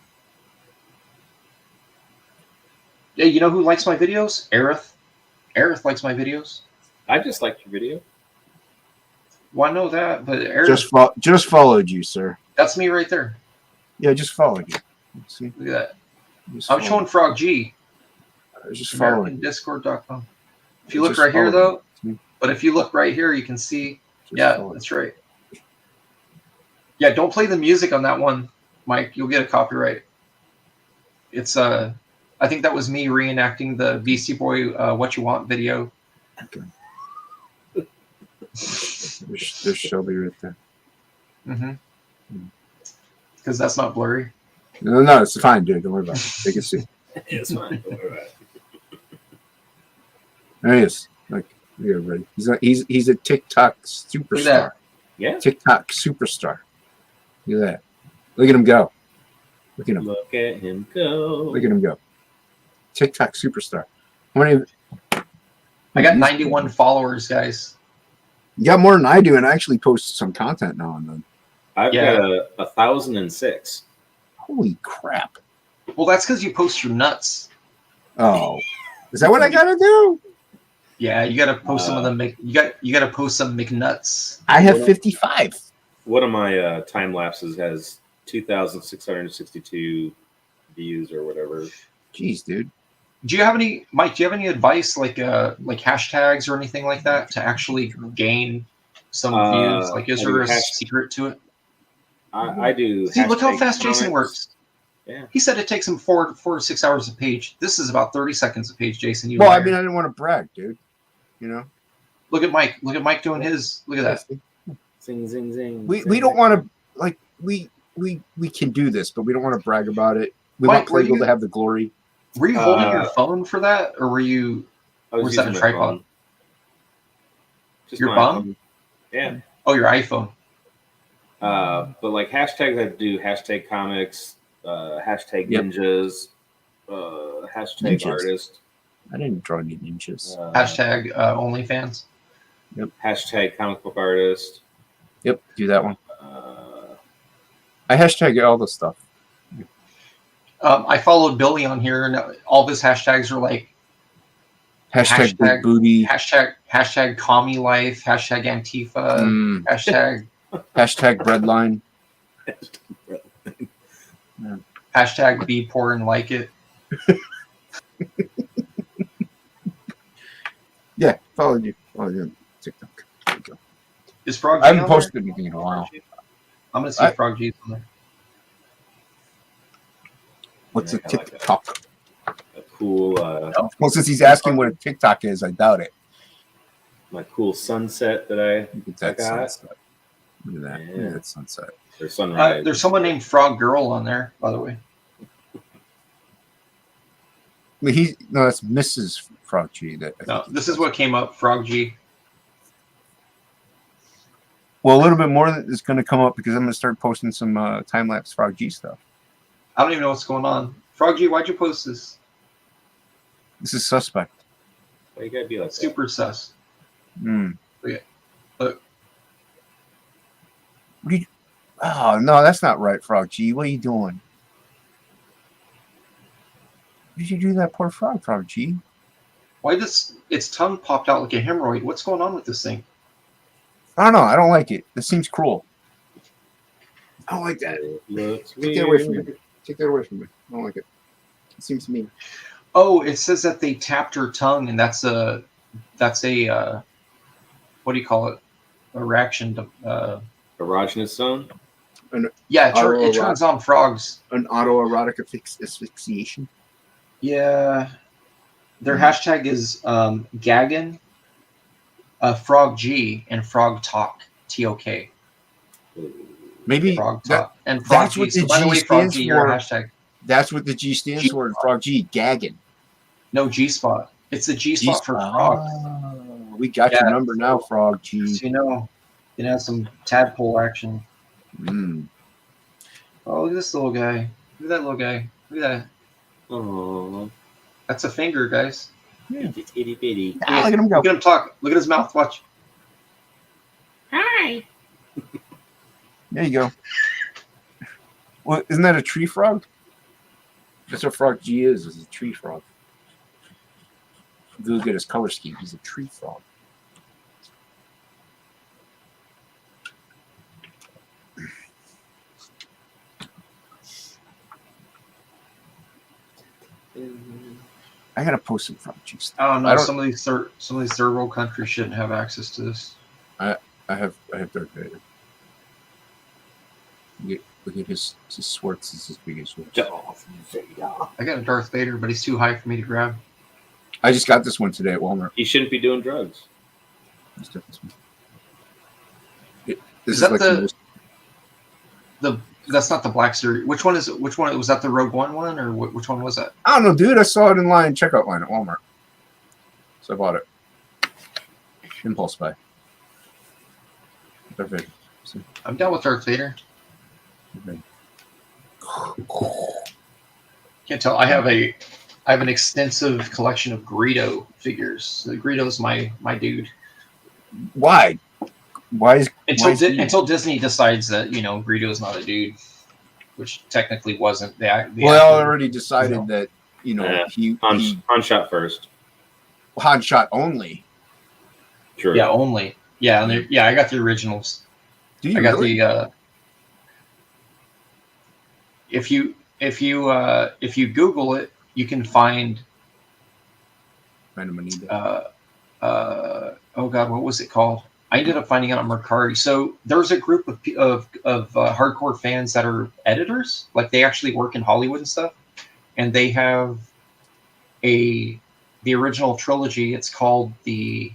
Yeah, you know who likes my videos? Aerith. Aerith likes my videos. I just liked your video. Well, I know that, but Aerith, Just followed you, sir. that's me right there. Yeah, just followed you. See, Look at that. just I'm followed showing Frog G. you. Just following. AmericanDiscord.com. If you look Just right here, following though, you. but if you look right here, you can see. Just Yeah, following. that's right. Yeah, don't play the music on that one, Mike. You'll get a copyright. It's I think that was me reenacting the Beastie Boy "What You Want" video. Okay. There's Shelby right there. Because that's not blurry. No, it's fine, dude. Don't worry about it. Take a seat. It's fine. Don't worry about it. There he is. Like, yeah, ready. He's a TikTok superstar. that. Yeah. TikTok superstar. Look at that. Look at him go. Look at him. Look at him go. Look at him go. TikTok superstar. How many? I got 91 followers, guys. You got more than I do, and I actually post some content now and then. I've Yeah. got 1,006. Holy crap! Well, that's because you post your nuts. Oh, is that what I gotta do? Yeah, you got to post some of them. You got to post some McNuts. I have 55. One of my time lapses has 2,662 views or whatever. Jeez, dude. Do you have any, Mike? Do you have any advice, like hashtags or anything like that, to actually gain some views? Like, is I there do a secret to it? I do. See, look how hashtag fast Jason comics. works. Yeah. He said it takes him 4 to 6 hours a page. This is about 30 seconds a page, Jason. You Well, I liar. mean, I didn't want to brag, dude. You know. Look at Mike. Look at Mike doing his. Look at that. Zing, zing, zing. We zing. don't want to like we can do this, but we don't want to brag about it. We Mike, want Playgirl were to have the glory. Were you holding your phone for that, or were you? I was was that using a my tripod? phone. Just Your my bum? phone. Yeah. Oh, your iPhone. But like hashtags, I do hashtag comics, hashtag Yep. ninjas, hashtag Ninjas. artist, I didn't draw any ninjas. Hashtag OnlyFans. hashtag comic book artist. Yep, do that one. Uh, I hashtag all the stuff. I followed Billy on here, and all of his hashtags are like Hashtag big booty. hashtag commie life, hashtag Antifa, hashtag Hashtag breadline. hashtag be poor and like it. Yeah, followed you. Followed you on TikTok. There you go. Is Frog? I haven't on there? posted anything in a while. I'm gonna see if Frog G's on there. What's Yeah, a I like that. TikTok? A cool, Well, since he's asking what a TikTok is, I doubt it. my cool sunset that I Look at that got. sunset. Look at that. Look Yeah. at that sunset. Or sunrise. There's someone named Frog Girl on there, by the way. I mean, that's Mrs. Frog G. No, this is what came up. Frog G. Well, a little bit more is going to come up because I'm going to start posting some time lapse Frog G stuff. I don't even know what's going on. Frog G, why'd you post this? This is suspect. Why you gotta be like that? Super sus. Mm. Look. Look. Oh no, that's not right, Frog G. What are you doing? Why did you do that, poor frog, Frog G? Why does its tongue popped out like a hemorrhoid? What's going on with this thing? I don't know. I don't like it. This seems cruel. I don't like that. Looks Take that away weird. from me. Take that away from me. I don't like it. It seems mean. Oh, it says that they tapped her tongue, and that's a what do you call it? A reaction to Erogenous zone. yeah, it turns on frogs. An autoerotic asphyxiation. Yeah, their hashtag is Gaggin, Frog G, and Frog Talk TOK. Maybe Frog Talk and Frog that's G. what the So by the G way, Frog stands G, your for. hashtag. That's what the G stands for. Frog G, gagging. No G spot. It's the G spot for frog. Oh, we got your number now, Frog G. So you know, it has some tadpole action. Mm. Oh, look at this little guy. Look at that little guy. Look at that. Oh, That's a finger, guys. it's itty bitty. Ah, look at him go. Look at him talk. Look at his mouth. Watch. Hi. There you go. Well, isn't that a tree frog? That's what Frog G is a tree frog. If you look at his color scheme, he's a tree frog. I gotta post some Frog G stuff. I don't know. I don't- Some of these third world countries shouldn't have access to this. I have Darth Vader. Look at his swartz is as big as yours. Darth Vader. I got a Darth Vader, but he's too high for me to grab. I just got this one today at Walmart. He shouldn't be doing drugs. Just got this one. Is that that's not the Black Series. Which one is it? Which one was that? The Rogue One, or which one was that? I don't know, dude. I saw it in line, checkout line at Walmart, so I bought it. Impulse buy. Darth Vader. See? I'm down with Darth Vader. Okay. Can't tell. I have an extensive collection of Greedo figures. Greedo's my dude. Why? Why is he- Until Disney decides that Greedo's not a dude, which technically wasn't. The Well, I already decided that he Han shot first. Han shot only. True. Yeah, only. Yeah, and I got the originals. Do you I got really? the. If you Google it, you can find. Oh God, what was it called? I ended up finding out on Mercari. So there's a group of hardcore fans that are editors, like they actually work in Hollywood and stuff, and they have the original trilogy. It's called the.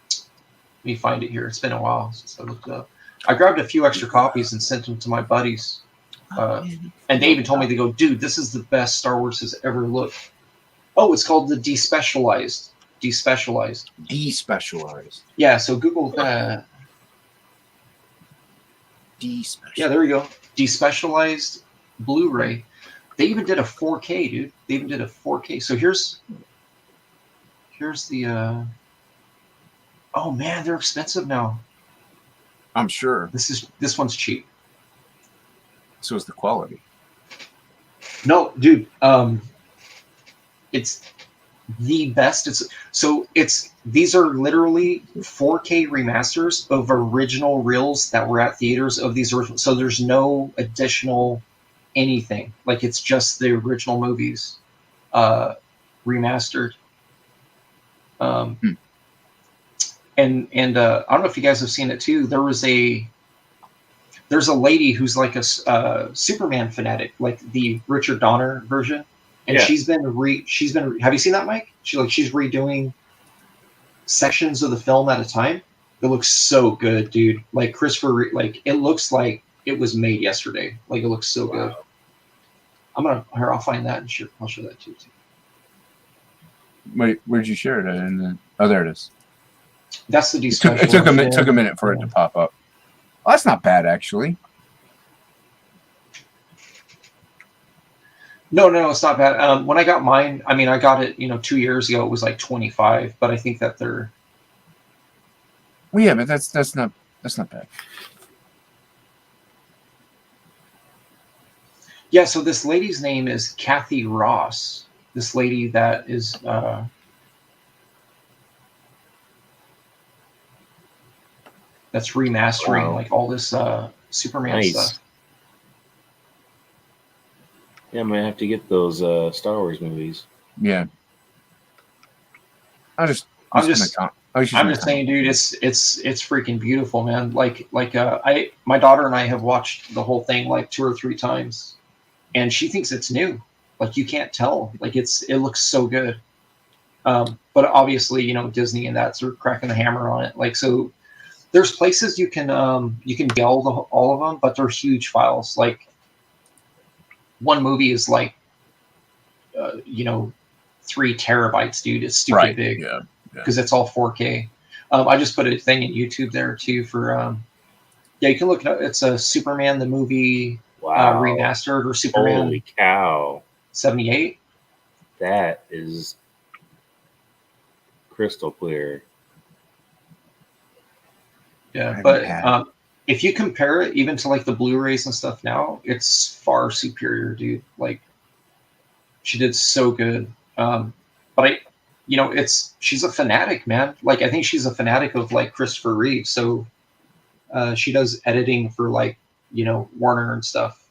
Let me find it here. It's been a while since I looked it up. I grabbed a few extra copies and sent them to my buddies, and they even told me, they go, "Dude, this is the best Star Wars has ever looked." Oh, it's called the Despecialized. Despecialized. Yeah, so Google that. Despecialized. Yeah, there you go. Despecialized Blu-ray. They even did a 4K, dude. They even did a 4K. So here's the. Oh man, they're expensive now. I'm sure. This one's cheap. So is the quality. No, dude. It's the best. These are literally 4K remasters of original reels that were at theaters of these original. So there's no additional anything. Like it's just the original movies, remastered. And I don't know if you guys have seen it too. There there's a lady who's like a Superman fanatic, like the Richard Donner version, and Yeah. she's been have you seen that, Mike? She's redoing sections of the film at a time. It looks so good, dude. Like like it looks like it was made yesterday. Like it looks so good. I'll find that and I'll show that to you. Wait, where'd you share it? Oh, there it is. That's the It took a minute for it to pop up. Oh, that's not bad, actually. No, it's not bad. When I got mine, I mean, I got it, 2 years ago. It was like 25, but I think that they're. Well, yeah, but that's not bad. Yeah, so this lady's name is Kathy Ross. This lady that is that's remastering like all this Superman stuff. Yeah, I might have to get those Star Wars movies. Yeah. I'm just saying, dude, it's freaking beautiful, man. My daughter and I have watched the whole thing like 2 or 3 times, and she thinks it's new. Like you can't tell. Like it looks so good. But obviously, Disney and that's are cracking the hammer on it. Like so, there's places you can get all of them, but they're huge files. Like one movie is like 3 terabytes, dude. It's stupid big. Yeah. Because it's all 4K. I just put a thing in YouTube there too for you can look it up. It's a Superman the movie remastered, or Superman. Holy cow! 78. That is crystal clear. Yeah, but if you compare it even to like the Blu-rays and stuff now, it's far superior, dude. Like she did so good. But she's a fanatic, man. Like I think she's a fanatic of like Christopher Reeve. So she does editing for like Warner and stuff,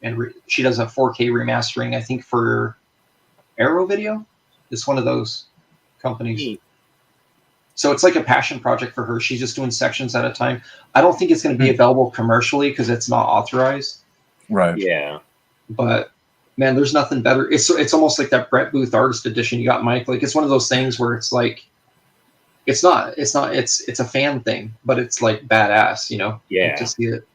and she does a 4K remastering. I think for Arrow Video. It's one of those companies. So it's like a passion project for her. She's just doing sections at a time. I don't think it's going to be available commercially because it's not authorized. Right. Yeah. But man, there's nothing better. It's almost like that Brett Booth Artist Edition you got, Mike. Like it's one of those things where it's like, it's a fan thing, but it's like badass, Yeah. To see it.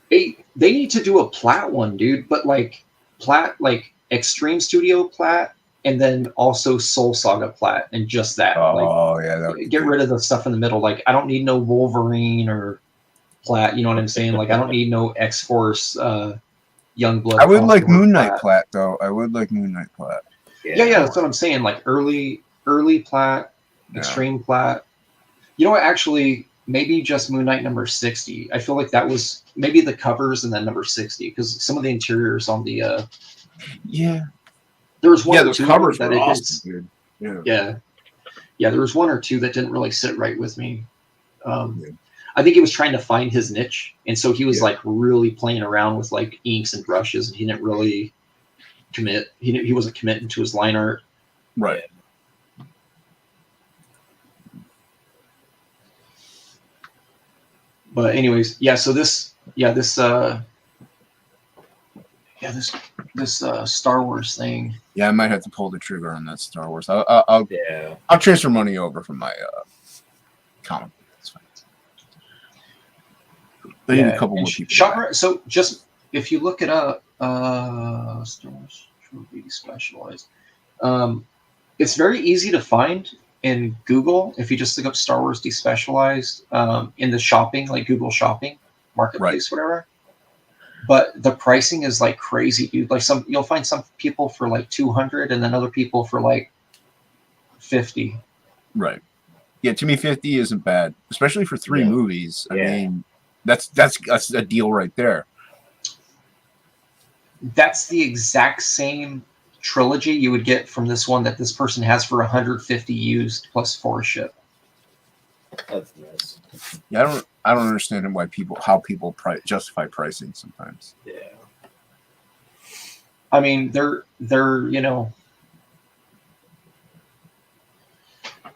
They need to do a Platt one, dude. But like Platt, like Extreme Studio Platt, and then also Soul Saga Platt, and just that. Get rid of the stuff in the middle. Like I don't need no Wolverine or Platt, you know what I'm saying? Like I don't need no X-Force Youngblood. I would like Moon Knight Platt though. I would like Moon Knight Platt. Yeah, that's what I'm saying. Like early Platt, Extreme Platt. You know what? Actually, maybe just Moon Knight number 60. I feel like that was maybe the covers and then number 60 because some of the interiors on the there was one or two covers that were it awesome, dude. Yeah. There was 1 or 2 that didn't really sit right with me. I think he was trying to find his niche, and so he was like really playing around with like inks and brushes, and he didn't really commit. He wasn't committing to his line art. Right. But anyways, so this Star Wars thing. Yeah, I might have to pull the trigger on that Star Wars. I'll transfer money over from my comic. That's fine. I need a couple more people. So just if you look it up, Star Wars Jubilee Specialized. It's very easy to find in Google if you just look up Star Wars Despecialized in the shopping, like Google Shopping, Marketplace, whatever. But the pricing is like crazy, dude. Like you'll find some people for like 200, and then other people for like 50. Right. Yeah, to me, 50 isn't bad, especially for 3 movies. I mean, that's a deal right there. That's the exact same trilogy you would get from this one that this person has for 150 used plus 4 ship. That's nice. Yeah, I don't understand how people justify pricing sometimes. Yeah. I mean, they're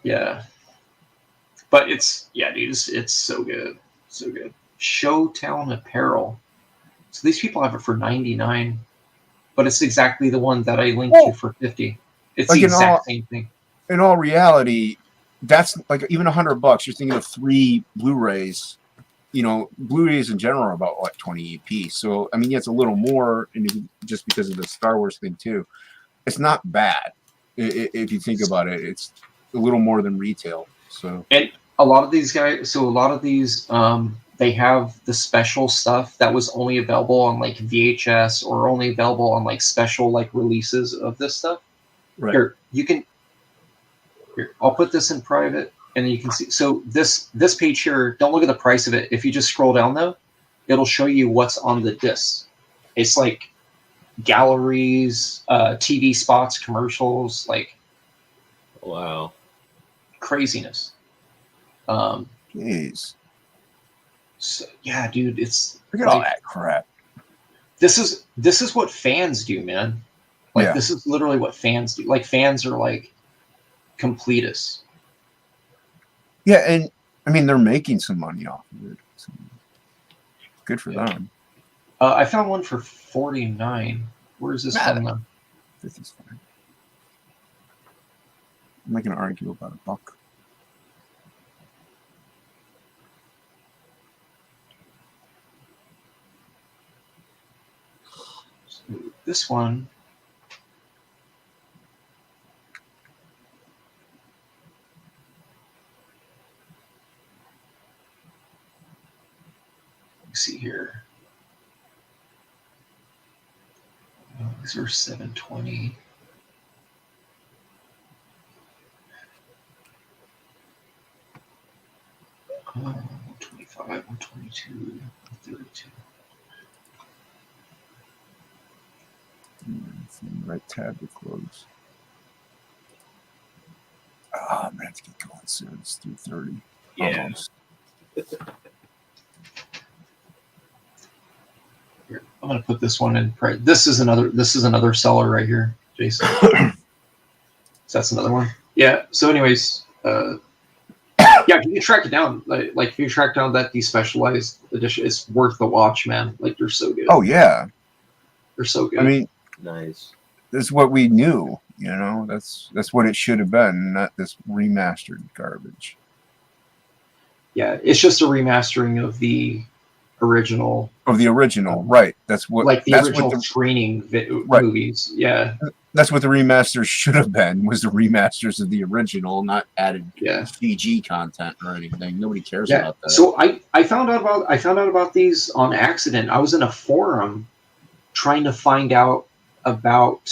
yeah. But dude, it's so good. So good. Showtown Apparel. So these people have it for $99, but it's exactly the one that I linked to for $50. It's Like the in all- exact same thing. In all reality, that's like even $100. You're thinking of 3 Blu-rays. You know, Blu-rays in general are about what 20 a piece. So I mean, yeah, it's a little more, and just because of the Star Wars thing too, it's not bad. If you think about it, it's a little more than retail. So And a lot of these guys, so a lot of these, they have the special stuff that was only available on like VHS or only available on like special like releases of this stuff. right, Here, you can. Here, I'll put this in private, and then you can see. So this page here, don't look at the price of it. If you just scroll down though, it'll show you what's on the disc. It's like galleries, TV spots, commercials, like Wow. craziness. jeez, So, yeah, dude, it's look at all that crap. this is what fans do, man. Like Yeah. this is literally what fans do. Like fans are like completists. Yeah, and I mean they're making some money off of it. So good for Yeah. them. I found one for $49. Where's this Nah, one though? This is fine. I'm not going to argue about $1. This one. Let's see here. These are $720. Oh, 125, 122, 132. Right tab to close. Oh, I'm gonna have to get going soon. It's 3:30. Yeah. Almost. Here, I'm gonna put this one in. This is another seller right here, Jason. So that's another one. Yeah. So, anyways, yeah, if you can track it down, like if you track down that despecialized edition, it's worth the watch, man. Like they're so good. Oh yeah. They're so good. I mean, Nice. that's what we knew. You know, that's what it should have been, not this remastered garbage. yeah, it's just a remastering of the original, Of the original, right? That's what. like the that's original what the, screening Right. movies. Yeah, that's what the remasters should have been. Was the remasters of the original, not added yeah. CG content or anything. Nobody cares Yeah. about that. So I found out about these on accident. I was in a forum trying to find out about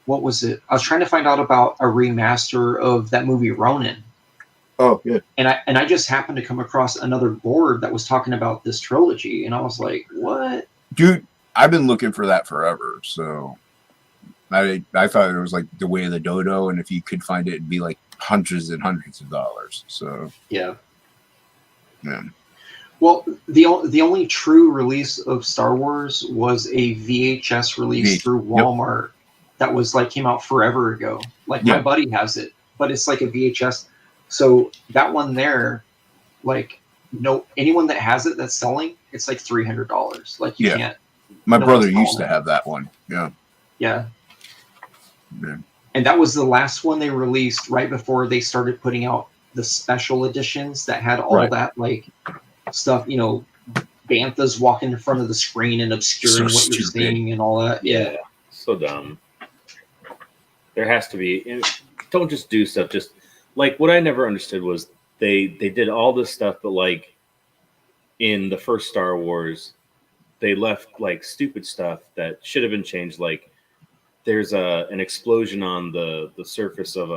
what was it? I was trying to find out about a remaster of that movie Ronin. Oh yeah. And I just happened to come across another board that was talking about this trilogy, and I was like, "What, Dude, I've been looking for that forever. So I thought it was like the way of the dodo, and if you could find it, it'd be like hundreds and hundreds of dollars. So yeah." yeah. Well, the only true release of Star Wars was a VHS release through Walmart that was like came out forever ago. Like my buddy has it, but it's like a VHS. So that one there, like anyone that has it that's selling, it's like $300. Like you can't. My no brother one's used to selling have that one. Yeah. Yeah. Yeah. And that was the last one they released right before they started putting out the special editions that had all that like stuff, you know, Banthas walking in front of the screen and obscuring what you're seeing and all that. Yeah. So dumb. There has to be. Don't just do stuff. Just like what I never understood was they did all this stuff, but like in the first Star Wars, they left like stupid stuff that should have been changed. Like there's an explosion on the surface of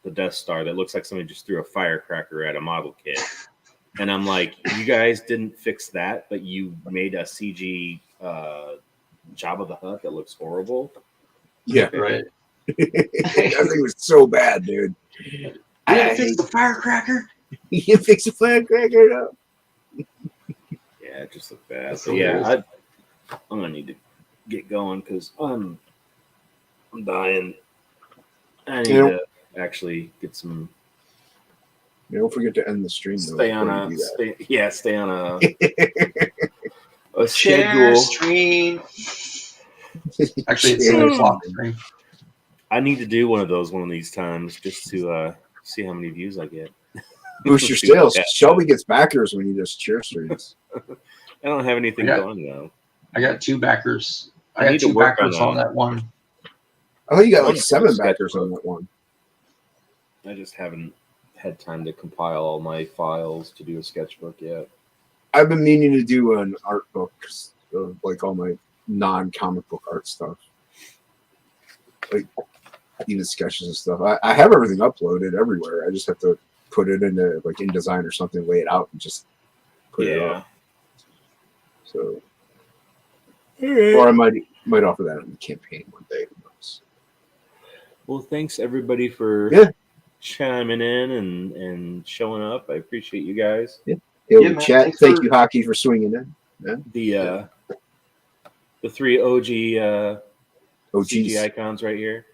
the Death Star that looks like somebody just threw a firecracker at a model kit. And I'm like, you guys didn't fix that, but you made a CG Jabba the Hutt that looks horrible. Yeah. Right. That thing was so bad, dude. You gotta fix the firecracker. You fix the firecracker up. Yeah, it just looked bad. That's So yeah, I'm gonna need to get going because I'm dying. I need to actually get some Don't forget to end the stream. Stay on before a you do stay on a Share schedule. stream. that. Actually, it's Share 7 o'clock stream. I need to do one of these times just to see how many views I get. Boost your See what sales. that Shelby does. gets backers when you just cheer streams. I don't have anything Yeah. going though. I got 2 backers. I I got need to 2 work on backers on that one. I thought you got One like 7 sketchbook. backers on that one. I just haven't had time to compile all my files to do a sketchbook yet. I've been meaning to do an art book of like all my non-comic book art stuff, like even sketches and stuff. I have everything uploaded everywhere. I just have to put it into like InDesign or something, lay it out, and just put it up. So, or I might offer that in the campaign one day. Who knows? Well, thanks everybody for Yeah. chiming in and showing up. I appreciate you guys. Hey, Yeah, man, chat. thanks Thank for- you, Hockey, for swinging in. The 3 OG CG OGs. icons right here.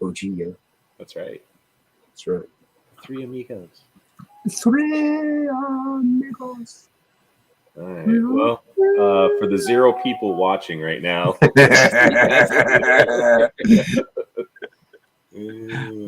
OG, yeah. That's right. That's right. 3 amigos. 3 amigos. All right. Well, for the 0 people watching right now. Ooh.